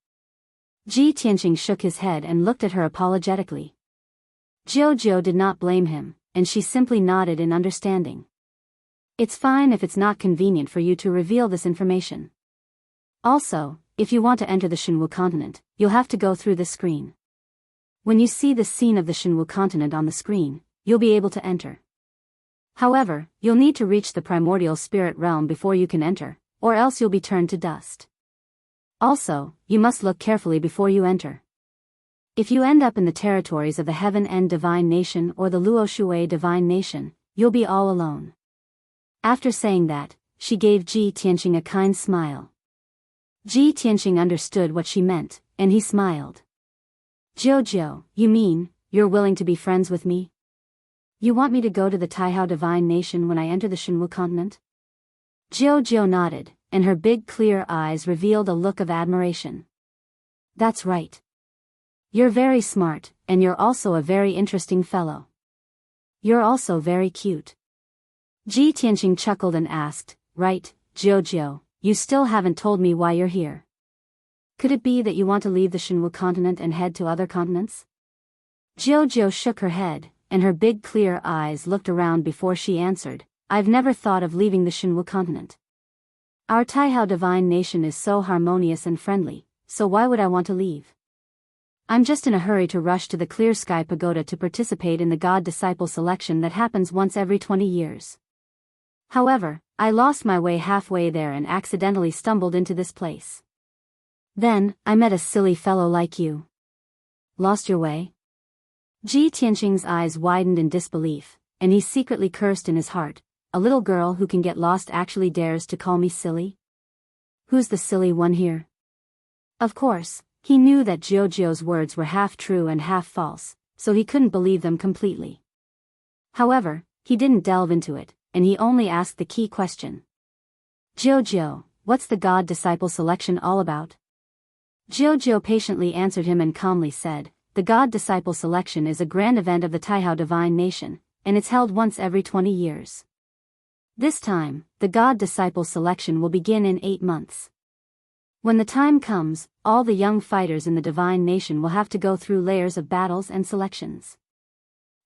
Ji Tianqing shook his head and looked at her apologetically. Jiao did not blame him, and she simply nodded in understanding. "It's fine if it's not convenient for you to reveal this information. Also, if you want to enter the Shenwu continent, you'll have to go through this screen. When you see the scene of the Shenwu continent on the screen, you'll be able to enter. However, you'll need to reach the primordial spirit realm before you can enter, or else you'll be turned to dust. Also, you must look carefully before you enter. If you end up in the territories of the Heaven End Divine Nation or the Luoshui Divine Nation, you'll be all alone." After saying that, she gave Ji Tianqing a kind smile. Ji Tianqing understood what she meant, and he smiled. "Jiao, you mean, you're willing to be friends with me? You want me to go to the Taihao Divine Nation when I enter the Shenwu continent?" Jiao nodded, and her big clear eyes revealed a look of admiration. "That's right. You're very smart, and you're also a very interesting fellow. You're also very cute." Ji Tianqing chuckled and asked, "Right, Jiao, you still haven't told me why you're here. Could it be that you want to leave the Shenwu continent and head to other continents?" Jiao shook her head, and her big clear eyes looked around before she answered, "I've never thought of leaving the Shenwu continent. Our Taihao Divine Nation is so harmonious and friendly, so why would I want to leave? I'm just in a hurry to rush to the Clear Sky Pagoda to participate in the God-Disciple selection that happens once every 20 years. However, I lost my way halfway there and accidentally stumbled into this place. Then, I met a silly fellow like you." "Lost your way?" Ji Tianqing's eyes widened in disbelief, and he secretly cursed in his heart, "A little girl who can get lost actually dares to call me silly? Who's the silly one here?" Of course, he knew that Jiao's words were half true and half false, so he couldn't believe them completely. However, he didn't delve into it, and he only asked the key question. "Jiao, what's the God-Disciple selection all about?" Jiao patiently answered him and calmly said, "The God-Disciple selection is a grand event of the Taihao Divine Nation, and it's held once every 20 years. This time, the God-Disciple selection will begin in 8 months. When the time comes, all the young fighters in the Divine Nation will have to go through layers of battles and selections.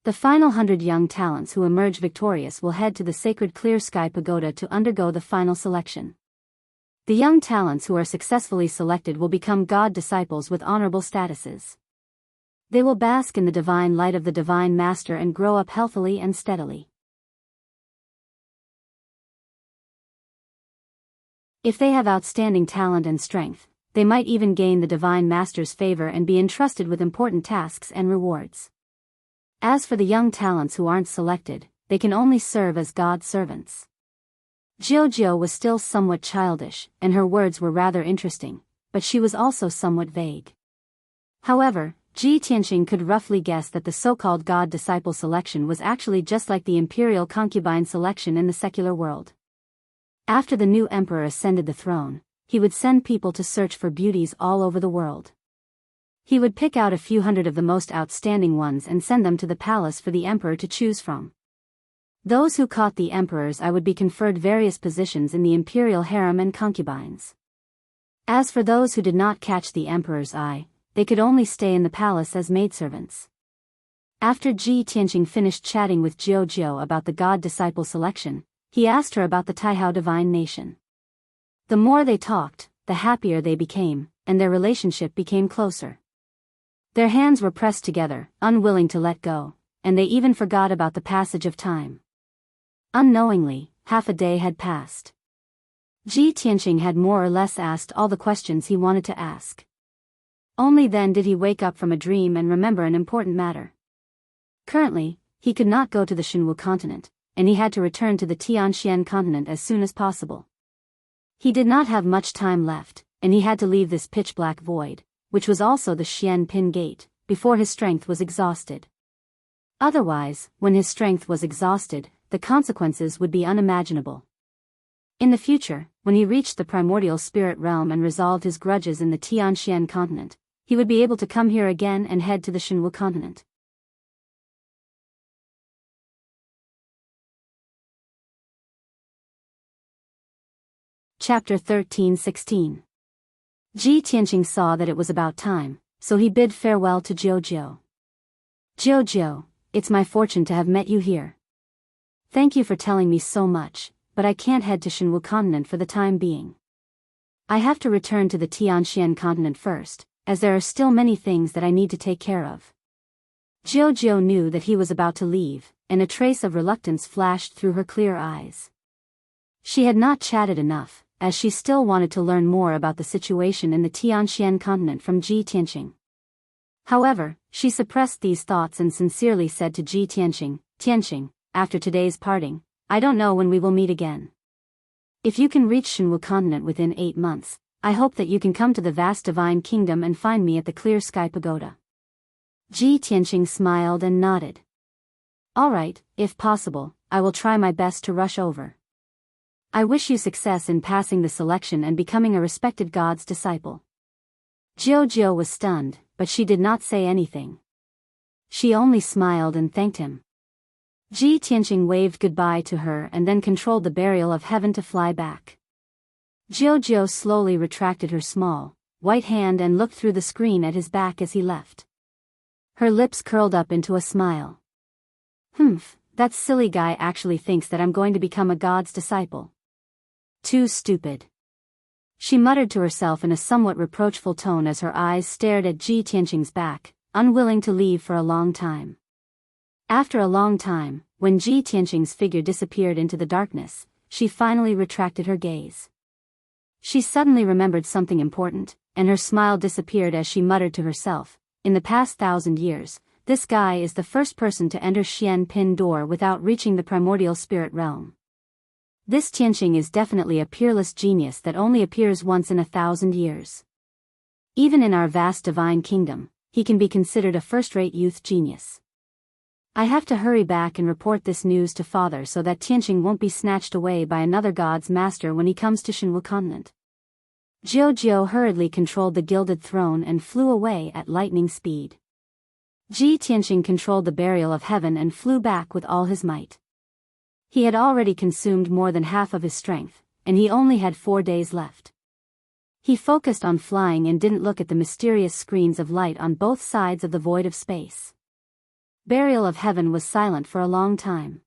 The final 100 young talents who emerge victorious will head to the sacred Clear Sky Pagoda to undergo the final selection. The young talents who are successfully selected will become God disciples with honorable statuses. They will bask in the divine light of the Divine Master and grow up healthily and steadily. If they have outstanding talent and strength, they might even gain the Divine Master's favor and be entrusted with important tasks and rewards. As for the young talents who aren't selected, they can only serve as God's servants." Jiao was still somewhat childish, and her words were rather interesting, but she was also somewhat vague. However, Ji Tianqing could roughly guess that the so-called God-Disciple selection was actually just like the imperial concubine selection in the secular world. After the new emperor ascended the throne, he would send people to search for beauties all over the world. He would pick out a few hundred of the most outstanding ones and send them to the palace for the emperor to choose from. Those who caught the emperor's eye would be conferred various positions in the imperial harem and concubines. As for those who did not catch the emperor's eye, they could only stay in the palace as maidservants. After Ji Tianqing finished chatting with Jiao about the God-Disciple selection, he asked her about the Taihao Divine Nation. The more they talked, the happier they became, and their relationship became closer. Their hands were pressed together, unwilling to let go, and they even forgot about the passage of time. Unknowingly, half a day had passed. Ji Tianqing had more or less asked all the questions he wanted to ask. Only then did he wake up from a dream and remember an important matter. Currently, he could not go to the Shenwu continent, and he had to return to the Tianxian continent as soon as possible. He did not have much time left, and he had to leave this pitch-black void, which was also the Xian Pin Gate, before his strength was exhausted. Otherwise, when his strength was exhausted, the consequences would be unimaginable. In the future, when he reached the primordial spirit realm and resolved his grudges in the Tianxian continent, he would be able to come here again and head to the Shinwu continent. Chapter 13-16. Ji Tianqing saw that it was about time, so he bid farewell to Jiao. Jiao, it's my fortune to have met you here. Thank you for telling me so much, but I can't head to Shinwu continent for the time being. I have to return to the Tianxian continent first, as there are still many things that I need to take care of. Jiao knew that he was about to leave, and a trace of reluctance flashed through her clear eyes. She had not chatted enough, as she still wanted to learn more about the situation in the Tianxian continent from Ji Tianqing. However, she suppressed these thoughts and sincerely said to Ji Tianqing, Tianqing, after today's parting, I don't know when we will meet again. If you can reach Shinwu continent within 8 months, I hope that you can come to the vast divine kingdom and find me at the Clear Sky Pagoda. Ji Tianqing smiled and nodded. All right, if possible, I will try my best to rush over. I wish you success in passing the selection and becoming a respected God's disciple. Jiao was stunned, but she did not say anything. She only smiled and thanked him. Ji Tianqing waved goodbye to her and then controlled the barrier of heaven to fly back. Jiao slowly retracted her small, white hand and looked through the screen at his back as he left. Her lips curled up into a smile. That silly guy actually thinks that I'm going to become a God's disciple. Too stupid. She muttered to herself in a somewhat reproachful tone as her eyes stared at Ji Tianqing's back, unwilling to leave for a long time. After a long time, when Ji Tianqing's figure disappeared into the darkness, she finally retracted her gaze. She suddenly remembered something important, and her smile disappeared as she muttered to herself, in the past 1,000 years, this guy is the first person to enter Xian Pin door without reaching the primordial spirit realm. This Tianqing is definitely a peerless genius that only appears once in 1,000 years. Even in our vast divine kingdom, he can be considered a first-rate youth genius. I have to hurry back and report this news to father so that Tianqing won't be snatched away by another god's master when he comes to Shinwu continent. Jiao hurriedly controlled the gilded throne and flew away at lightning speed. Ji Tianqing controlled the barrier of heaven and flew back with all his might. He had already consumed more than half of his strength, and he only had 4 days left. He focused on flying and didn't look at the mysterious screens of light on both sides of the void of space. Barrier of heaven was silent for a long time.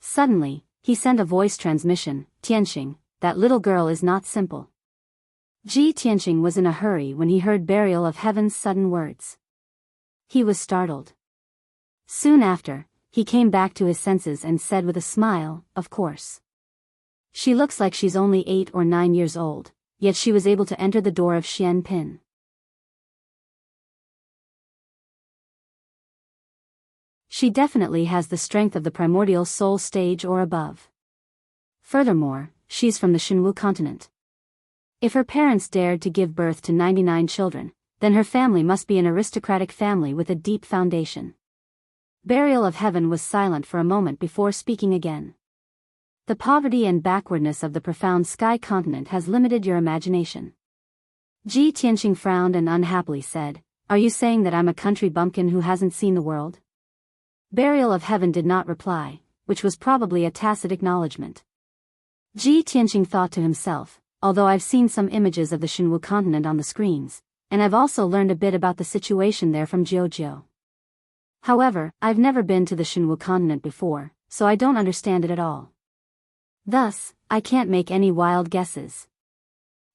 Suddenly, he sent a voice transmission, Tianqing, that little girl is not simple. Ji Tianqing was in a hurry when he heard Barrier of heaven's sudden words. He was startled. Soon after, he came back to his senses and said with a smile, of course. She looks like she's only 8 or 9 years old, yet she was able to enter the door of Xian Pin. She definitely has the strength of the primordial soul stage or above. Furthermore, she's from the Shinwu continent. If her parents dared to give birth to 99 children, then her family must be an aristocratic family with a deep foundation. Barrier of heaven was silent for a moment before speaking again. The poverty and backwardness of the profound sky continent has limited your imagination. Ji Tianqing frowned and unhappily said, Are you saying that I'm a country bumpkin who hasn't seen the world? Barrier of heaven did not reply, which was probably a tacit acknowledgement. Ji Tianqing thought to himself, although I've seen some images of the Shinwu continent on the screens, and I've also learned a bit about the situation there from Jiao. However, I've never been to the Shinwu continent before, so I don't understand it at all. Thus, I can't make any wild guesses.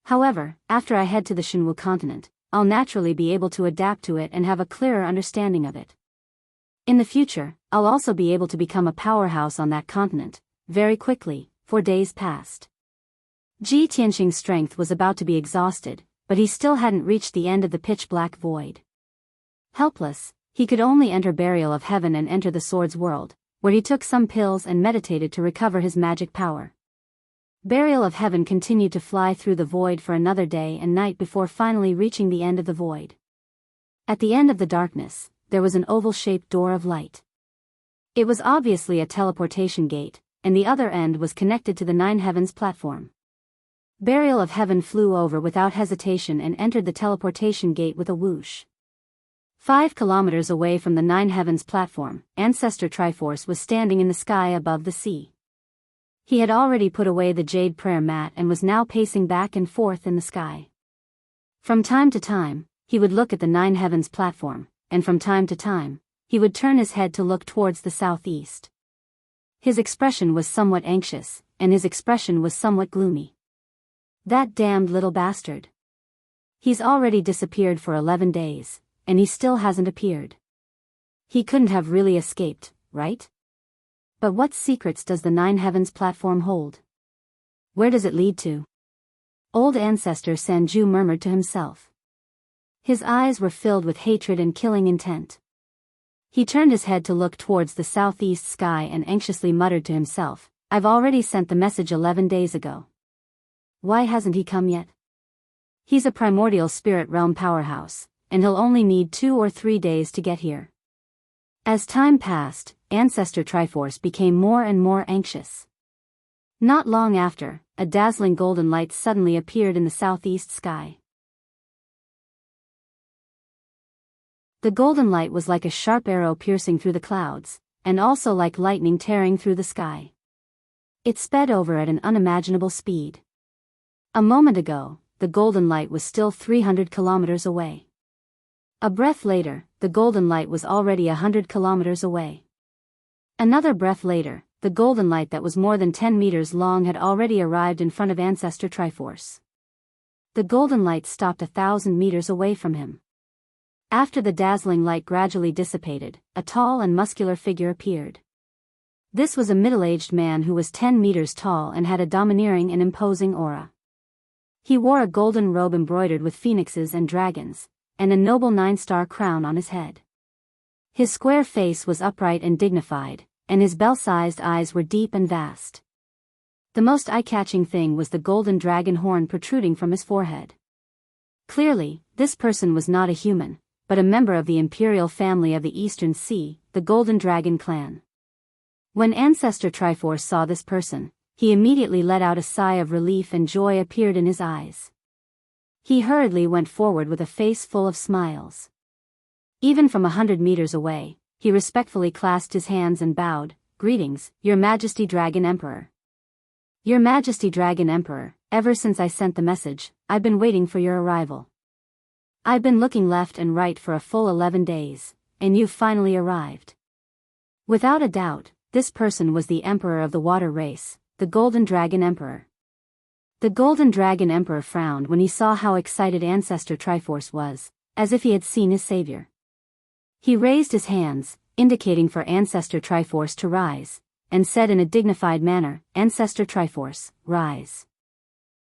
However, after I head to the Shinwu continent, I'll naturally be able to adapt to it and have a clearer understanding of it. In the future, I'll also be able to become a powerhouse on that continent, very quickly. 4 days passed. Ji Tianqing's strength was about to be exhausted, but he still hadn't reached the end of the pitch-black void. Helpless, he could only enter Barrier of heaven and enter the sword's world, where he took some pills and meditated to recover his magic power. Barrier of heaven continued to fly through the void for another day and night before finally reaching the end of the void. At the end of the darkness, there was an oval-shaped door of light. It was obviously a teleportation gate, and the other end was connected to the Nine Heavens platform. Burial of Heaven flew over without hesitation and entered the teleportation gate with a whoosh. 5 kilometers away from the Nine Heavens platform, Ancestor Triforce was standing in the sky above the sea. He had already put away the jade prayer mat and was now pacing back and forth in the sky. From time to time, he would look at the Nine Heavens platform, and from time to time, he would turn his head to look towards the southeast. His expression was somewhat anxious, and his expression was somewhat gloomy. That damned little bastard. He's already disappeared for 11 days, and he still hasn't appeared. He couldn't have really escaped, right? But what secrets does the Nine Heavens platform hold? Where does it lead to? Old Ancestor Sanju murmured to himself. His eyes were filled with hatred and killing intent. He turned his head to look towards the southeast sky and anxiously muttered to himself, I've already sent the message 11 days ago. Why hasn't he come yet? He's a primordial spirit realm powerhouse, and he'll only need 2 or 3 days to get here. As time passed, Ancestor Triforce became more and more anxious. Not long after, a dazzling golden light suddenly appeared in the southeast sky. The golden light was like a sharp arrow piercing through the clouds, and also like lightning tearing through the sky. It sped over at an unimaginable speed. A moment ago, the golden light was still 300 kilometers away. A breath later, the golden light was already 100 kilometers away. Another breath later, the golden light that was more than 10 meters long had already arrived in front of Ancestor Triforce. The golden light stopped 1,000 meters away from him. After the dazzling light gradually dissipated, a tall and muscular figure appeared. This was a middle-aged man who was 10 meters tall and had a domineering and imposing aura. He wore a golden robe embroidered with phoenixes and dragons, and a noble 9-star crown on his head. His square face was upright and dignified, and his bell-sized eyes were deep and vast. The most eye-catching thing was the golden dragon horn protruding from his forehead. Clearly, this person was not a human, but a member of the imperial family of the Eastern Sea, the Golden Dragon clan. When Ancestor Triforce saw this person, he immediately let out a sigh of relief and joy appeared in his eyes. He hurriedly went forward with a face full of smiles. Even from 100 meters away, he respectfully clasped his hands and bowed, Greetings, Your Majesty Dragon Emperor. Your Majesty Dragon Emperor, ever since I sent the message, I've been waiting for your arrival. I've been looking left and right for a full 11 days, and you've finally arrived. Without a doubt, this person was the Emperor of the Water Race, the Golden Dragon Emperor. The Golden Dragon Emperor frowned when he saw how excited Ancestor Triforce was, as if he had seen his savior. He raised his hands, indicating for Ancestor Triforce to rise, and said in a dignified manner, Ancestor Triforce, rise.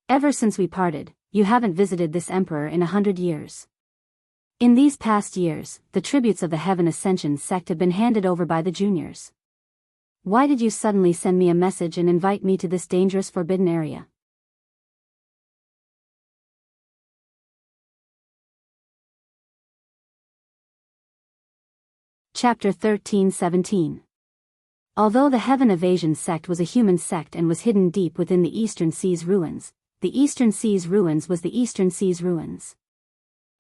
Ever since we parted, you haven't visited this emperor in 100 years. In these past years, the tributes of the Heaven Ascension sect have been handed over by the juniors. Why did you suddenly send me a message and invite me to this dangerous forbidden area? Chapter 13-17. Although the Heaven Evasion sect was a human sect and was hidden deep within the Eastern Sea's ruins, the Eastern Sea's ruins was the Eastern Sea's ruins.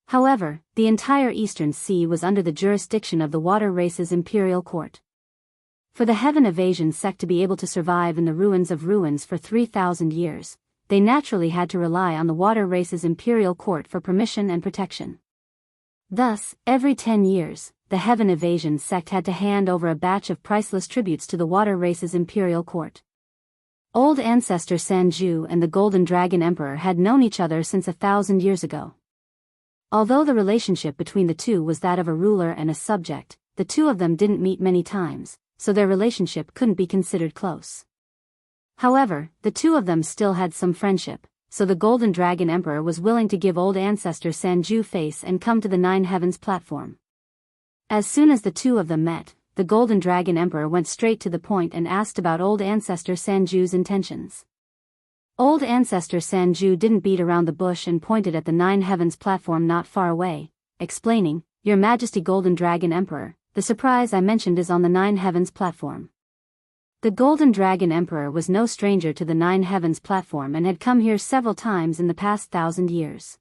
However, the entire Eastern Sea was under the jurisdiction of the Water Race's imperial court. For the Heaven Evasion sect to be able to survive in the ruins of ruins for 3,000 years, they naturally had to rely on the Water Race's imperial court for permission and protection. Thus, every 10 years, the Heaven Evasion sect had to hand over a batch of priceless tributes to the Water Race's imperial court. Old Ancestor Sanju and the Golden Dragon Emperor had known each other since 1,000 years ago. Although the relationship between the two was that of a ruler and a subject, the two of them didn't meet many times, so their relationship couldn't be considered close. However, the two of them still had some friendship, so the Golden Dragon Emperor was willing to give old Ancestor Sanju face and come to the Nine Heavens platform. As soon as the two of them met, the Golden Dragon Emperor went straight to the point and asked about old Ancestor Sanju's intentions. Old Ancestor Sanju didn't beat around the bush and pointed at the Nine Heavens platform not far away, explaining, Your Majesty Golden Dragon Emperor, the surprise I mentioned is on the Nine Heavens platform. The Golden Dragon Emperor was no stranger to the Nine Heavens platform and had come here several times in the past 1,000 years.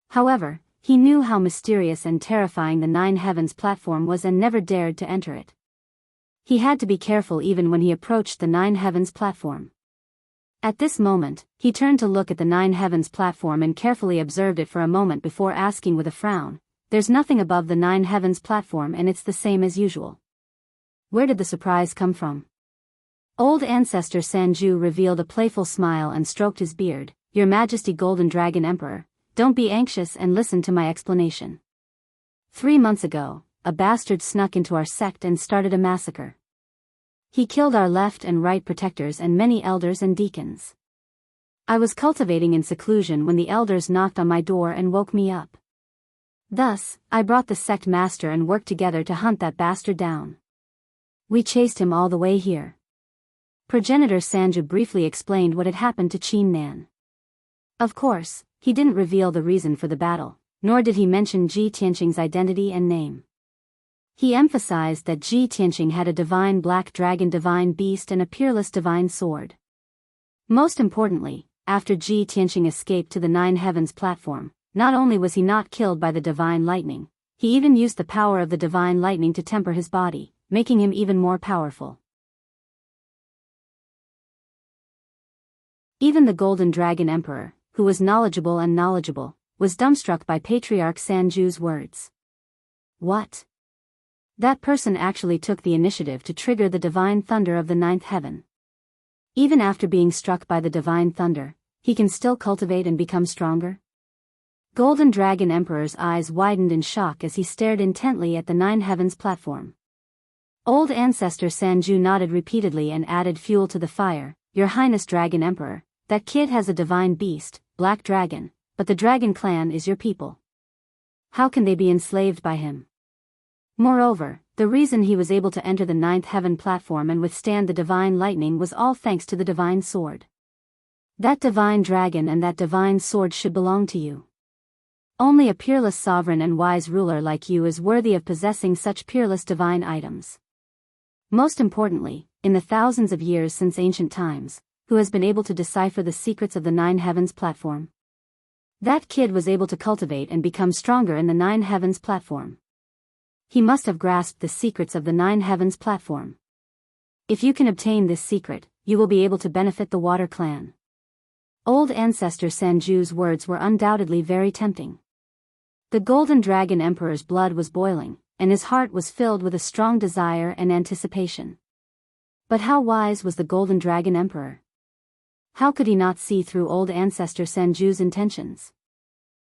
However, he knew how mysterious and terrifying the Nine Heavens platform was and never dared to enter it. He had to be careful even when he approached the Nine Heavens platform. At this moment, he turned to look at the Nine Heavens platform and carefully observed it for a moment before asking with a frown, "There's nothing above the Nine Heavens platform and it's the same as usual. Where did the surprise come from?" Old Ancestor Sanju revealed a playful smile and stroked his beard. "Your Majesty Golden Dragon Emperor, don't be anxious and listen to my explanation. 3 months ago, a bastard snuck into our sect and started a massacre. He killed our left and right protectors and many elders and deacons. I was cultivating in seclusion when the elders knocked on my door and woke me up. Thus, I brought the sect master and worked together to hunt that bastard down. We chased him all the way here." Progenitor Sanju briefly explained what had happened to Qin Nan. Of course, he didn't reveal the reason for the battle, nor did he mention Ji Tianqing's identity and name. He emphasized that Ji Tianqing had a divine black dragon divine beast and a peerless divine sword. Most importantly, after Ji Tianqing escaped to the Nine Heavens platform, not only was he not killed by the divine lightning, he even used the power of the divine lightning to temper his body, making him even more powerful. Even the Golden Dragon Emperor, who was knowledgeable, was dumbstruck by Patriarch Sanju's words. What? That person actually took the initiative to trigger the divine thunder of the ninth heaven. Even after being struck by the divine thunder, he can still cultivate and become stronger? Golden Dragon Emperor's eyes widened in shock as he stared intently at the Nine Heavens platform. Old Ancestor Sanju nodded repeatedly and added fuel to the fire. "Your Highness Dragon Emperor, that kid has a divine beast, Black Dragon, but the Dragon clan is your people. How can they be enslaved by him? Moreover, the reason he was able to enter the ninth heaven platform and withstand the divine lightning was all thanks to the divine sword. That divine dragon and that divine sword should belong to you. Only a peerless sovereign and wise ruler like you is worthy of possessing such peerless divine items. Most importantly, in the thousands of years since ancient times, who has been able to decipher the secrets of the Nine Heavens platform? That kid was able to cultivate and become stronger in the Nine Heavens platform. He must have grasped the secrets of the Nine Heavens platform. If you can obtain this secret, you will be able to benefit the Water Clan." Old Ancestor Sanju's words were undoubtedly very tempting. The Golden Dragon Emperor's blood was boiling, and his heart was filled with a strong desire and anticipation. But how wise was the Golden Dragon Emperor? How could he not see through Old Ancestor Sanju's intentions?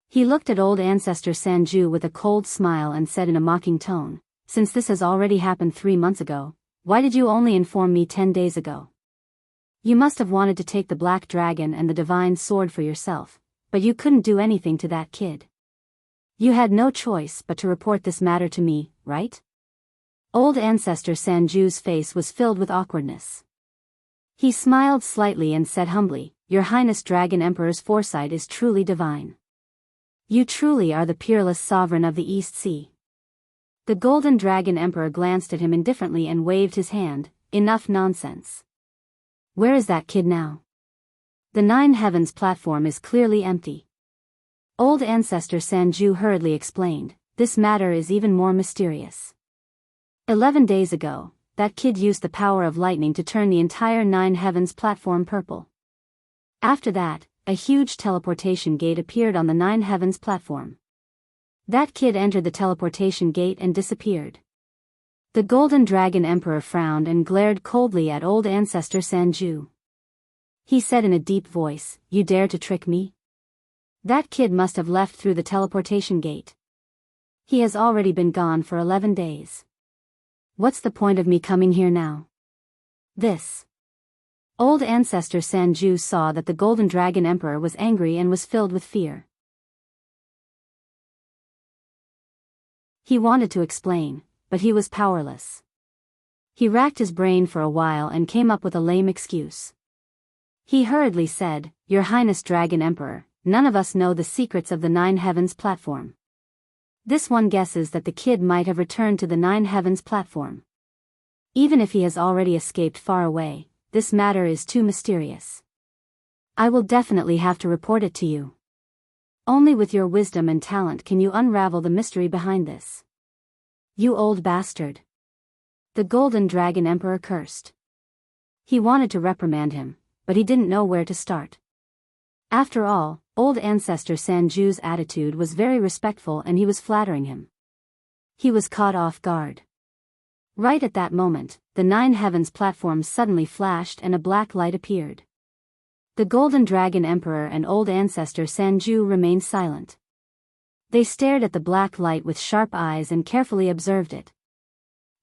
He looked at Old Ancestor Sanju with a cold smile and said in a mocking tone, "Since this has already happened 3 months ago, why did you only inform me 10 days ago? You must have wanted to take the Black Dragon and the Divine Sword for yourself, but you couldn't do anything to that kid. You had no choice but to report this matter to me, right?" Old Ancestor Sanju's face was filled with awkwardness. He smiled slightly and said humbly, "Your Highness Dragon Emperor's foresight is truly divine. You truly are the peerless sovereign of the East Sea." The Golden Dragon Emperor glanced at him indifferently and waved his hand. "Enough nonsense. Where is that kid now? The Nine Heavens platform is clearly empty." Old Ancestor Sanju hurriedly explained, "This matter is even more mysterious. 11 days ago, that kid used the power of lightning to turn the entire Nine Heavens platform purple. After that, a huge teleportation gate appeared on the Nine Heavens platform. That kid entered the teleportation gate and disappeared." The Golden Dragon Emperor frowned and glared coldly at Old Ancestor Sanju. He said in a deep voice, "You dare to trick me? That kid must have left through the teleportation gate. He has already been gone for 11 days. What's the point of me coming here now?" This. Old Ancestor Sanju saw that the Golden Dragon Emperor was angry and was filled with fear. He wanted to explain, but he was powerless. He racked his brain for a while and came up with a lame excuse. He hurriedly said, "Your Highness Dragon Emperor, none of us know the secrets of the Nine Heavens platform. This one guesses that the kid might have returned to the Nine Heavens platform. Even if he has already escaped far away, this matter is too mysterious. I will definitely have to report it to you. Only with your wisdom and talent can you unravel the mystery behind this. You old bastard. The Golden Dragon Emperor cursed. He wanted to reprimand him, but he didn't know where to start. After all, old ancestor Sanju's attitude was very respectful and he was flattering him. He was caught off guard. Right at that moment, the Nine Heavens platform suddenly flashed and a black light appeared. The Golden Dragon Emperor and old ancestor Sanju remained silent. They stared at the black light with sharp eyes and carefully observed it.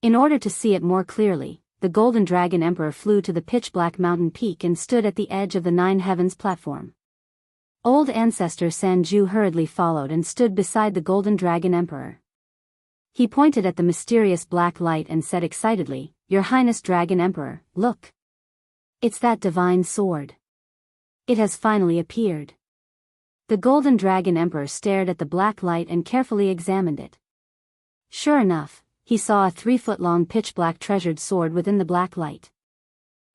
In order to see it more clearly, the Golden Dragon Emperor flew to the pitch-black mountain peak and stood at the edge of the Nine Heavens platform. Old ancestor Sanju hurriedly followed and stood beside the Golden Dragon Emperor. He pointed at the mysterious black light and said excitedly, "Your Highness Dragon Emperor, look! It's that divine sword. It has finally appeared." The Golden Dragon Emperor stared at the black light and carefully examined it. Sure enough, he saw a 3-foot-long pitch-black treasured sword within the black light.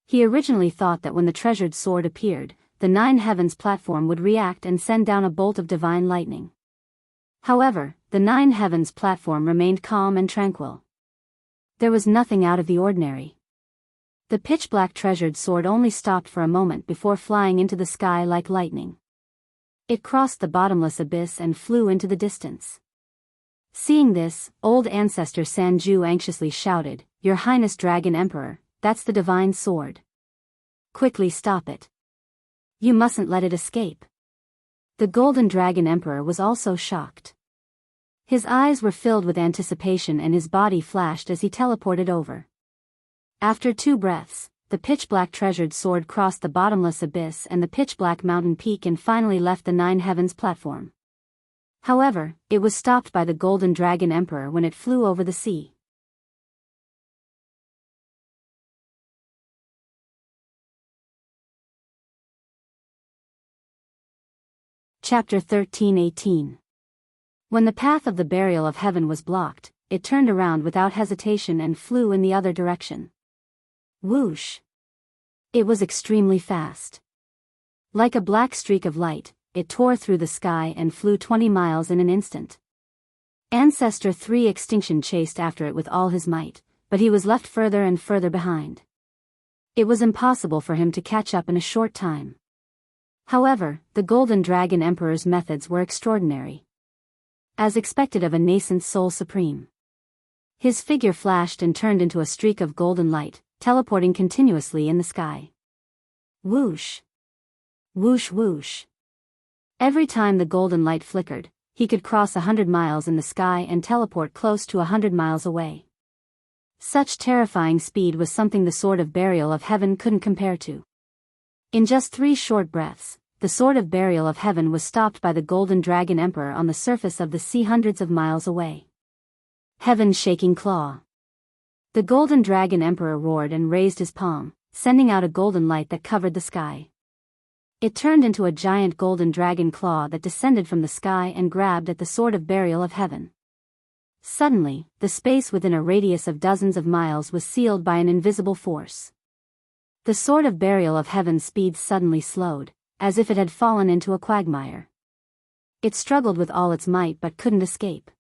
He originally thought that when the treasured sword appeared, the Nine Heavens platform would react and send down a bolt of divine lightning. However, the Nine Heavens platform remained calm and tranquil. There was nothing out of the ordinary. The pitch-black treasured sword only stopped for a moment before flying into the sky like lightning. It crossed the bottomless abyss and flew into the distance. Seeing this, old ancestor Sanju anxiously shouted, "Your Highness Dragon Emperor, that's the divine sword. Quickly stop it. You mustn't let it escape." The Golden Dragon Emperor was also shocked. His eyes were filled with anticipation and his body flashed as he teleported over. After 2 breaths, the pitch-black treasured sword crossed the bottomless abyss and the pitch-black mountain peak and finally left the Nine Heavens platform. However, it was stopped by the Golden Dragon Emperor when it flew over the sea. Chapter 13:18. When the path of the burial of heaven was blocked, it turned around without hesitation and flew in the other direction. Whoosh! It was extremely fast. Like a black streak of light, it tore through the sky and flew 20 miles in an instant. Ancestor 3 Extinction chased after it with all his might, but he was left further and further behind. It was impossible for him to catch up in a short time. However, the Golden Dragon Emperor's methods were extraordinary. As expected of a nascent soul supreme. His figure flashed and turned into a streak of golden light, teleporting continuously in the sky. Whoosh! Whoosh whoosh! Every time the golden light flickered, he could cross 100 miles in the sky and teleport close to 100 miles away. Such terrifying speed was something the Sword of Burial of Heaven couldn't compare to. In just 3 short breaths, the Sword of Burial of Heaven was stopped by the Golden Dragon Emperor on the surface of the sea hundreds of miles away. Heaven's shaking claw. The Golden Dragon Emperor roared and raised his palm, sending out a golden light that covered the sky. It turned into a giant golden dragon claw that descended from the sky and grabbed at the Sword of Burial of Heaven. Suddenly, the space within a radius of dozens of miles was sealed by an invisible force. The Sword of Burial of Heaven's speed suddenly slowed, as if it had fallen into a quagmire. It struggled with all its might but couldn't escape.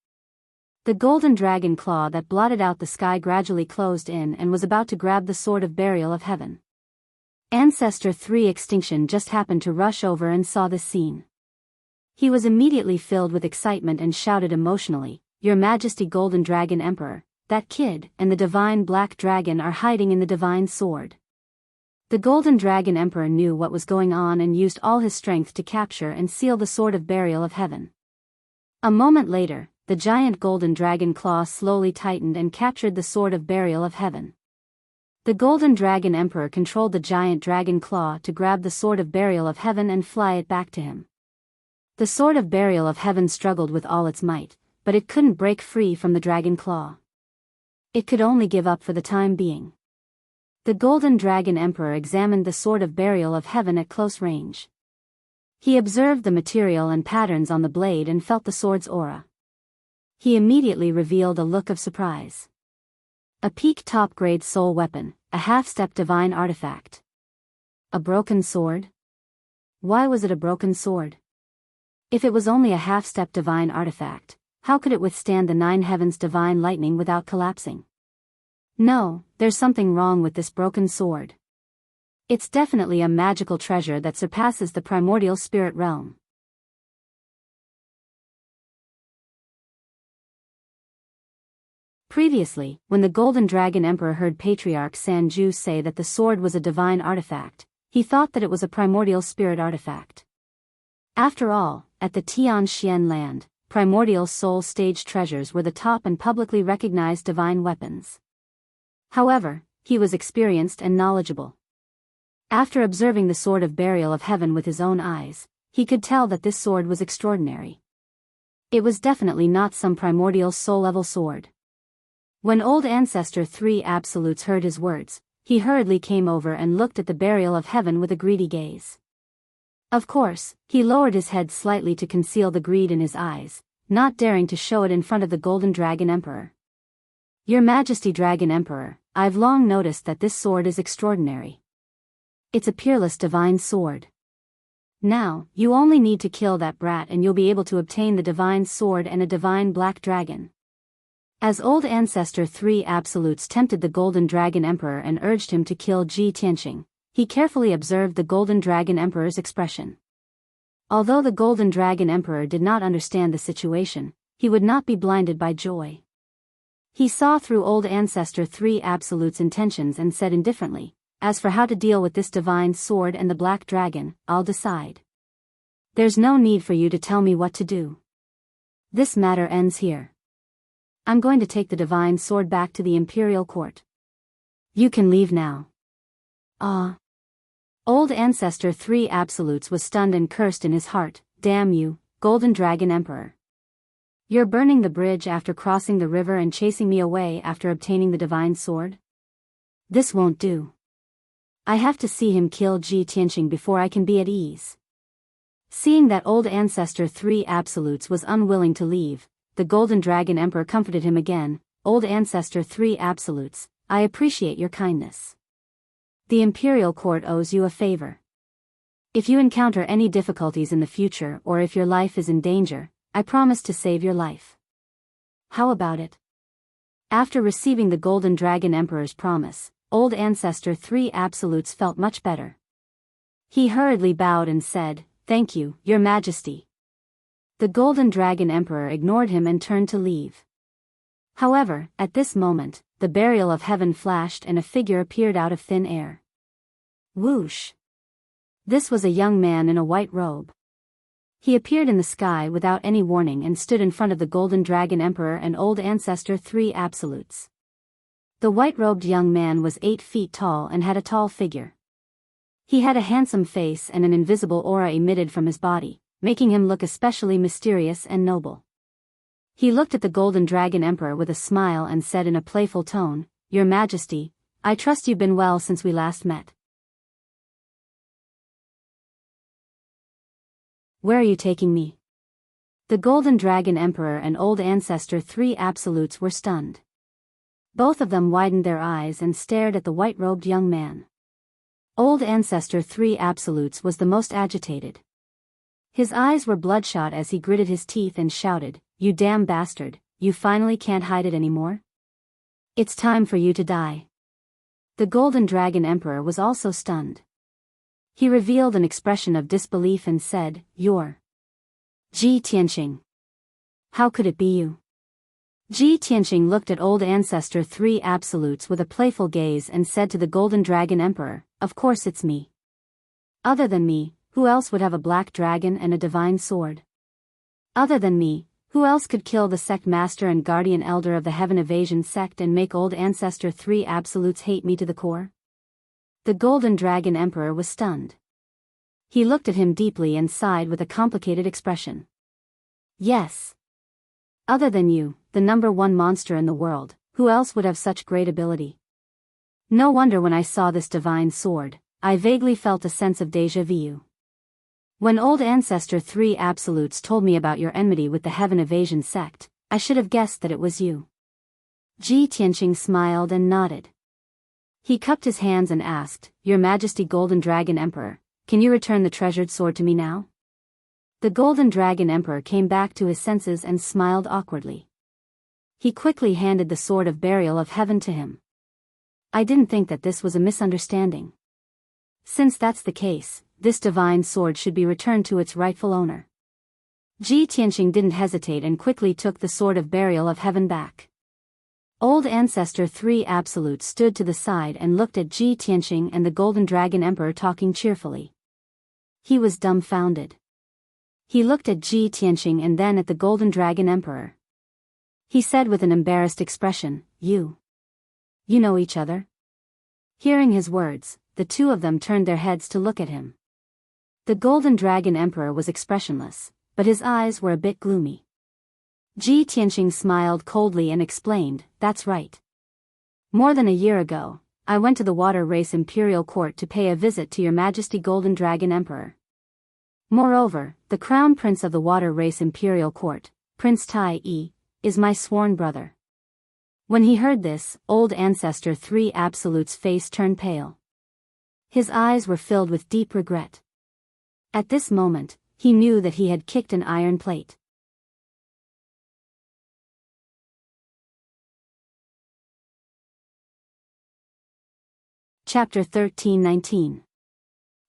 The golden dragon claw that blotted out the sky gradually closed in and was about to grab the Sword of Burial of Heaven. Ancestor 3 Extinction just happened to rush over and saw this scene. He was immediately filled with excitement and shouted emotionally, "Your Majesty Golden Dragon Emperor, that kid and the divine black dragon are hiding in the divine sword." The Golden Dragon Emperor knew what was going on and used all his strength to capture and seal the Sword of Burial of Heaven. A moment later, the giant golden dragon claw slowly tightened and captured the Sword of Burial of Heaven. The Golden Dragon Emperor controlled the giant dragon claw to grab the Sword of Burial of Heaven and fly it back to him. The Sword of Burial of Heaven struggled with all its might, but it couldn't break free from the dragon claw. It could only give up for the time being. The Golden Dragon Emperor examined the Sword of Burial of Heaven at close range. He observed the material and patterns on the blade and felt the sword's aura. He immediately revealed a look of surprise. A peak top-grade soul weapon, a half-step divine artifact. A broken sword? Why was it a broken sword? If it was only a half-step divine artifact, how could it withstand the 9 heavens' divine lightning without collapsing? No, there's something wrong with this broken sword. It's definitely a magical treasure that surpasses the primordial spirit realm. Previously, when the Golden Dragon Emperor heard Patriarch Sanju say that the sword was a divine artifact, he thought that it was a primordial spirit artifact. After all, at the Tianxian land, primordial soul stage treasures were the top and publicly recognized divine weapons. However, he was experienced and knowledgeable. After observing the Sword of Burial of Heaven with his own eyes, he could tell that this sword was extraordinary. It was definitely not some primordial soul-level sword. When Old Ancestor 3 Absolutes heard his words, he hurriedly came over and looked at the Burial of Heaven with a greedy gaze. Of course, he lowered his head slightly to conceal the greed in his eyes, not daring to show it in front of the Golden Dragon Emperor. Your Majesty Dragon Emperor, I've long noticed that this sword is extraordinary. It's a peerless divine sword. Now, you only need to kill that brat and you'll be able to obtain the divine sword and a divine black dragon. As Old Ancestor 3 Absolutes tempted the Golden Dragon Emperor and urged him to kill Ji Tianqing, he carefully observed the Golden Dragon Emperor's expression. Although the Golden Dragon Emperor did not understand the situation, he would not be blinded by joy. He saw through Old Ancestor 3 Absolute's intentions and said indifferently, "As for how to deal with this divine sword and the black dragon, I'll decide. There's no need for you to tell me what to do. This matter ends here. I'm going to take the divine sword back to the imperial court. You can leave now." Old Ancestor 3 Absolutes was stunned and cursed in his heart, "Damn you, Golden Dragon Emperor. You're burning the bridge after crossing the river and chasing me away after obtaining the divine sword? This won't do. I have to see him kill Ji Tianqing before I can be at ease." Seeing that Old Ancestor 3 Absolutes was unwilling to leave, the Golden Dragon Emperor comforted him again. "Old Ancestor 3 Absolutes, I appreciate your kindness. The Imperial Court owes you a favor. If you encounter any difficulties in the future or if your life is in danger, I promise to save your life. How about it?" After receiving the Golden Dragon Emperor's promise, Old Ancestor 3 Absolutes felt much better. He hurriedly bowed and said, "Thank you, Your Majesty." The Golden Dragon Emperor ignored him and turned to leave. However, at this moment, the Burial of Heaven flashed and a figure appeared out of thin air. Whoosh! This was a young man in a white robe. He appeared in the sky without any warning and stood in front of the Golden Dragon Emperor and Old Ancestor 3 Absolutes. The white-robed young man was 8 feet tall and had a tall figure. He had a handsome face and an invisible aura emitted from his body, making him look especially mysterious and noble. He looked at the Golden Dragon Emperor with a smile and said in a playful tone, "Your Majesty, I trust you've been well since we last met. Where are you taking me?" The Golden Dragon Emperor and Old Ancestor 3 Absolutes were stunned. Both of them widened their eyes and stared at the white-robed young man. Old Ancestor 3 Absolutes was the most agitated. His eyes were bloodshot as he gritted his teeth and shouted, "You damn bastard, you finally can't hide it anymore? It's time for you to die." The Golden Dragon Emperor was also stunned. He revealed an expression of disbelief and said, "You're Ji Tianqing. How could it be you?" Ji Tianqing looked at Old Ancestor 3 Absolutes with a playful gaze and said to the Golden Dragon Emperor, "Of course it's me. Other than me, who else would have a black dragon and a divine sword? Other than me, who else could kill the sect master and guardian elder of the Heaven Evasion sect and make Old Ancestor 3 Absolutes hate me to the core?" The Golden Dragon Emperor was stunned. He looked at him deeply and sighed with a complicated expression. "Yes. Other than you, the #1 monster in the world, who else would have such great ability? No wonder when I saw this divine sword, I vaguely felt a sense of déjà vu. When Old Ancestor 3 Absolutes told me about your enmity with the Heaven Evasion sect, I should have guessed that it was you. Ji Tianqing smiled and nodded. He cupped his hands and asked, Your Majesty Golden Dragon Emperor, can you return the treasured sword to me now? The Golden Dragon Emperor came back to his senses and smiled awkwardly. He quickly handed the sword of burial of heaven to him. I didn't think that this was a misunderstanding. Since that's the case, this divine sword should be returned to its rightful owner. Ji Tianqing didn't hesitate and quickly took the sword of burial of heaven back. Old Ancestor 3 Absolute stood to the side and looked at Ji Tianqing and the Golden Dragon Emperor talking cheerfully. He was dumbfounded. He looked at Ji Tianqing and then at the Golden Dragon Emperor. He said with an embarrassed expression, You know each other? Hearing his words, the two of them turned their heads to look at him. The Golden Dragon Emperor was expressionless, but his eyes were a bit gloomy. Ji Tianqing smiled coldly and explained, That's right. More than a year ago, I went to the Water Race Imperial Court to pay a visit to Your Majesty Golden Dragon Emperor. Moreover, the Crown Prince of the Water Race Imperial Court, Prince Tai Yi, is my sworn brother. When he heard this, Old Ancestor 3 Absolute's face turned pale. His eyes were filled with deep regret. At this moment, he knew that he had kicked an iron plate. Chapter 13-19.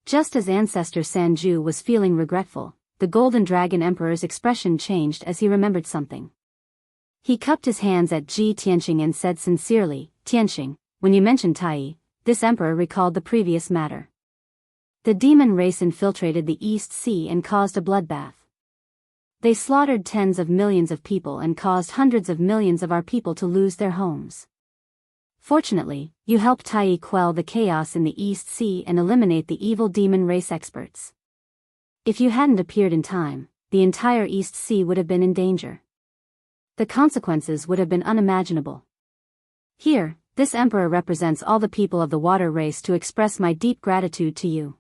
Just as Ancestor Sanju was feeling regretful, the Golden Dragon Emperor's expression changed as he remembered something. He cupped his hands at Ji Tianqing and said sincerely, Tianqing, when you mentioned Tai, this emperor recalled the previous matter. The demon race infiltrated the East Sea and caused a bloodbath. They slaughtered tens of millions of people and caused hundreds of millions of our people to lose their homes. Fortunately, you helped Tai quell the chaos in the East Sea and eliminate the evil demon race experts. If you hadn't appeared in time, the entire East Sea would have been in danger. The consequences would have been unimaginable. Here, this emperor represents all the people of the water race to express my deep gratitude to you.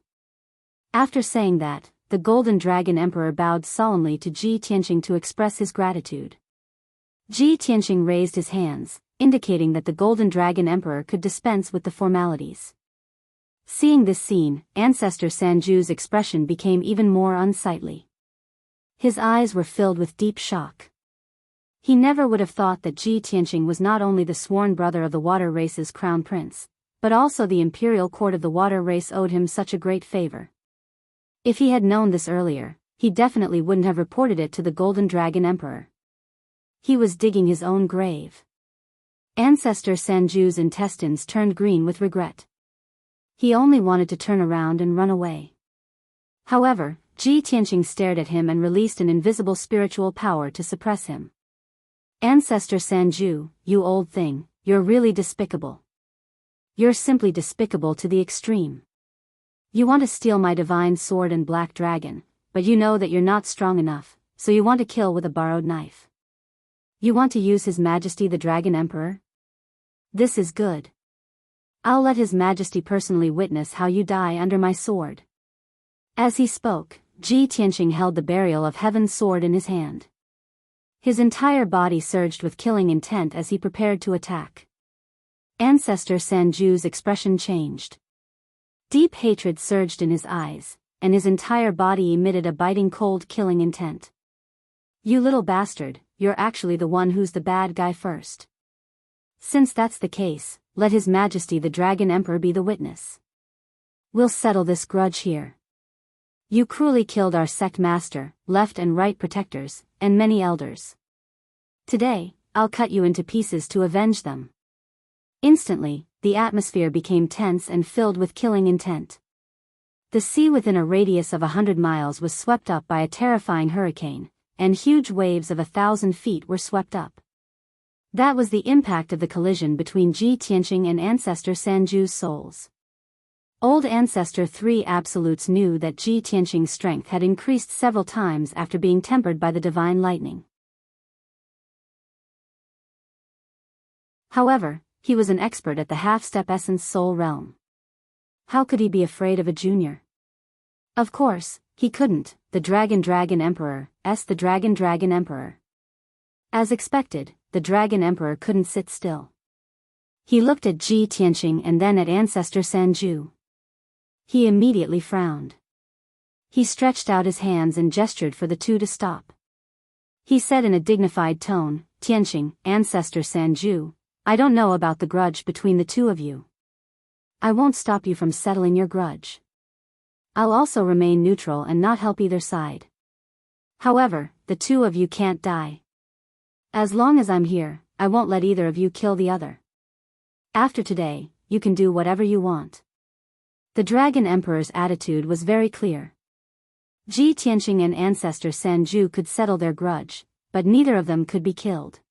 After saying that, the Golden Dragon Emperor bowed solemnly to Ji Tianqing to express his gratitude. Ji Tianqing raised his hands, indicating that the Golden Dragon Emperor could dispense with the formalities. Seeing this scene, Ancestor Sanju's expression became even more unsightly. His eyes were filled with deep shock. He never would have thought that Ji Tianqing was not only the sworn brother of the water race's crown prince, but also the imperial court of the water race owed him such a great favor. If he had known this earlier, he definitely wouldn't have reported it to the Golden Dragon Emperor. He was digging his own grave. Ancestor Sanju's intestines turned green with regret. He only wanted to turn around and run away. However, Ji Tianqing stared at him and released an invisible spiritual power to suppress him. Ancestor Sanju, you old thing, you're really despicable. You're simply despicable to the extreme. You want to steal my divine sword and black dragon, but you know that you're not strong enough, so you want to kill with a borrowed knife. You want to use His Majesty the Dragon Emperor? This is good. I'll let His Majesty personally witness how you die under my sword. As he spoke, Ji Tianqing held the burial of heaven's sword in his hand. His entire body surged with killing intent as he prepared to attack. Ancestor Sanju's expression changed. Deep hatred surged in his eyes, and his entire body emitted a biting cold killing intent. You little bastard, you're actually the one who's the bad guy first. Since that's the case, let His Majesty the Dragon Emperor be the witness. We'll settle this grudge here. You cruelly killed our sect master, left and right protectors, and many elders. Today, I'll cut you into pieces to avenge them. Instantly, the atmosphere became tense and filled with killing intent. The sea within a radius of 100 miles was swept up by a terrifying hurricane, and huge waves of 1,000 feet were swept up. That was the impact of the collision between Ji Tianqing and Ancestor Sanju's souls. Old Ancestor 3 Absolutes knew that Ji Tianqing's strength had increased several times after being tempered by the divine lightning. However, he was an expert at the half-step essence soul realm. How could he be afraid of a junior? Of course, he couldn't, the Dragon Emperor. As expected, the Dragon Emperor couldn't sit still. He looked at Ji Tianqing and then at Ancestor Sanju. He immediately frowned. He stretched out his hands and gestured for the two to stop. He said in a dignified tone, "Tianqing, Ancestor Sanju, I don't know about the grudge between the two of you. I won't stop you from settling your grudge. I'll also remain neutral and not help either side. However, the two of you can't die. As long as I'm here, I won't let either of you kill the other. After today, you can do whatever you want." The Dragon Emperor's attitude was very clear. Ji Tianqing and Ancestor Sanju could settle their grudge, but neither of them could be killed.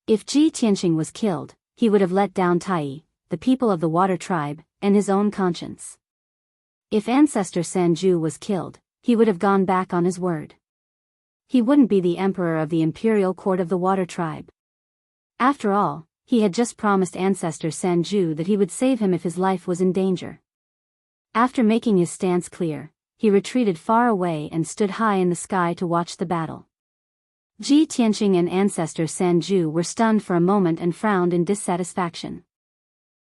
If Ji Tianqing was killed, he would have let down Tai, the people of the Water Tribe, and his own conscience. If Ancestor Sanju was killed, he would have gone back on his word. He wouldn't be the emperor of the imperial court of the Water Tribe. After all, he had just promised Ancestor Sanju that he would save him if his life was in danger. After making his stance clear, he retreated far away and stood high in the sky to watch the battle. Ji Tianqing and Ancestor Sanju were stunned for a moment and frowned in dissatisfaction.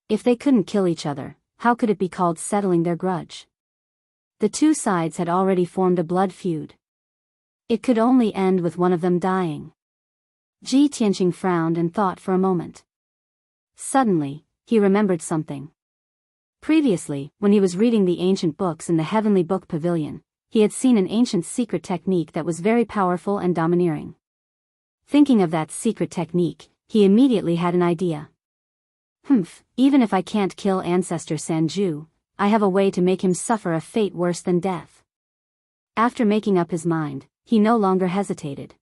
If they couldn't kill each other, how could it be called settling their grudge? The two sides had already formed a blood feud. It could only end with one of them dying. Ji Tianqing frowned and thought for a moment. Suddenly, he remembered something. Previously, when he was reading the ancient books in the Heavenly Book Pavilion, he had seen an ancient secret technique that was very powerful and domineering. Thinking of that secret technique, he immediately had an idea. Even if I can't kill Ancestor Sanju, I have a way to make him suffer a fate worse than death. After making up his mind, he no longer hesitated.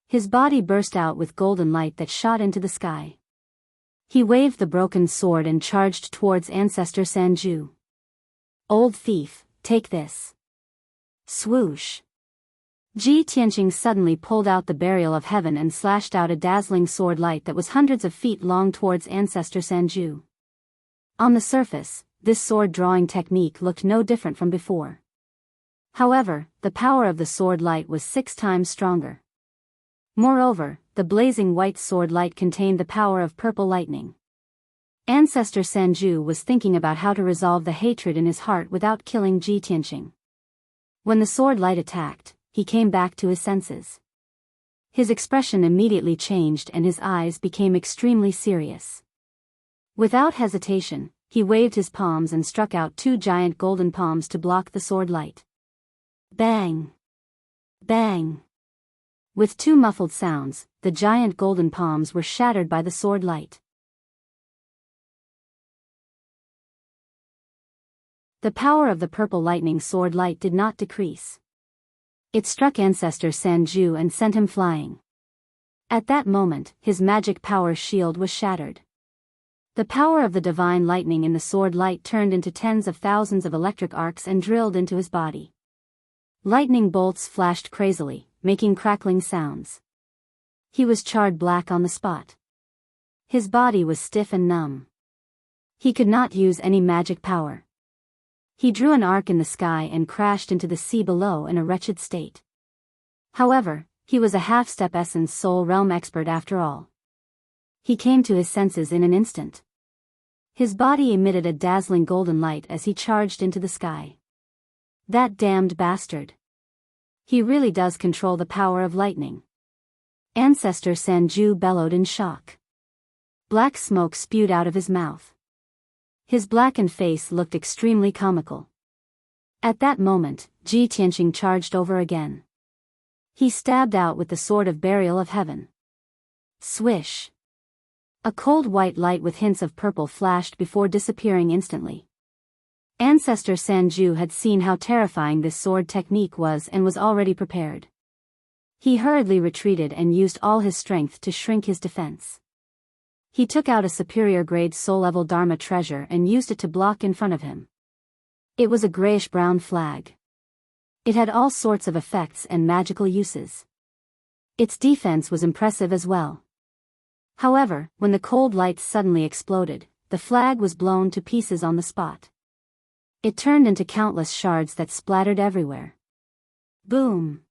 His body burst out with golden light that shot into the sky. He waved the broken sword and charged towards Ancestor Sanju. "Old thief, take this." Swoosh! Ji Tianqing suddenly pulled out the Burial of Heaven and slashed out a dazzling sword light that was hundreds of feet long towards Ancestor Sanju. On the surface, this sword-drawing technique looked no different from before. However, the power of the sword light was 6 times stronger. Moreover, the blazing white sword light contained the power of purple lightning. Ancestor Sanju was thinking about how to resolve the hatred in his heart without killing Ji Tianqing. When the sword light attacked, he came back to his senses. His expression immediately changed and his eyes became extremely serious. Without hesitation, he waved his palms and struck out 2 giant golden palms to block the sword light. Bang! Bang! With 2 muffled sounds, the giant golden palms were shattered by the sword light. The power of the purple lightning sword light did not decrease. It struck Ancestor Sanju and sent him flying. At that moment, his magic power shield was shattered. The power of the divine lightning in the sword light turned into tens of thousands of electric arcs and drilled into his body. Lightning bolts flashed crazily, making crackling sounds. He was charred black on the spot. His body was stiff and numb. He could not use any magic power. He drew an arc in the sky and crashed into the sea below in a wretched state. However, he was a half-step essence soul realm expert after all. He came to his senses in an instant. His body emitted a dazzling golden light as he charged into the sky. That damned bastard. He really does control the power of lightning. Ancestor Sanju bellowed in shock. Black smoke spewed out of his mouth. His blackened face looked extremely comical. At that moment, Ji Tianqing charged over again. He stabbed out with the sword of Burial of Heaven. Swish! A cold white light with hints of purple flashed before disappearing instantly. Ancestor Sanju had seen how terrifying this sword technique was and was already prepared. He hurriedly retreated and used all his strength to shrink his defense. He took out a superior-grade soul-level Dharma treasure and used it to block in front of him. It was a grayish-brown flag. It had all sorts of effects and magical uses. Its defense was impressive as well. However, when the cold lights suddenly exploded, the flag was blown to pieces on the spot. It turned into countless shards that splattered everywhere. Boom!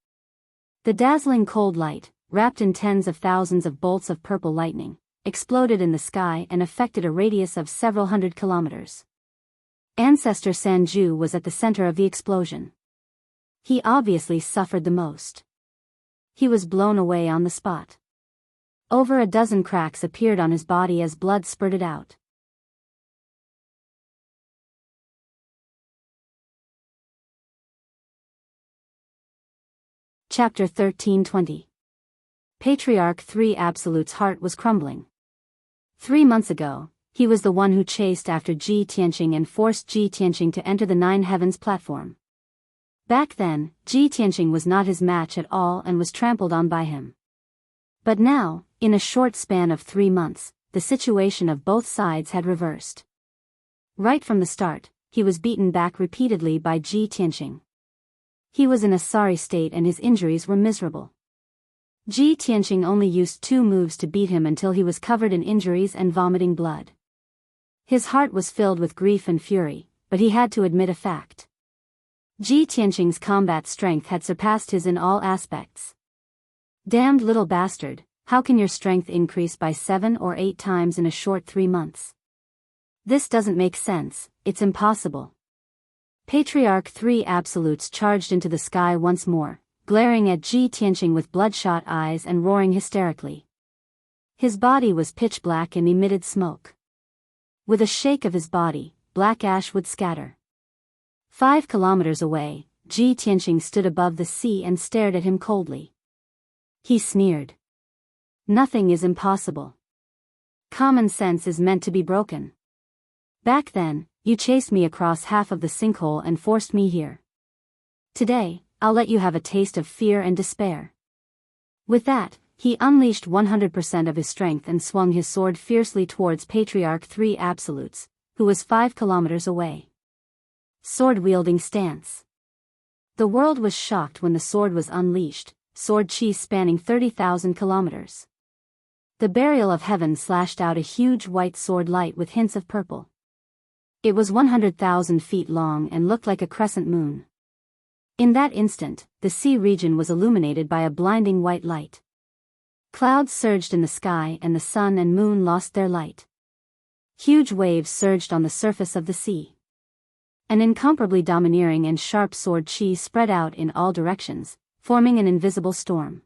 The dazzling cold light, wrapped in tens of thousands of bolts of purple lightning, exploded in the sky and affected a radius of several hundred kilometers. Ancestor Sanju was at the center of the explosion. He obviously suffered the most. He was blown away on the spot. Over a dozen cracks appeared on his body as blood spurted out. Chapter 13:20. Patriarch 3 Absolute's heart was crumbling. 3 months ago, he was the one who chased after Ji Tianqing and forced Ji Tianqing to enter the Nine Heavens platform. Back then, Ji Tianqing was not his match at all and was trampled on by him. But now, in a short span of 3 months, the situation of both sides had reversed. Right from the start, he was beaten back repeatedly by Ji Tianqing. He was in a sorry state and his injuries were miserable. Ji Tianqing only used 2 moves to beat him until he was covered in injuries and vomiting blood. His heart was filled with grief and fury, but he had to admit a fact. Ji Tianqing's combat strength had surpassed his in all aspects. Damned little bastard, how can your strength increase by 7 or 8 times in a short 3 months? This doesn't make sense, it's impossible. Patriarch 3 Absolutes charged into the sky once more, glaring at Ji Tianqing with bloodshot eyes and roaring hysterically. His body was pitch black and emitted smoke. With a shake of his body, black ash would scatter. 5 kilometers away, Ji Tianqing stood above the sea and stared at him coldly. He sneered. Nothing is impossible. Common sense is meant to be broken. Back then, you chased me across half of the sinkhole and forced me here. Today, I'll let you have a taste of fear and despair. With that, he unleashed 100% of his strength and swung his sword fiercely towards Patriarch 3 Absolutes, who was 5 kilometers away. Sword-wielding stance. The world was shocked when the sword was unleashed, sword chi spanning 30,000 kilometers. The burial of heaven slashed out a huge white sword light with hints of purple. It was 100,000 feet long and looked like a crescent moon. In that instant, the sea region was illuminated by a blinding white light. Clouds surged in the sky and the sun and moon lost their light. Huge waves surged on the surface of the sea. An incomparably domineering and sharp sword chi spread out in all directions, forming an invisible storm.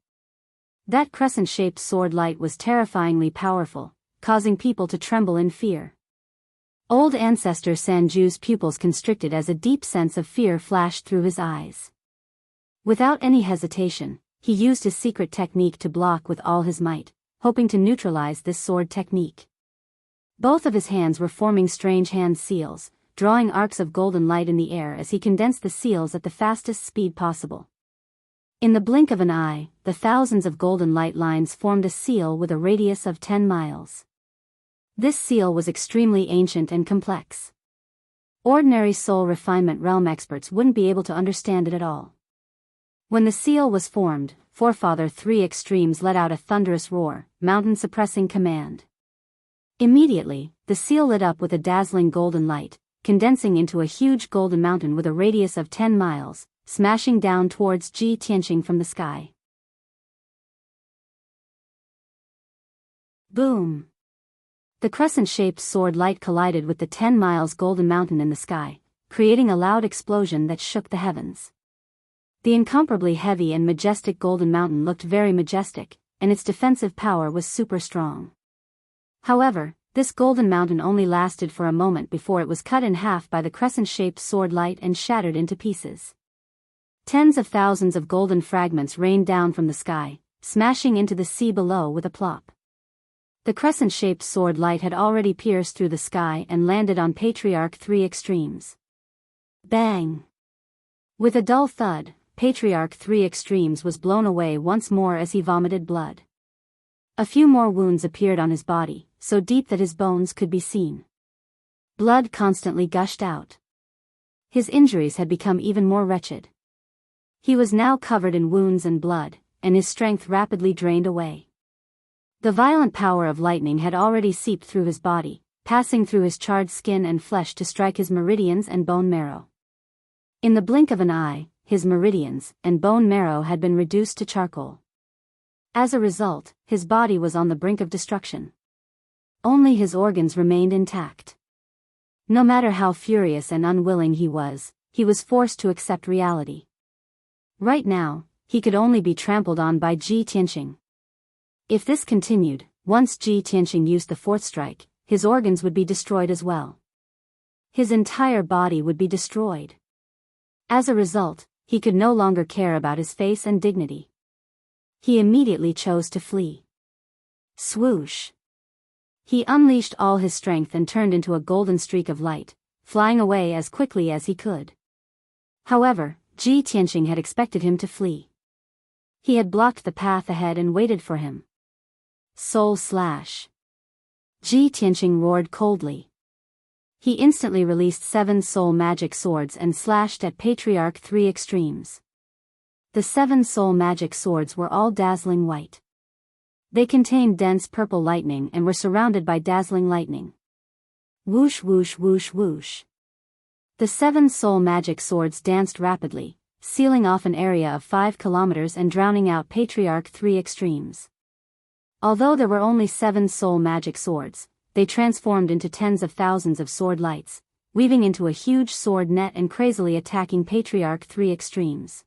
That crescent-shaped sword light was terrifyingly powerful, causing people to tremble in fear. Old Ancestor Sanju's pupils constricted as a deep sense of fear flashed through his eyes. Without any hesitation, he used his secret technique to block with all his might, hoping to neutralize this sword technique. Both of his hands were forming strange hand seals, drawing arcs of golden light in the air as he condensed the seals at the fastest speed possible. In the blink of an eye, the thousands of golden light lines formed a seal with a radius of 10 miles. This seal was extremely ancient and complex. Ordinary soul refinement realm experts wouldn't be able to understand it at all. When the seal was formed, Forefather 3 Extremes let out a thunderous roar, mountain-suppressing command. Immediately, the seal lit up with a dazzling golden light, condensing into a huge golden mountain with a radius of 10 miles, smashing down towards Ji Tianqing from the sky. Boom! The crescent-shaped sword light collided with the 10 miles golden mountain in the sky, creating a loud explosion that shook the heavens. The incomparably heavy and majestic golden mountain looked very majestic, and its defensive power was super strong. However, this golden mountain only lasted for a moment before it was cut in half by the crescent-shaped sword light and shattered into pieces. Tens of thousands of golden fragments rained down from the sky, smashing into the sea below with a plop. The crescent-shaped sword light had already pierced through the sky and landed on Patriarch 3 Extremes. Bang! With a dull thud, Patriarch 3 Extremes was blown away once more as he vomited blood. A few more wounds appeared on his body, so deep that his bones could be seen. Blood constantly gushed out. His injuries had become even more wretched. He was now covered in wounds and blood, and his strength rapidly drained away. The violent power of lightning had already seeped through his body, passing through his charred skin and flesh to strike his meridians and bone marrow. In the blink of an eye, his meridians and bone marrow had been reduced to charcoal. As a result, his body was on the brink of destruction. Only his organs remained intact. No matter how furious and unwilling he was forced to accept reality. Right now, he could only be trampled on by Ji Tianqing. If this continued, once Ji Tianqing used the fourth strike, his organs would be destroyed as well. His entire body would be destroyed. As a result, he could no longer care about his face and dignity. He immediately chose to flee. Swoosh! He unleashed all his strength and turned into a golden streak of light, flying away as quickly as he could. However, Ji Tianqing had expected him to flee. He had blocked the path ahead and waited for him. Soul Slash! Ji Tianqing roared coldly. He instantly released 7 soul magic swords and slashed at Patriarch 3 Extremes. The 7 soul magic swords were all dazzling white. They contained dense purple lightning and were surrounded by dazzling lightning. Whoosh whoosh whoosh whoosh. The 7 soul magic swords danced rapidly, sealing off an area of 5 kilometers and drowning out Patriarch 3 Extremes. Although there were only 7 soul magic swords, they transformed into tens of thousands of sword lights, weaving into a huge sword net and crazily attacking Patriarch 3 Extremes.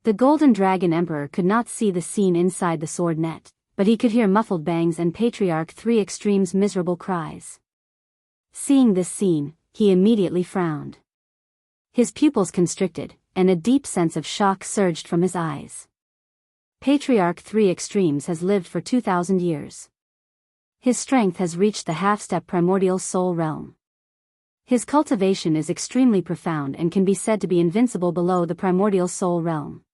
The Golden Dragon Emperor could not see the scene inside the sword net, but he could hear muffled bangs and Patriarch 3 Extremes' miserable cries. Seeing this scene, he immediately frowned. His pupils constricted, and a deep sense of shock surged from his eyes. Patriarch 3 Extremes has lived for 2,000 years. His strength has reached the half-step primordial soul realm. His cultivation is extremely profound and can be said to be invincible below the primordial soul realm.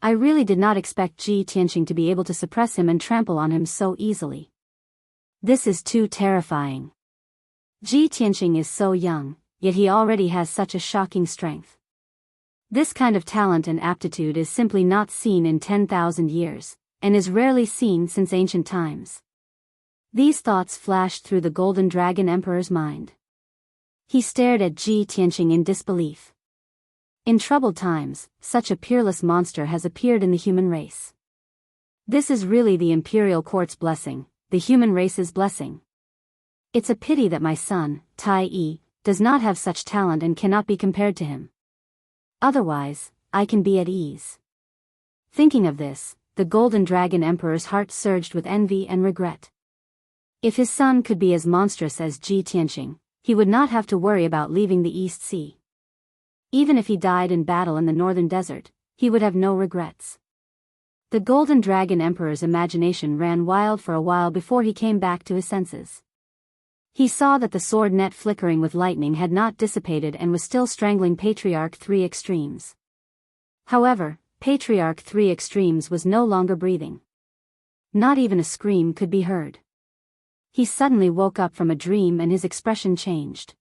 I really did not expect Ji Tianqing to be able to suppress him and trample on him so easily. This is too terrifying. Ji Tianqing is so young, yet he already has such a shocking strength. This kind of talent and aptitude is simply not seen in 10,000 years, and is rarely seen since ancient times. These thoughts flashed through the Golden Dragon Emperor's mind. He stared at Ji Tianqing in disbelief. In troubled times, such a peerless monster has appeared in the human race. This is really the Imperial Court's blessing, the human race's blessing. It's a pity that my son, Tai Yi, does not have such talent and cannot be compared to him. Otherwise, I can be at ease. Thinking of this, the Golden Dragon Emperor's heart surged with envy and regret. If his son could be as monstrous as Ji Tianqing, he would not have to worry about leaving the East Sea. Even if he died in battle in the northern desert, he would have no regrets. The Golden Dragon Emperor's imagination ran wild for a while before he came back to his senses. He saw that the sword net flickering with lightning had not dissipated and was still strangling Patriarch 3 Extremes. However, Patriarch 3 Extremes was no longer breathing. Not even a scream could be heard. He suddenly woke up from a dream and his expression changed.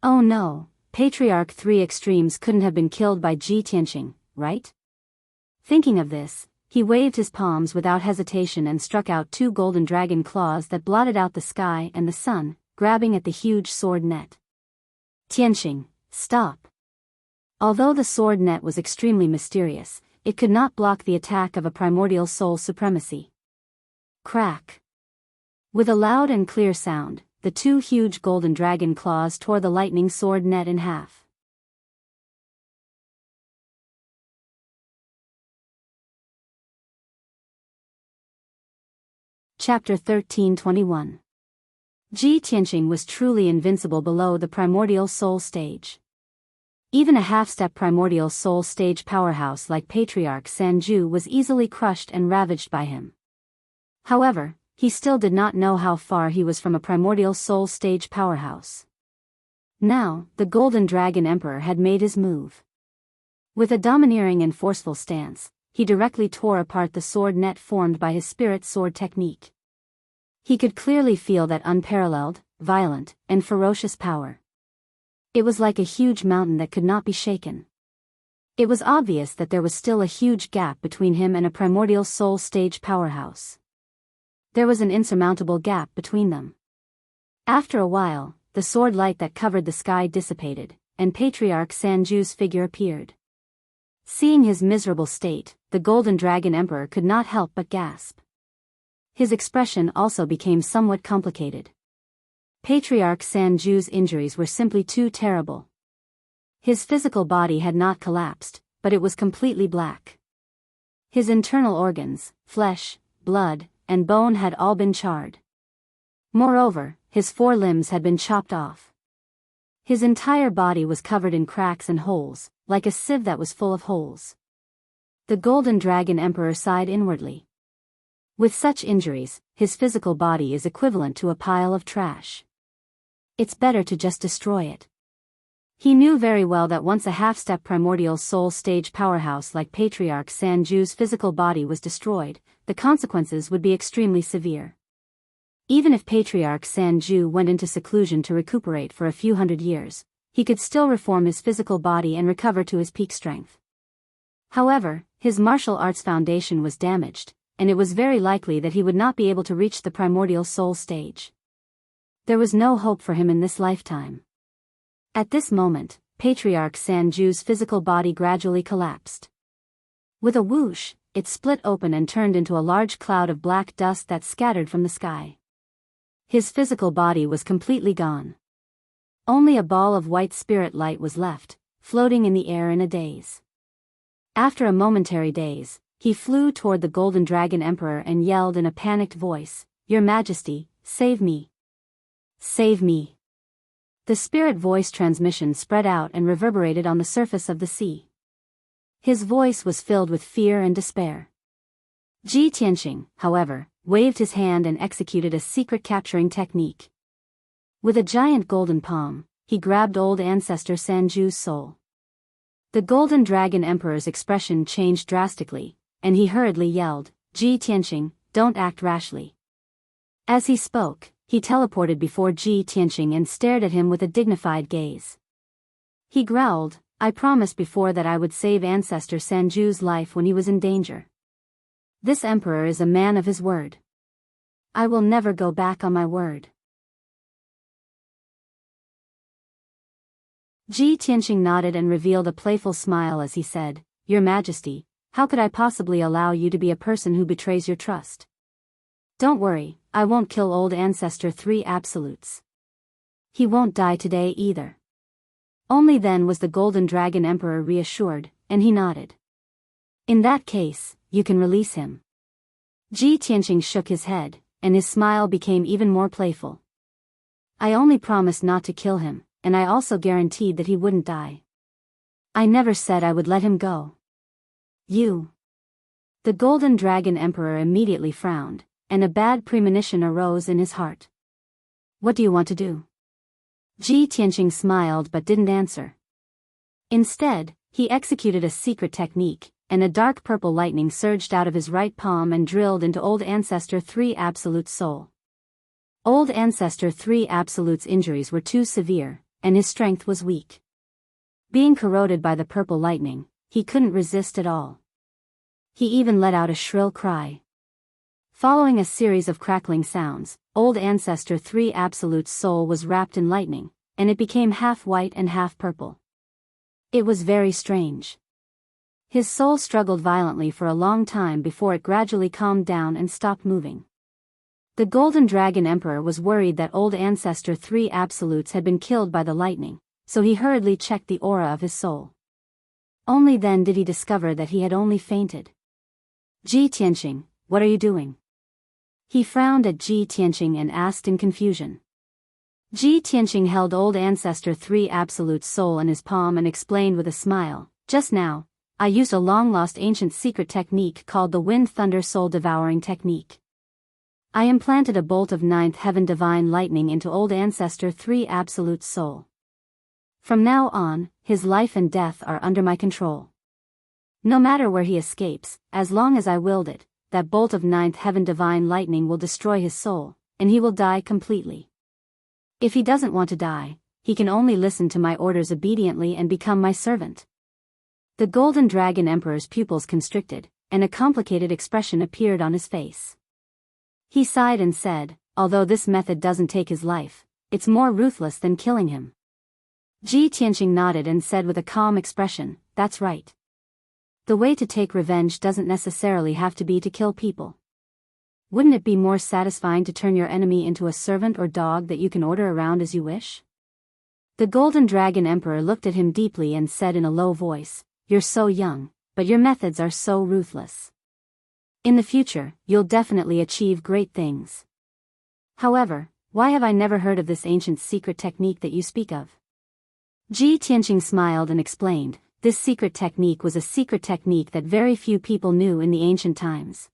Oh no, Patriarch 3 Extremes couldn't have been killed by Ji Tianqing, right? Thinking of this, he waved his palms without hesitation and struck out 2 golden dragon claws that blotted out the sky and the sun, grabbing at the huge sword net. Tianqing, stop! Although the sword net was extremely mysterious, it could not block the attack of a primordial soul supremacy. Crack! With a loud and clear sound, the 2 huge golden dragon claws tore the lightning sword net in half. Chapter 1321. Ji Tianqing was truly invincible below the primordial soul stage. Even a half-step primordial soul stage powerhouse like Patriarch Sanju was easily crushed and ravaged by him. However, he still did not know how far he was from a primordial soul stage powerhouse. Now, the Golden Dragon Emperor had made his move. With a domineering and forceful stance, he directly tore apart the sword net formed by his spirit sword technique. He could clearly feel that unparalleled, violent, and ferocious power. It was like a huge mountain that could not be shaken. It was obvious that there was still a huge gap between him and a primordial soul stage powerhouse. There was an insurmountable gap between them. After a while, the sword light that covered the sky dissipated, and Patriarch Sanju's figure appeared. Seeing his miserable state, the Golden Dragon Emperor could not help but gasp. His expression also became somewhat complicated. Patriarch Sanju's injuries were simply too terrible. His physical body had not collapsed, but it was completely black. His internal organs, flesh, blood, and bone had all been charred. Moreover, his 4 limbs had been chopped off. His entire body was covered in cracks and holes, like a sieve that was full of holes. The Golden Dragon Emperor sighed inwardly. With such injuries, his physical body is equivalent to a pile of trash. It's better to just destroy it. He knew very well that once a half-step primordial soul stage powerhouse like Patriarch Sanju's physical body was destroyed, the consequences would be extremely severe. Even if Patriarch Sanju went into seclusion to recuperate for a few hundred years, he could still reform his physical body and recover to his peak strength. However, his martial arts foundation was damaged, and it was very likely that he would not be able to reach the primordial soul stage. There was no hope for him in this lifetime. At this moment, Patriarch Sanju's physical body gradually collapsed. With a whoosh, it split open and turned into a large cloud of black dust that scattered from the sky. His physical body was completely gone. Only a ball of white spirit light was left, floating in the air in a daze. After a momentary daze, he flew toward the Golden Dragon Emperor and yelled in a panicked voice, "Your Majesty, save me! Save me!" The spirit voice transmission spread out and reverberated on the surface of the sea. His voice was filled with fear and despair. Ji Tianqing, however, waved his hand and executed a secret capturing technique. With a giant golden palm, he grabbed old ancestor Sanju's soul. The Golden Dragon Emperor's expression changed drastically, and he hurriedly yelled, "Ji Tianqing, don't act rashly." As he spoke, he teleported before Ji Tianqing and stared at him with a dignified gaze. He growled, "I promised before that I would save ancestor Sanju's life when he was in danger. This emperor is a man of his word. I will never go back on my word." Ji Tianqing nodded and revealed a playful smile as he said, "Your Majesty, how could I possibly allow you to be a person who betrays your trust? Don't worry, I won't kill old ancestor 3 absolutes. He won't die today either." Only then was the Golden Dragon Emperor reassured, and he nodded. "In that case, you can release him." Ji Tianqing shook his head, and his smile became even more playful. "I only promised not to kill him, and I also guaranteed that he wouldn't die. I never said I would let him go." "You." The Golden Dragon Emperor immediately frowned, and a bad premonition arose in his heart. "What do you want to do?" Ji Tianqing smiled but didn't answer. Instead, he executed a secret technique, and a dark purple lightning surged out of his right palm and drilled into old ancestor 3 Absolute's soul. Old ancestor 3 Absolute's injuries were too severe, and his strength was weak. Being corroded by the purple lightning, he couldn't resist at all. He even let out a shrill cry. Following a series of crackling sounds, old ancestor 3 Absolute's soul was wrapped in lightning, and it became half white and half purple. It was very strange. His soul struggled violently for a long time before it gradually calmed down and stopped moving. The Golden Dragon Emperor was worried that old ancestor 3 Absolutes had been killed by the lightning, so he hurriedly checked the aura of his soul. Only then did he discover that he had only fainted. "Ji Tianqing, what are you doing?" He frowned at Ji Tianqing and asked in confusion. Ji Tianqing held old ancestor 3 Absolute's soul in his palm and explained with a smile, "Just now, I used a long-lost ancient secret technique called the Wind Thunder Soul Devouring Technique. I implanted a bolt of 9th Heaven Divine Lightning into old ancestor 3 Absolute's soul. From now on, his life and death are under my control. No matter where he escapes, as long as I willed it, that bolt of 9th Heaven Divine Lightning will destroy his soul, and he will die completely. If he doesn't want to die, he can only listen to my orders obediently and become my servant." The Golden Dragon Emperor's pupils constricted, and a complicated expression appeared on his face. He sighed and said, "Although this method doesn't take his life, it's more ruthless than killing him." Ji Tianqing nodded and said with a calm expression, "That's right. The way to take revenge doesn't necessarily have to be to kill people. Wouldn't it be more satisfying to turn your enemy into a servant or dog that you can order around as you wish?" The Golden Dragon Emperor looked at him deeply and said in a low voice, "You're so young, but your methods are so ruthless. In the future, you'll definitely achieve great things. However, why have I never heard of this ancient secret technique that you speak of?" Ji Tianqing smiled and explained, this secret technique was a secret technique that very few people knew in the ancient times.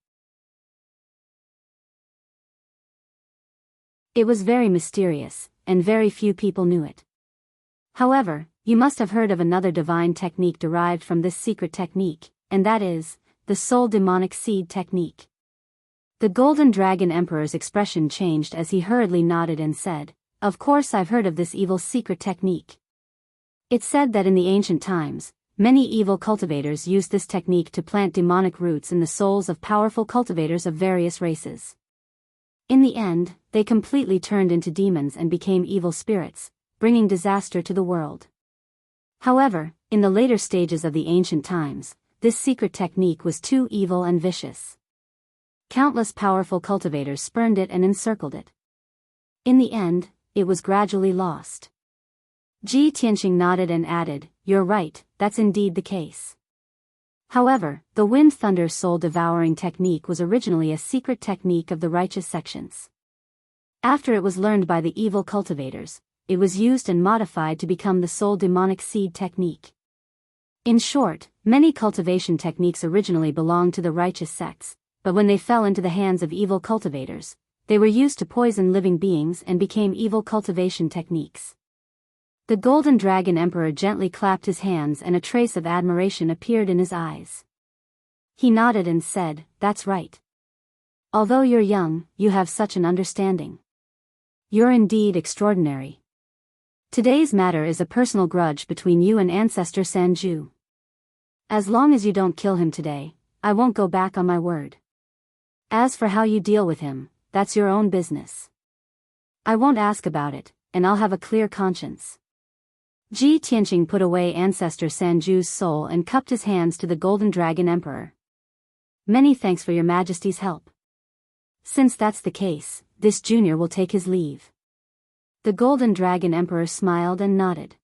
It was very mysterious, and very few people knew it. However, you must have heard of another divine technique derived from this secret technique, and that is, the soul demonic seed technique. The Golden Dragon Emperor's expression changed as he hurriedly nodded and said, "Of course I've heard of this evil secret technique. It's said that in the ancient times, many evil cultivators used this technique to plant demonic roots in the souls of powerful cultivators of various races. In the end, they completely turned into demons and became evil spirits, bringing disaster to the world. However, in the later stages of the ancient times, this secret technique was too evil and vicious. Countless powerful cultivators spurned it and encircled it. In the end, it was gradually lost." Ji Tianqing nodded and added, "You're right, that's indeed the case. However, the Wind Thunder Soul Devouring technique was originally a secret technique of the righteous sections. After it was learned by the evil cultivators, it was used and modified to become the Soul Demonic Seed technique. In short, many cultivation techniques originally belonged to the righteous sects, but when they fell into the hands of evil cultivators, they were used to poison living beings and became evil cultivation techniques." The Golden Dragon Emperor gently clapped his hands and a trace of admiration appeared in his eyes. He nodded and said, "That's right. Although you're young, you have such an understanding. You're indeed extraordinary. Today's matter is a personal grudge between you and Ancestor Sanju. As long as you don't kill him today, I won't go back on my word. As for how you deal with him, that's your own business. I won't ask about it, and I'll have a clear conscience." Ji Tianqing put away Ancestor Sanju's soul and cupped his hands to the Golden Dragon Emperor. "Many thanks for your Majesty's help. Since that's the case, this junior will take his leave." The Golden Dragon Emperor smiled and nodded.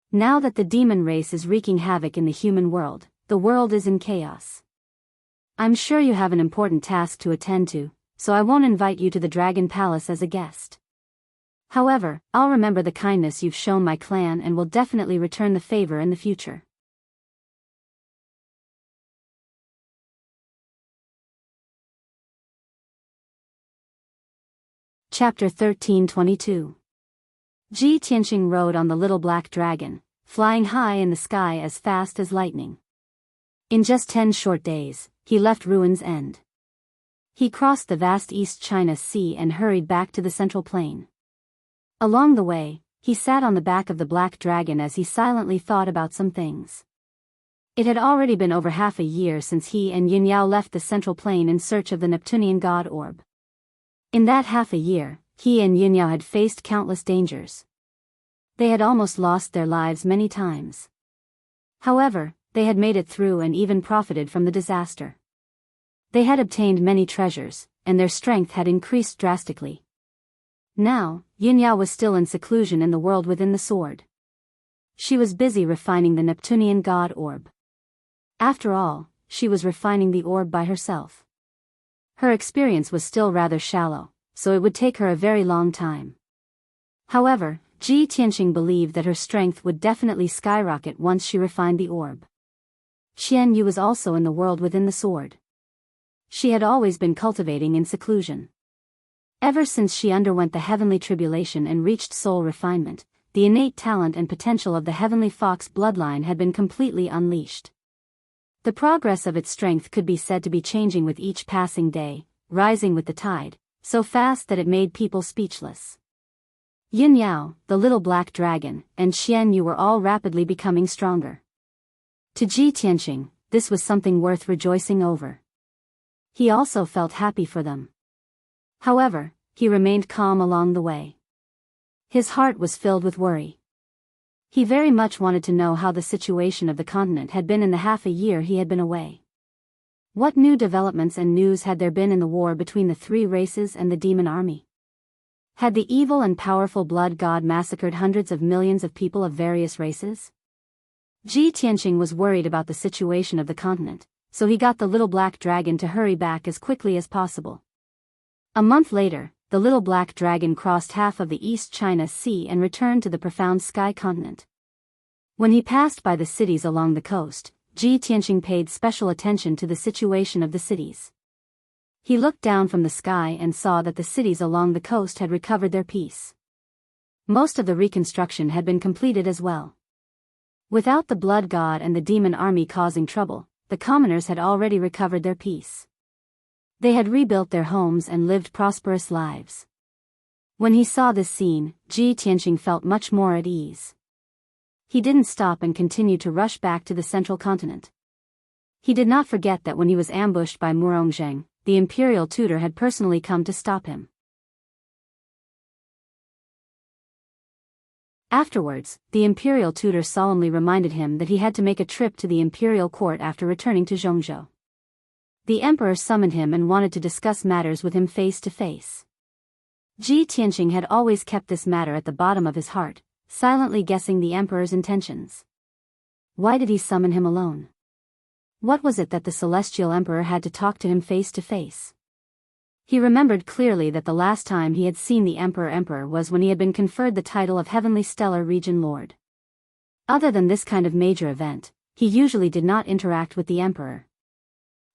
Now that the demon race is wreaking havoc in the human world, the world is in chaos. I'm sure you have an important task to attend to, so I won't invite you to the Dragon Palace as a guest. However, I'll remember the kindness you've shown my clan and will definitely return the favor in the future. Chapter 1322. Ji Tianqing rode on the little black dragon, flying high in the sky as fast as lightning. In just 10 short days, he left Ruin's End. He crossed the vast East China Sea and hurried back to the Central Plain. Along the way, he sat on the back of the black dragon as he silently thought about some things. It had already been over half a year since he and Yunyao left the Central Plain in search of the Neptunian god orb. In that half a year, he and Yunyao had faced countless dangers. They had almost lost their lives many times. However, they had made it through and even profited from the disaster. They had obtained many treasures, and their strength had increased drastically. Now, Yunyao was still in seclusion in the world within the sword. She was busy refining the Neptunian god orb. After all, she was refining the orb by herself. Her experience was still rather shallow, so it would take her a very long time. However, Ji Tianqing believed that her strength would definitely skyrocket once she refined the orb. Xian Yu was also in the world within the sword. She had always been cultivating in seclusion. Ever since she underwent the heavenly tribulation and reached soul refinement, the innate talent and potential of the heavenly fox bloodline had been completely unleashed. The progress of its strength could be said to be changing with each passing day, rising with the tide, so fast that it made people speechless. Yunyao, the little black dragon, and Xian Yu were all rapidly becoming stronger. To Ji Tianqing, this was something worth rejoicing over. He also felt happy for them. However, he remained calm along the way. His heart was filled with worry. He very much wanted to know how the situation of the continent had been in the half a year he had been away. What new developments and news had there been in the war between the three races and the demon army? Had the evil and powerful blood god massacred hundreds of millions of people of various races? Ji Tianqing was worried about the situation of the continent, so he got the little black dragon to hurry back as quickly as possible. A month later, the little black dragon crossed half of the East China Sea and returned to the profound sky continent. When he passed by the cities along the coast, Ji Tianqing paid special attention to the situation of the cities. He looked down from the sky and saw that the cities along the coast had recovered their peace. Most of the reconstruction had been completed as well. Without the blood god and the demon army causing trouble, the commoners had already recovered their peace. They had rebuilt their homes and lived prosperous lives. When he saw this scene, Ji Tianqing felt much more at ease. He didn't stop and continued to rush back to the central continent. He did not forget that when he was ambushed by Murongzheng, the imperial tutor had personally come to stop him. Afterwards, the imperial tutor solemnly reminded him that he had to make a trip to the imperial court after returning to Zhongzhou. The emperor summoned him and wanted to discuss matters with him face to face. Ji Tianqing had always kept this matter at the bottom of his heart, silently guessing the emperor's intentions. Why did he summon him alone? What was it that the celestial emperor had to talk to him face to face? He remembered clearly that the last time he had seen the emperor was when he had been conferred the title of Heavenly Stellar Region Lord. Other than this kind of major event, he usually did not interact with the emperor.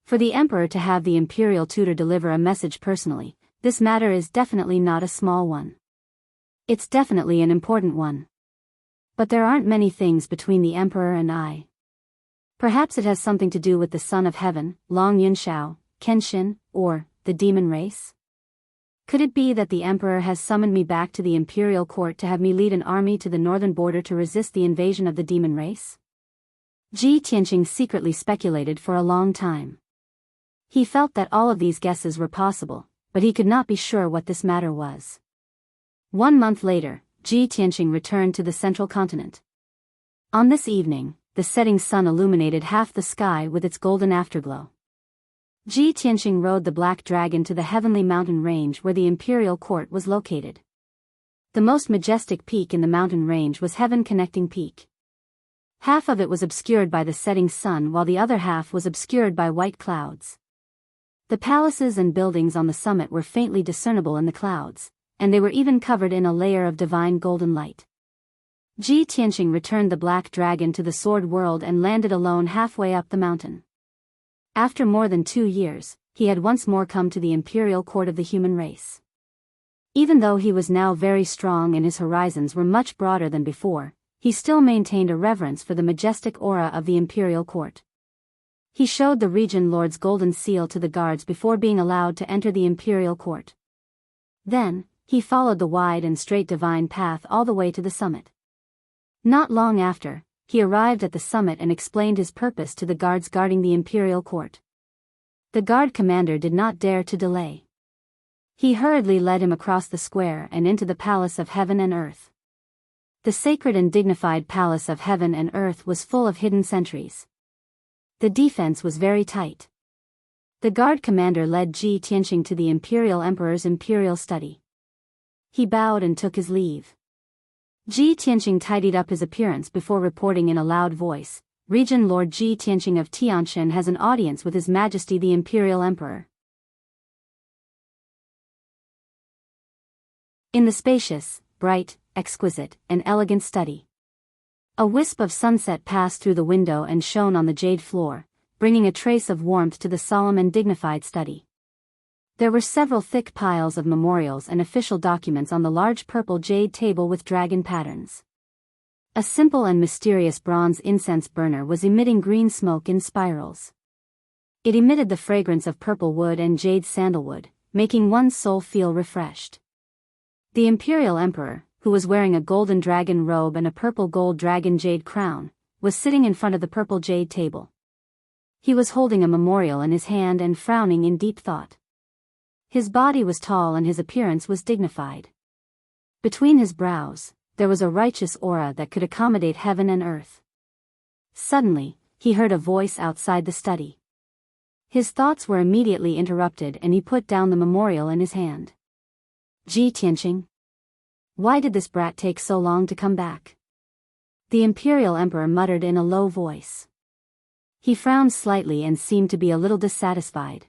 For the emperor to have the imperial tutor deliver a message personally, this matter is definitely not a small one. It's definitely an important one. But there aren't many things between the emperor and I. Perhaps it has something to do with the son of heaven, Long Yunshao, Kenshin, or the demon race? Could it be that the emperor has summoned me back to the imperial court to have me lead an army to the northern border to resist the invasion of the demon race? Ji Tianqing secretly speculated for a long time. He felt that all of these guesses were possible, but he could not be sure what this matter was. 1 month later, Ji Tianqing returned to the central continent. On this evening, the setting sun illuminated half the sky with its golden afterglow. Ji Tianqing rode the black dragon to the heavenly mountain range where the imperial court was located. The most majestic peak in the mountain range was Heaven Connecting Peak. Half of it was obscured by the setting sun while the other half was obscured by white clouds. The palaces and buildings on the summit were faintly discernible in the clouds, and they were even covered in a layer of divine golden light. Ji Tianqing returned the black dragon to the sword world and landed alone halfway up the mountain. After more than 2 years, he had once more come to the imperial court of the human race. Even though he was now very strong and his horizons were much broader than before, he still maintained a reverence for the majestic aura of the imperial court. He showed the region lord's golden seal to the guards before being allowed to enter the imperial court. Then, he followed the wide and straight divine path all the way to the summit. Not long after, he arrived at the summit and explained his purpose to the guards guarding the imperial court. The guard commander did not dare to delay. He hurriedly led him across the square and into the palace of heaven and earth. The sacred and dignified palace of heaven and earth was full of hidden sentries. The defense was very tight. The guard commander led Ji Tianqing to the imperial emperor's imperial study. He bowed and took his leave. Ji Tianqing tidied up his appearance before reporting in a loud voice, Region Lord Ji Tianqing of Tianshan has an audience with His Majesty the Imperial Emperor. In the spacious, bright, exquisite, and elegant study. A wisp of sunset passed through the window and shone on the jade floor, bringing a trace of warmth to the solemn and dignified study. There were several thick piles of memorials and official documents on the large purple jade table with dragon patterns. A simple and mysterious bronze incense burner was emitting green smoke in spirals. It emitted the fragrance of purple wood and jade sandalwood, making one's soul feel refreshed. The imperial emperor, who was wearing a golden dragon robe and a purple gold dragon jade crown, was sitting in front of the purple jade table. He was holding a memorial in his hand and frowning in deep thought. His body was tall and his appearance was dignified. Between his brows, there was a righteous aura that could accommodate heaven and earth. Suddenly, he heard a voice outside the study. His thoughts were immediately interrupted and he put down the memorial in his hand. Ji Tianqing. Why did this brat take so long to come back? The Imperial Emperor muttered in a low voice. He frowned slightly and seemed to be a little dissatisfied.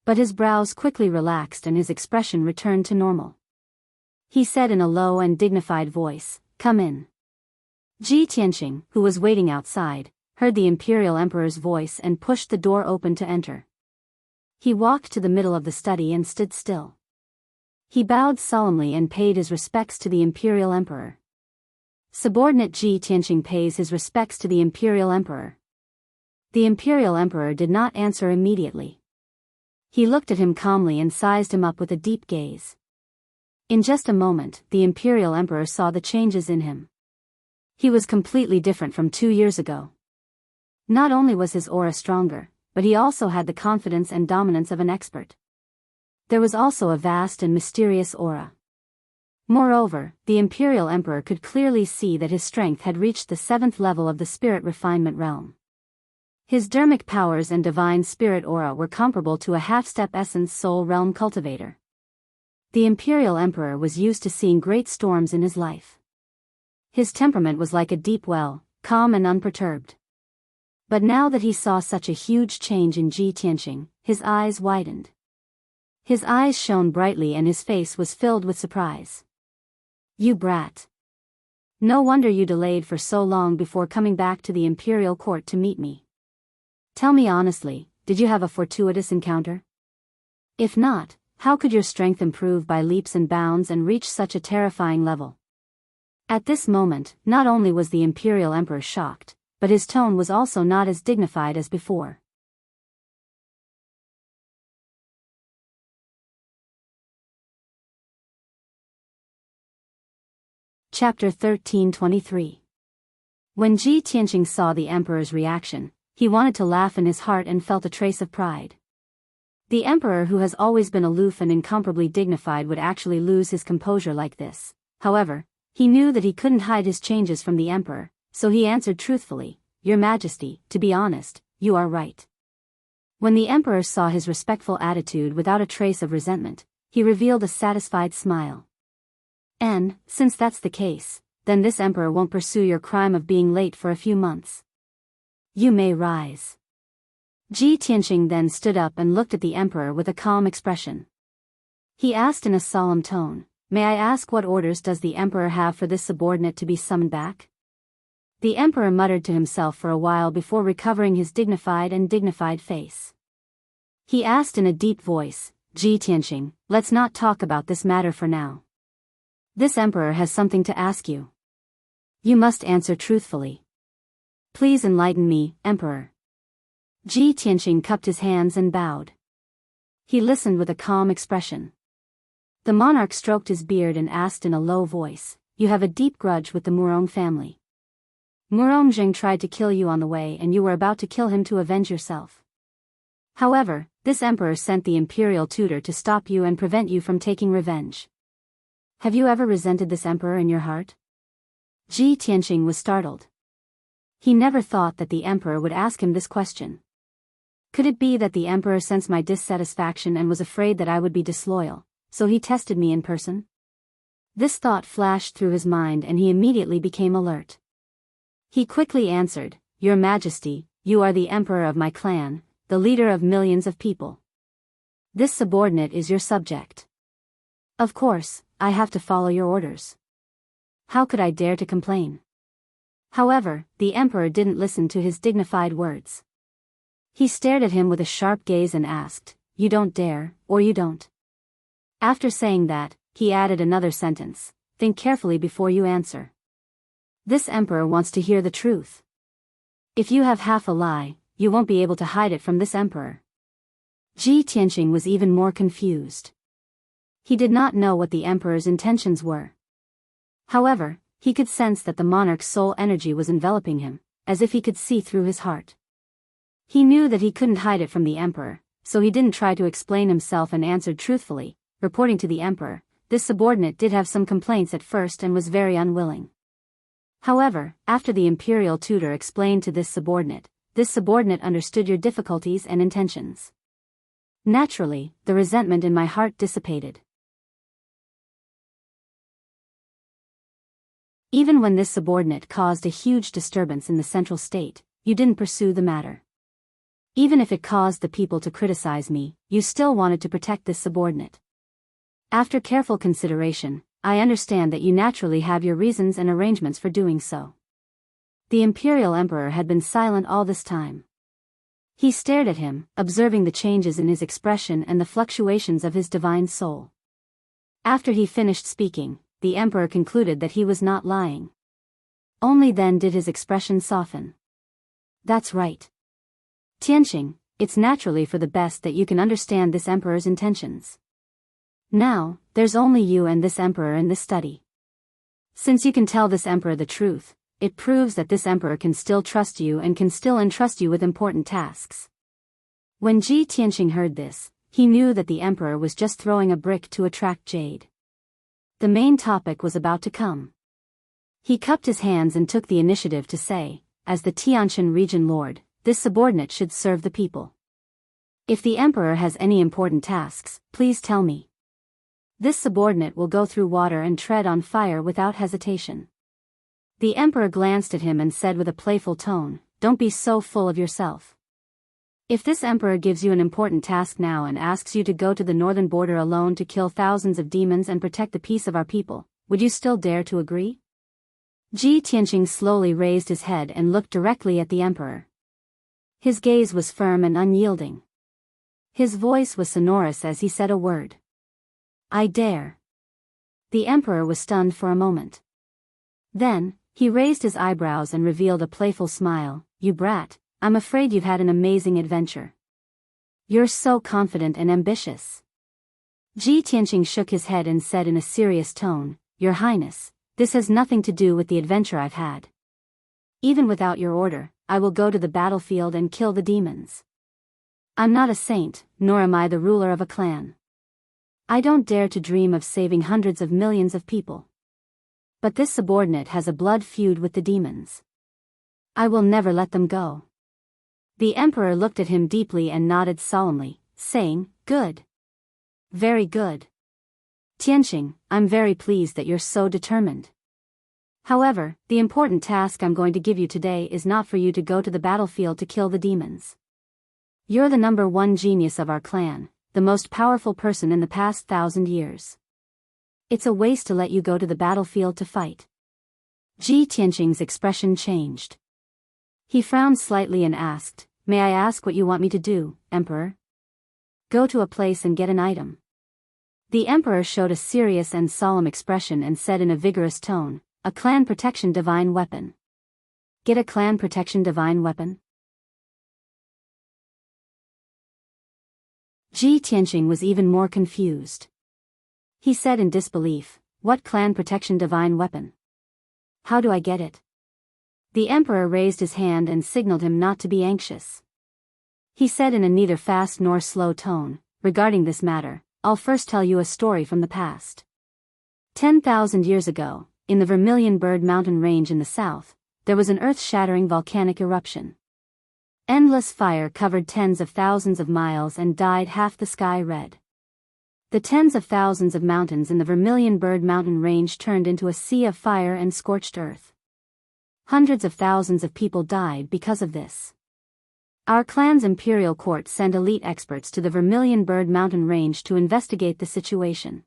But his brows quickly relaxed and his expression returned to normal. He said in a low and dignified voice, "Come in." Ji Tianqing, who was waiting outside, heard the Imperial Emperor's voice and pushed the door open to enter. He walked to the middle of the study and stood still. He bowed solemnly and paid his respects to the Imperial Emperor. Subordinate Ji Tianqing pays his respects to the Imperial Emperor. The Imperial Emperor did not answer immediately. He looked at him calmly and sized him up with a deep gaze. In just a moment, the Imperial Emperor saw the changes in him. He was completely different from 2 years ago. Not only was his aura stronger, but he also had the confidence and dominance of an expert. There was also a vast and mysterious aura. Moreover, the Imperial Emperor could clearly see that his strength had reached the 7th level of the spirit refinement realm. His dermic powers and divine spirit aura were comparable to a half-step essence soul realm cultivator. The Imperial Emperor was used to seeing great storms in his life. His temperament was like a deep well, calm and unperturbed. But now that he saw such a huge change in Ji Tianqing, his eyes widened. His eyes shone brightly and his face was filled with surprise. "You brat. No wonder you delayed for so long before coming back to the Imperial Court to meet me. Tell me honestly, did you have a fortuitous encounter? If not, how could your strength improve by leaps and bounds and reach such a terrifying level?" At this moment, not only was the Imperial Emperor shocked, but his tone was also not as dignified as before. Chapter 13:23. When Ji Tianqing saw the Emperor's reaction, he wanted to laugh in his heart and felt a trace of pride. The Emperor, who has always been aloof and incomparably dignified, would actually lose his composure like this. However, he knew that he couldn't hide his changes from the Emperor, so he answered truthfully, "Your Majesty, to be honest, you are right." When the Emperor saw his respectful attitude without a trace of resentment, he revealed a satisfied smile. "And, since that's the case, then this Emperor won't pursue your crime of being late for a few months. You may rise." Ji Tianqing then stood up and looked at the Emperor with a calm expression. He asked in a solemn tone, "May I ask what orders does the Emperor have for this subordinate to be summoned back?" The Emperor muttered to himself for a while before recovering his dignified face. He asked in a deep voice, "Ji Tianqing, let's not talk about this matter for now. This Emperor has something to ask you. You must answer truthfully. Please enlighten me, Emperor." Ji Tianqing cupped his hands and bowed. He listened with a calm expression. The monarch stroked his beard and asked in a low voice, "You have a deep grudge with the Murong family. Murong tried to kill you on the way and you were about to kill him to avenge yourself. However, this Emperor sent the Imperial tutor to stop you and prevent you from taking revenge. Have you ever resented this Emperor in your heart?" Ji Tianqing was startled. He never thought that the Emperor would ask him this question. Could it be that the Emperor sensed my dissatisfaction and was afraid that I would be disloyal, so he tested me in person? This thought flashed through his mind and he immediately became alert. He quickly answered, "Your Majesty, you are the Emperor of my clan, the leader of millions of people. This subordinate is your subject. Of course, I have to follow your orders. How could I dare to complain?" However, the Emperor didn't listen to his dignified words. He stared at him with a sharp gaze and asked, "You don't dare, or you don't?" After saying that, he added another sentence, "Think carefully before you answer. This Emperor wants to hear the truth. If you have half a lie, you won't be able to hide it from this Emperor." Ji Tianqing was even more confused. He did not know what the Emperor's intentions were. However, he could sense that the monarch's soul energy was enveloping him, as if he could see through his heart. He knew that he couldn't hide it from the Emperor, so he didn't try to explain himself and answered truthfully, reporting to the Emperor, this subordinate did have some complaints at first and was very unwilling. However, after the imperial tutor explained to this subordinate understood your difficulties and intentions. Naturally, the resentment in my heart dissipated. Even when this subordinate caused a huge disturbance in the central state, you didn't pursue the matter. Even if it caused the people to criticize me, you still wanted to protect this subordinate. After careful consideration, I understand that you naturally have your reasons and arrangements for doing so. The imperial emperor had been silent all this time. He stared at him, observing the changes in his expression and the fluctuations of his divine soul. After he finished speaking, the emperor concluded that he was not lying. Only then did his expression soften. That's right. Tianqing, it's naturally for the best that you can understand this emperor's intentions. Now, there's only you and this emperor in this study. Since you can tell this emperor the truth, it proves that this emperor can still trust you and can still entrust you with important tasks. When Ji Tianqing heard this, he knew that the emperor was just throwing a brick to attract jade. The main topic was about to come. He cupped his hands and took the initiative to say, as the Tianshan region lord, this subordinate should serve the people. If the emperor has any important tasks, please tell me. This subordinate will go through water and tread on fire without hesitation. The emperor glanced at him and said with a playful tone, don't be so full of yourself. If this emperor gives you an important task now and asks you to go to the northern border alone to kill thousands of demons and protect the peace of our people, would you still dare to agree? Ji Tianqing slowly raised his head and looked directly at the emperor. His gaze was firm and unyielding. His voice was sonorous as he said a word. I dare. The emperor was stunned for a moment. Then, he raised his eyebrows and revealed a playful smile. You brat, I'm afraid you've had an amazing adventure. You're so confident and ambitious. Ji Tianqing shook his head and said in a serious tone, Your Highness, this has nothing to do with the adventure I've had. Even without your order, I will go to the battlefield and kill the demons. I'm not a saint, nor am I the ruler of a clan. I don't dare to dream of saving hundreds of millions of people. But this subordinate has a blood feud with the demons. I will never let them go. The emperor looked at him deeply and nodded solemnly, saying, Good. Very good. Tianqing, I'm very pleased that you're so determined. However, the important task I'm going to give you today is not for you to go to the battlefield to kill the demons. You're the number one genius of our clan, the most powerful person in the past 1,000 years. It's a waste to let you go to the battlefield to fight. Ji Tianqing's expression changed. He frowned slightly and asked, May I ask what you want me to do, Emperor? Go to a place and get an item. The Emperor showed a serious and solemn expression and said in a vigorous tone, A clan protection divine weapon. Get a clan protection divine weapon? Ji Tianqing was even more confused. He said in disbelief, What clan protection divine weapon? How do I get it? The Emperor raised his hand and signaled him not to be anxious. He said in a neither fast nor slow tone, Regarding this matter, I'll first tell you a story from the past. 10,000 years ago, in the Vermilion Bird Mountain Range in the south, there was an earth-shattering volcanic eruption. Endless fire covered tens of thousands of miles and dyed half the sky red. The tens of thousands of mountains in the Vermilion Bird Mountain Range turned into a sea of fire and scorched earth. Hundreds of thousands of people died because of this. Our clan's imperial court sent elite experts to the Vermilion Bird Mountain Range to investigate the situation.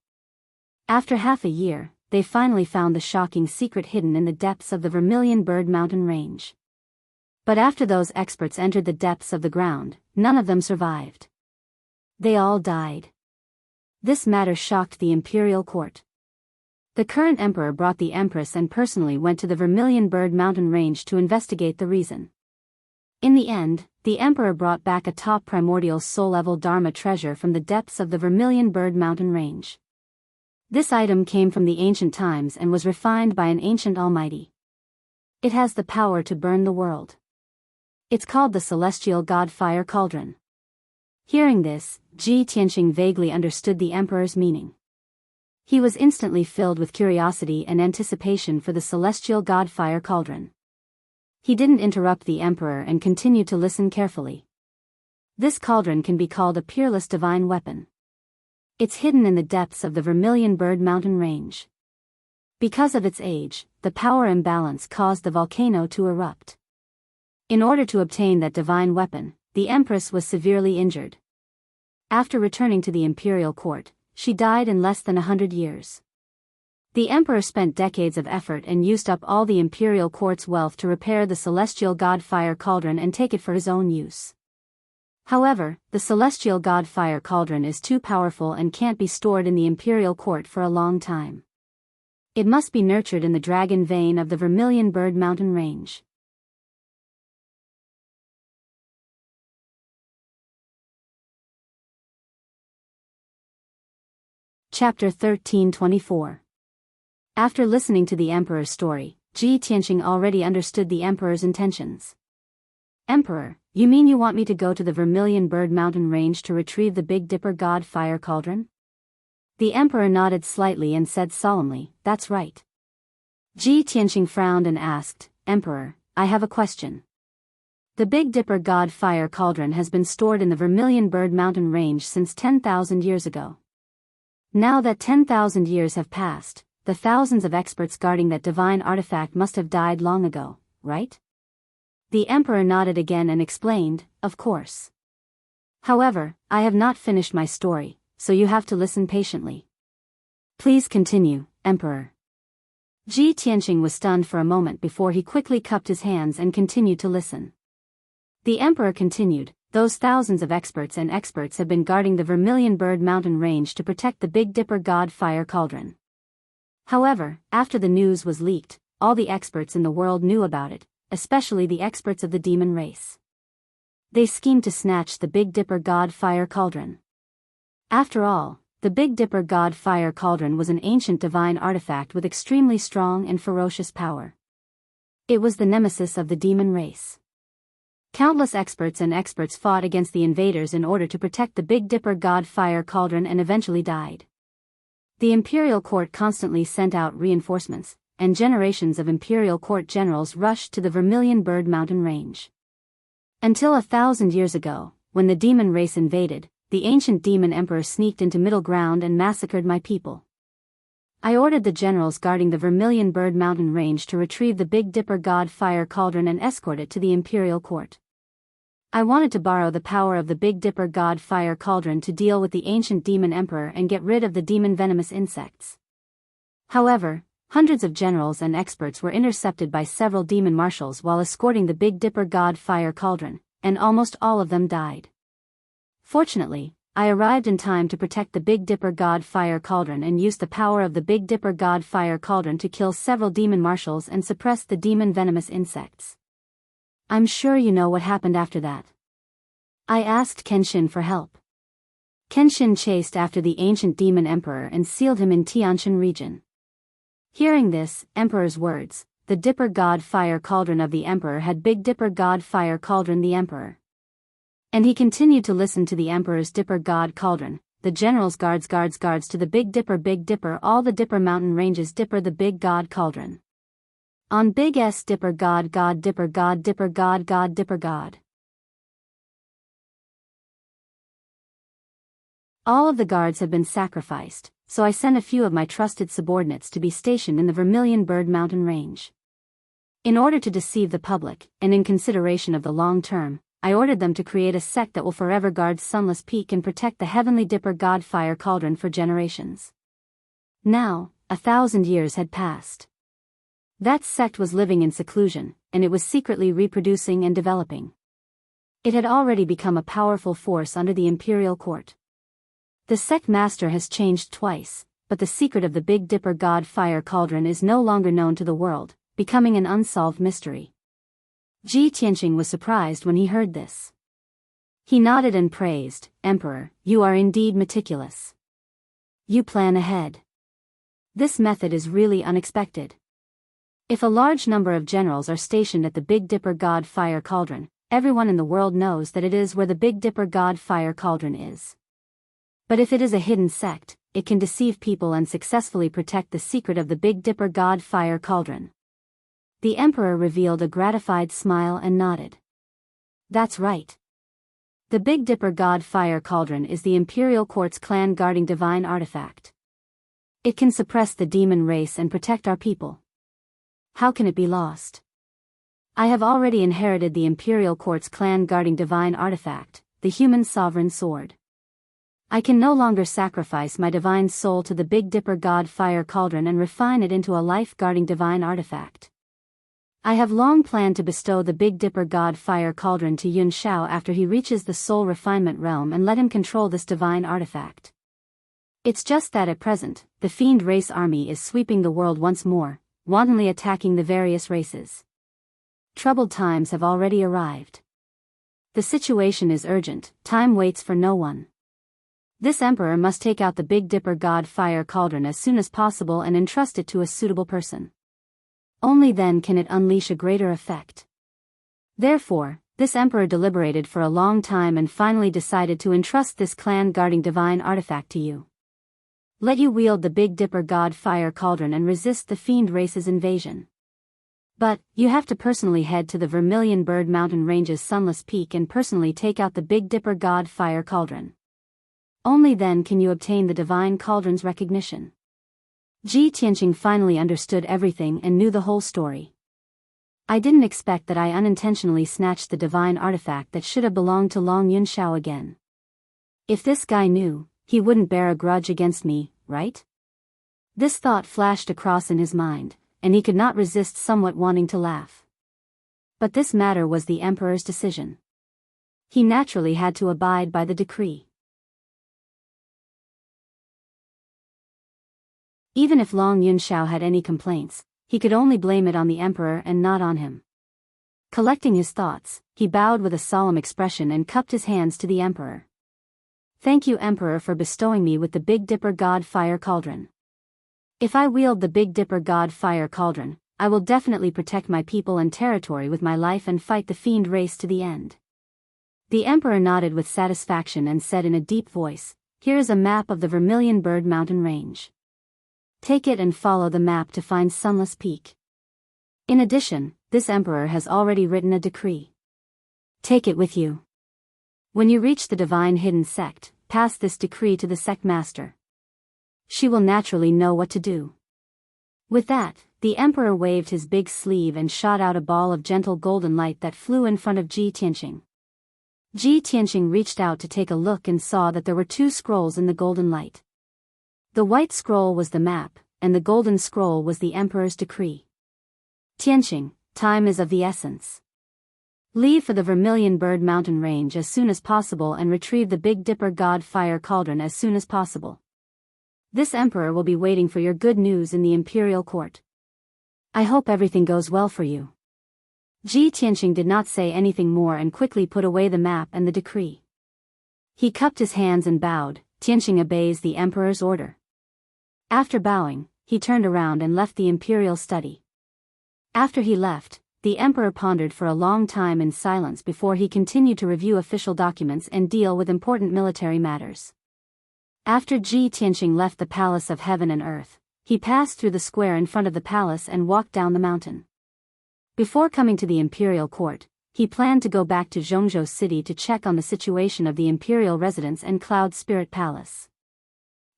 After half a year, they finally found the shocking secret hidden in the depths of the Vermilion Bird Mountain Range. But after those experts entered the depths of the ground, none of them survived. They all died. This matter shocked the imperial court. The current emperor brought the empress and personally went to the Vermilion Bird Mountain Range to investigate the reason. In the end, the emperor brought back a top primordial soul-level Dharma treasure from the depths of the Vermilion Bird Mountain Range. This item came from the ancient times and was refined by an ancient almighty. It has the power to burn the world. It's called the Celestial God Fire Cauldron. Hearing this, Ji Tianqing vaguely understood the emperor's meaning. He was instantly filled with curiosity and anticipation for the celestial god fire cauldron. He didn't interrupt the emperor and continued to listen carefully. This cauldron can be called a peerless divine weapon. It's hidden in the depths of the Vermilion Bird Mountain range. Because of its age, the power imbalance caused the volcano to erupt. In order to obtain that divine weapon, the empress was severely injured. After returning to the imperial court, she died in less than 100 years. The emperor spent decades of effort and used up all the imperial court's wealth to repair the celestial god fire cauldron and take it for his own use. However, the celestial god fire cauldron is too powerful and can't be stored in the imperial court for a long time. It must be nurtured in the dragon vein of the Vermilion Bird Mountain range. Chapter 1324. After listening to the emperor's story, Ji Tianqing already understood the emperor's intentions. Emperor, you mean you want me to go to the Vermilion Bird Mountain range to retrieve the Big Dipper God Fire Cauldron? The emperor nodded slightly and said solemnly, that's right. Ji Tianqing frowned and asked, Emperor, I have a question. The Big Dipper God Fire Cauldron has been stored in the Vermilion Bird Mountain range since 10,000 years ago. Now that 10,000 years have passed, the thousands of experts guarding that divine artifact must have died long ago, right? The emperor nodded again and explained, of course. However, I have not finished my story, so you have to listen patiently. Please continue, Emperor. Ji Tianqing was stunned for a moment before he quickly cupped his hands and continued to listen. The emperor continued, those thousands of experts have been guarding the Vermilion Bird Mountain range to protect the Big Dipper God Fire Cauldron. However, after the news was leaked, all the experts in the world knew about it, especially the experts of the demon race. They schemed to snatch the Big Dipper God Fire Cauldron. After all, the Big Dipper God Fire Cauldron was an ancient divine artifact with extremely strong and ferocious power. It was the nemesis of the demon race. Countless experts fought against the invaders in order to protect the Big Dipper God Fire Cauldron and eventually died. The imperial court constantly sent out reinforcements, and generations of imperial court generals rushed to the Vermilion Bird Mountain range. Until 1,000 years ago, when the demon race invaded, the ancient demon emperor sneaked into middle ground and massacred my people. I ordered the generals guarding the Vermilion Bird Mountain range to retrieve the Big Dipper God Fire Cauldron and escort it to the imperial court. I wanted to borrow the power of the Big Dipper God Fire Cauldron to deal with the ancient demon emperor and get rid of the demon venomous insects. However, hundreds of generals and experts were intercepted by several demon marshals while escorting the Big Dipper God Fire Cauldron, and almost all of them died. Fortunately, I arrived in time to protect the Big Dipper God Fire Cauldron and used the power of the Big Dipper God Fire Cauldron to kill several demon marshals and suppress the demon venomous insects. I'm sure you know what happened after that. I asked Kenshin for help. Kenshin chased after the ancient demon emperor and sealed him in Tianshan region. Hearing this, emperor's words, the Dipper God Fire Cauldron of the emperor had Big Dipper God Fire Cauldron the emperor. And he continued to listen to the emperor's Dipper God Cauldron, the generals guards to the Big Dipper all the Dipper mountain ranges Dipper the Big God Cauldron. On Big S Dipper God Dipper God Dipper God Dipper God. All of the guards have been sacrificed, so I sent a few of my trusted subordinates to be stationed in the Vermilion Bird Mountain range. In order to deceive the public, and in consideration of the long term, I ordered them to create a sect that will forever guard Sunless Peak and protect the Heavenly Dipper God Fire Cauldron for generations. Now, 1,000 years had passed. That sect was living in seclusion, and it was secretly reproducing and developing. It had already become a powerful force under the imperial court. The sect master has changed twice, but the secret of the Big Dipper God Fire Cauldron is no longer known to the world, becoming an unsolved mystery. Ji Tianqing was surprised when he heard this. He nodded and praised, Emperor, you are indeed meticulous. You plan ahead. This method is really unexpected. If a large number of generals are stationed at the Big Dipper God Fire Cauldron, everyone in the world knows that it is where the Big Dipper God Fire Cauldron is. But if it is a hidden sect, it can deceive people and successfully protect the secret of the Big Dipper God Fire Cauldron. The Emperor revealed a gratified smile and nodded. That's right. The Big Dipper God Fire Cauldron is the Imperial Court's clan-guarding divine artifact. It can suppress the demon race and protect our people. How can it be lost? I have already inherited the Imperial Court's clan-guarding divine artifact, the human sovereign sword. I can no longer sacrifice my divine soul to the Big Dipper God Fire Cauldron and refine it into a life-guarding divine artifact. I have long planned to bestow the Big Dipper God Fire Cauldron to Yun Shao after he reaches the soul refinement realm and let him control this divine artifact. It's just that at present, the Fiend Race army is sweeping the world once more, wantonly attacking the various races. Troubled times have already arrived. The situation is urgent, time waits for no one. This Emperor must take out the Big Dipper God Fire Cauldron as soon as possible and entrust it to a suitable person. Only then can it unleash a greater effect. Therefore, this Emperor deliberated for a long time and finally decided to entrust this clan-guarding divine artifact to you. Let you wield the Big Dipper God Fire Cauldron and resist the Fiend Race's invasion. But, you have to personally head to the Vermilion Bird Mountain Range's Sunless Peak and personally take out the Big Dipper God Fire Cauldron. Only then can you obtain the divine cauldron's recognition. Ji Tianqing finally understood everything and knew the whole story. I didn't expect that I unintentionally snatched the divine artifact that should have belonged to Long Yun Shao again. If this guy knew, he wouldn't bear a grudge against me, right? This thought flashed across in his mind, and he could not resist somewhat wanting to laugh. But this matter was the Emperor's decision. He naturally had to abide by the decree. Even if Long Yun Shao had any complaints, he could only blame it on the Emperor and not on him. Collecting his thoughts, he bowed with a solemn expression and cupped his hands to the Emperor. Thank you, Emperor, for bestowing me with the Big Dipper God Fire Cauldron. If I wield the Big Dipper God Fire Cauldron, I will definitely protect my people and territory with my life and fight the Fiend Race to the end. The Emperor nodded with satisfaction and said in a deep voice, "Here is a map of the Vermilion Bird Mountain Range. Take it and follow the map to find Sunless Peak. In addition, this Emperor has already written a decree. Take it with you. When you reach the Divine Hidden Sect, pass this decree to the Sect Master. She will naturally know what to do." With that, the Emperor waved his big sleeve and shot out a ball of gentle golden light that flew in front of Ji Tianqing. Ji Tianqing reached out to take a look and saw that there were two scrolls in the golden light. The white scroll was the map, and the golden scroll was the Emperor's decree. Tianqing, time is of the essence. Leave for the Vermilion Bird Mountain Range as soon as possible and retrieve the Big Dipper God Fire Cauldron as soon as possible. This Emperor will be waiting for your good news in the Imperial Court. I hope everything goes well for you. Ji Tianqing did not say anything more and quickly put away the map and the decree. He cupped his hands and bowed. Tianqing obeys the Emperor's order. After bowing, he turned around and left the imperial study. After he left, the Emperor pondered for a long time in silence before he continued to review official documents and deal with important military matters. After Ji Tianqing left the Palace of Heaven and Earth, he passed through the square in front of the palace and walked down the mountain. Before coming to the imperial court, he planned to go back to Zhongzhou City to check on the situation of the imperial residence and Cloud Spirit Palace.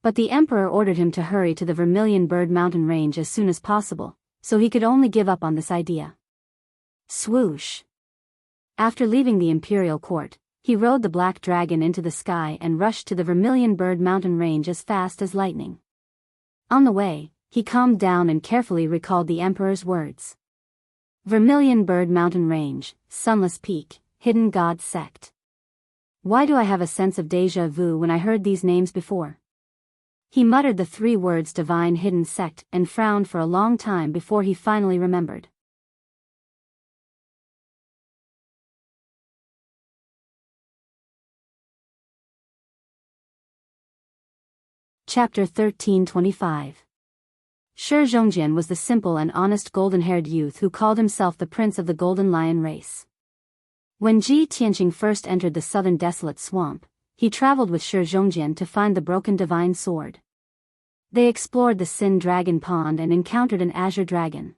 But the Emperor ordered him to hurry to the Vermilion Bird Mountain Range as soon as possible, so he could only give up on this idea. Swoosh! After leaving the imperial court, he rode the black dragon into the sky and rushed to the Vermilion Bird Mountain Range as fast as lightning. On the way, he calmed down and carefully recalled the Emperor's words. Vermilion Bird Mountain Range, Sunless Peak, Hidden God Sect. Why do I have a sense of déjà vu when I heard these names before? He muttered the three words Divine Hidden Sect and frowned for a long time before he finally remembered. Chapter 1325. Shi Zhongjian was the simple and honest golden-haired youth who called himself the Prince of the Golden Lion race. When Ji Tianqing first entered the southern desolate swamp, he traveled with Shi Zhongjian to find the broken divine sword. They explored the Sin Dragon Pond and encountered an azure dragon.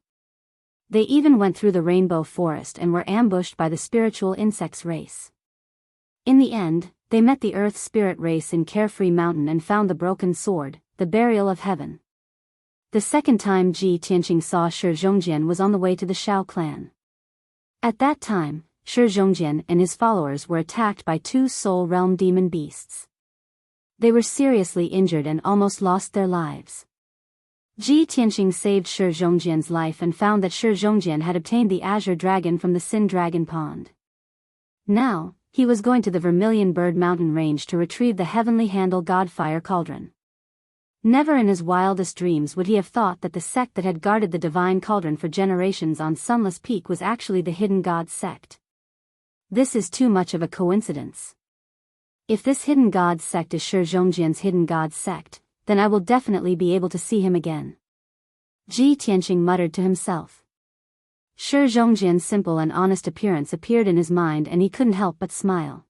They even went through the rainbow forest and were ambushed by the spiritual insects race. In the end, they met the earth spirit race in Carefree Mountain and found the broken sword, the burial of heaven. The second time Ji Tianqing saw Shi Zhongjian was on the way to the Shao clan. At that time, Shi Zhongjian and his followers were attacked by two soul realm demon beasts. They were seriously injured and almost lost their lives. Ji Tianqing saved Shi Zhongjian's life and found that Shi Zhongjian had obtained the azure dragon from the Sin Dragon Pond. Now, he was going to the Vermilion Bird Mountain Range to retrieve the heavenly handle Godfire Cauldron. Never in his wildest dreams would he have thought that the sect that had guarded the divine cauldron for generations on Sunless Peak was actually the Hidden God sect. This is too much of a coincidence. If this Hidden God sect is Shi Zhongjian's Hidden God sect, then I will definitely be able to see him again. Ji Tianqing muttered to himself. Shi Zhongjian's simple and honest appearance appeared in his mind and he couldn't help but smile.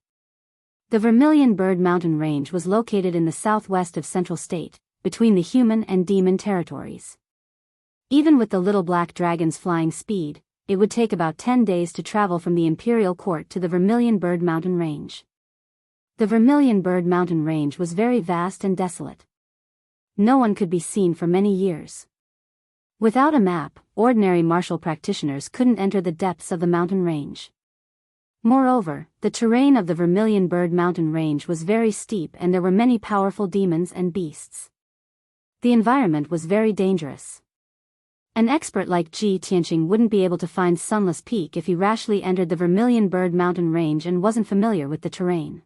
The Vermilion Bird Mountain Range was located in the southwest of Central State, between the human and demon territories. Even with the little black dragon's flying speed, it would take about 10 days to travel from the Imperial Court to the Vermilion Bird Mountain Range. The Vermilion Bird Mountain Range was very vast and desolate. No one could be seen for many years. Without a map, ordinary martial practitioners couldn't enter the depths of the mountain range. Moreover, the terrain of the Vermilion Bird Mountain Range was very steep and there were many powerful demons and beasts. The environment was very dangerous. An expert like Ji Tianqing wouldn't be able to find Sunless Peak if he rashly entered the Vermilion Bird Mountain Range and wasn't familiar with the terrain.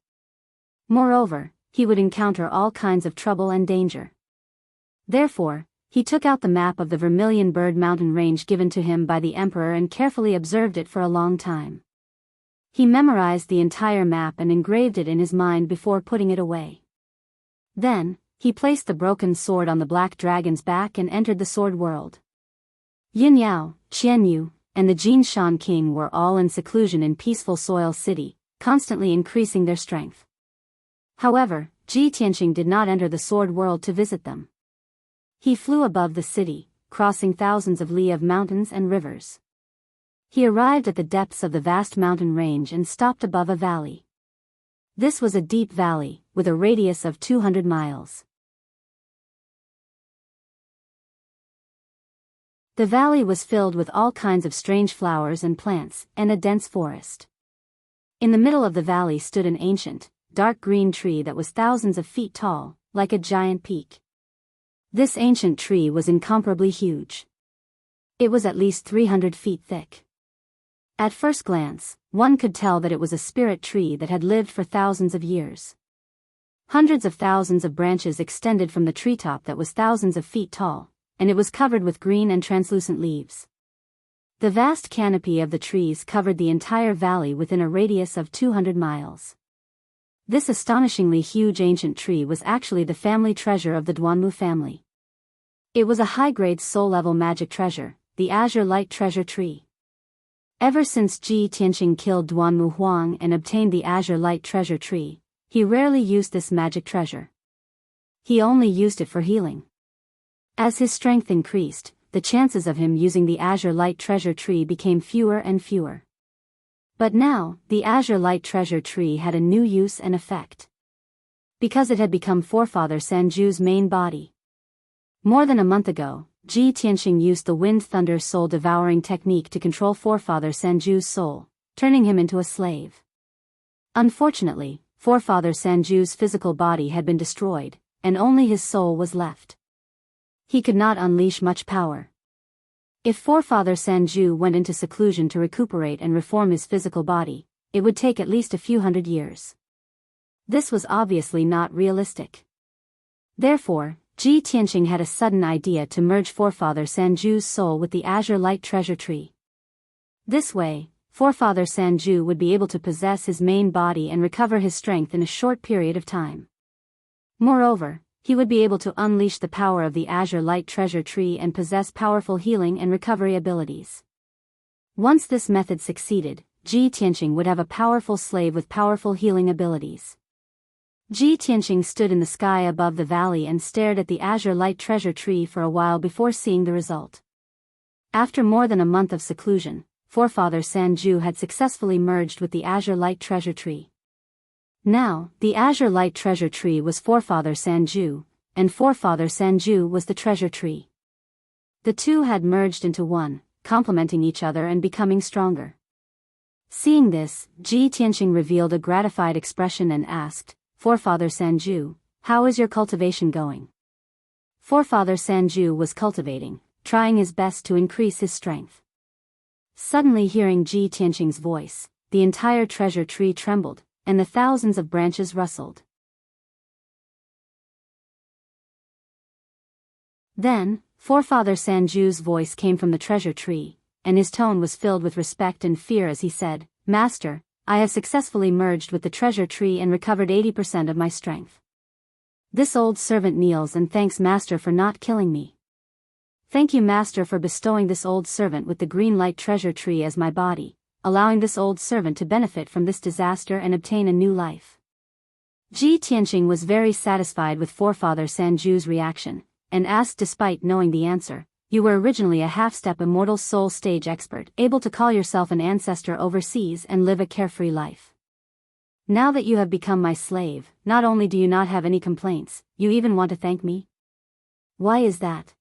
Moreover, he would encounter all kinds of trouble and danger. Therefore, he took out the map of the Vermilion Bird Mountain Range given to him by the Emperor and carefully observed it for a long time. He memorized the entire map and engraved it in his mind before putting it away. Then, he placed the broken sword on the black dragon's back and entered the sword world. Yin Yao, Qian Yu, and the Jinshan King were all in seclusion in peaceful Soil City, constantly increasing their strength. However, Ji Tianqing did not enter the sword world to visit them. He flew above the city, crossing thousands of li of mountains and rivers. He arrived at the depths of the vast mountain range and stopped above a valley. This was a deep valley, with a radius of 200 miles. The valley was filled with all kinds of strange flowers and plants, and a dense forest. In the middle of the valley stood an ancient, dark green tree that was thousands of feet tall, like a giant peak. This ancient tree was incomparably huge. It was at least 300 feet thick. At first glance, one could tell that it was a spirit tree that had lived for thousands of years. Hundreds of thousands of branches extended from the treetop that was thousands of feet tall, and it was covered with green and translucent leaves. The vast canopy of the trees covered the entire valley within a radius of 200 miles. This astonishingly huge ancient tree was actually the family treasure of the Duanmu family. It was a high-grade soul-level magic treasure, the Azure Light Treasure Tree. Ever since Ji Tianqing killed Duanmu Huang and obtained the Azure Light Treasure Tree, he rarely used this magic treasure. He only used it for healing. As his strength increased, the chances of him using the Azure Light Treasure Tree became fewer and fewer. But now, the Azure Light Treasure Tree had a new use and effect. Because it had become Forefather Sanju's main body. More than a month ago, Ji Tianqing used the Wind Thunder Soul Devouring technique to control Forefather Sanju's soul, turning him into a slave. Unfortunately, Forefather Sanju's physical body had been destroyed, and only his soul was left. He could not unleash much power. If Forefather Sanju went into seclusion to recuperate and reform his physical body, it would take at least a few hundred years. This was obviously not realistic. Therefore, Ji Tianqing had a sudden idea to merge Forefather Sanju's soul with the Azure Light Treasure Tree. This way, Forefather Sanju would be able to possess his main body and recover his strength in a short period of time. Moreover, he would be able to unleash the power of the Azure Light Treasure Tree and possess powerful healing and recovery abilities. Once this method succeeded, Ji Tianqing would have a powerful slave with powerful healing abilities. Ji Tianqing stood in the sky above the valley and stared at the azure light treasure tree for a while before seeing the result. After more than a month of seclusion, Forefather Sanju had successfully merged with the azure light treasure tree. Now, the azure light treasure tree was Forefather Sanju, and Forefather Sanju was the treasure tree. The two had merged into one, complementing each other and becoming stronger. Seeing this, Ji Tianqing revealed a gratified expression and asked, "Forefather Sanju, how is your cultivation going?" Forefather Sanju was cultivating, trying his best to increase his strength. Suddenly hearing Ji Tianqing's voice, the entire treasure tree trembled, and the thousands of branches rustled. Then, Forefather Sanju's voice came from the treasure tree, and his tone was filled with respect and fear as he said, "Master, I have successfully merged with the treasure tree and recovered 80% of my strength. This old servant kneels and thanks Master for not killing me. Thank you Master for bestowing this old servant with the green light treasure tree as my body, allowing this old servant to benefit from this disaster and obtain a new life." Ji Tianqing was very satisfied with Forefather Sanju's reaction, and asked despite knowing the answer, "You were originally a half-step immortal soul stage expert, able to call yourself an ancestor overseas and live a carefree life. Now that you have become my slave, not only do you not have any complaints, you even want to thank me? Why is that?"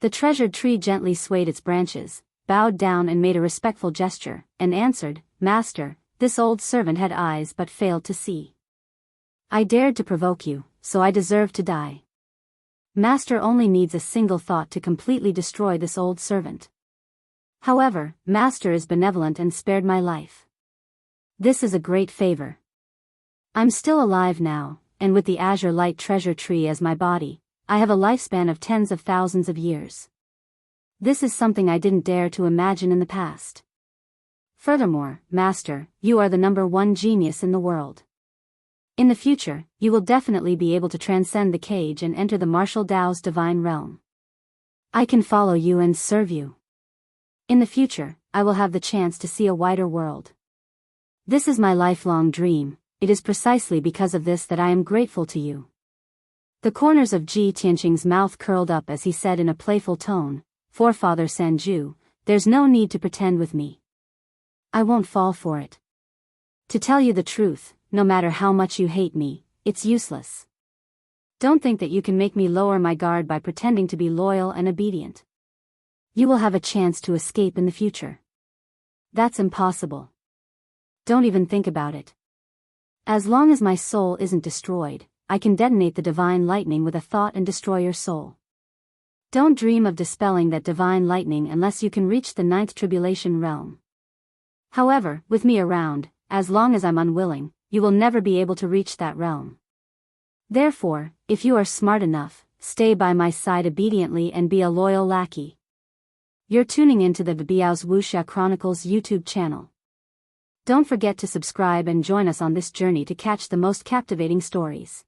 The treasured tree gently swayed its branches, bowed down and made a respectful gesture, and answered, "Master, this old servant had eyes but failed to see. I dared to provoke you, so I deserve to die. Master only needs a single thought to completely destroy this old servant. However, Master is benevolent and spared my life. This is a great favor. I'm still alive now, and with the azure light treasure tree as my body, I have a lifespan of tens of thousands of years. This is something I didn't dare to imagine in the past. Furthermore, Master, you are the #1 genius in the world. In the future, you will definitely be able to transcend the cage and enter the martial Tao's divine realm. I can follow you and serve you. In the future, I will have the chance to see a wider world. This is my lifelong dream. It is precisely because of this that I am grateful to you." The corners of Ji Tianqing's mouth curled up as he said in a playful tone, "Forefather Sanju, there's no need to pretend with me. I won't fall for it. To tell you the truth, no matter how much you hate me, it's useless. Don't think that you can make me lower my guard by pretending to be loyal and obedient. You will have a chance to escape in the future. That's impossible. Don't even think about it. As long as my soul isn't destroyed, I can detonate the divine lightning with a thought and destroy your soul. Don't dream of dispelling that divine lightning unless you can reach the 9th tribulation realm. However, with me around, as long as I'm unwilling, you will never be able to reach that realm. Therefore, if you are smart enough, stay by my side obediently and be a loyal lackey." You're tuning into the Biyao's Wuxia Chronicles YouTube channel. Don't forget to subscribe and join us on this journey to catch the most captivating stories.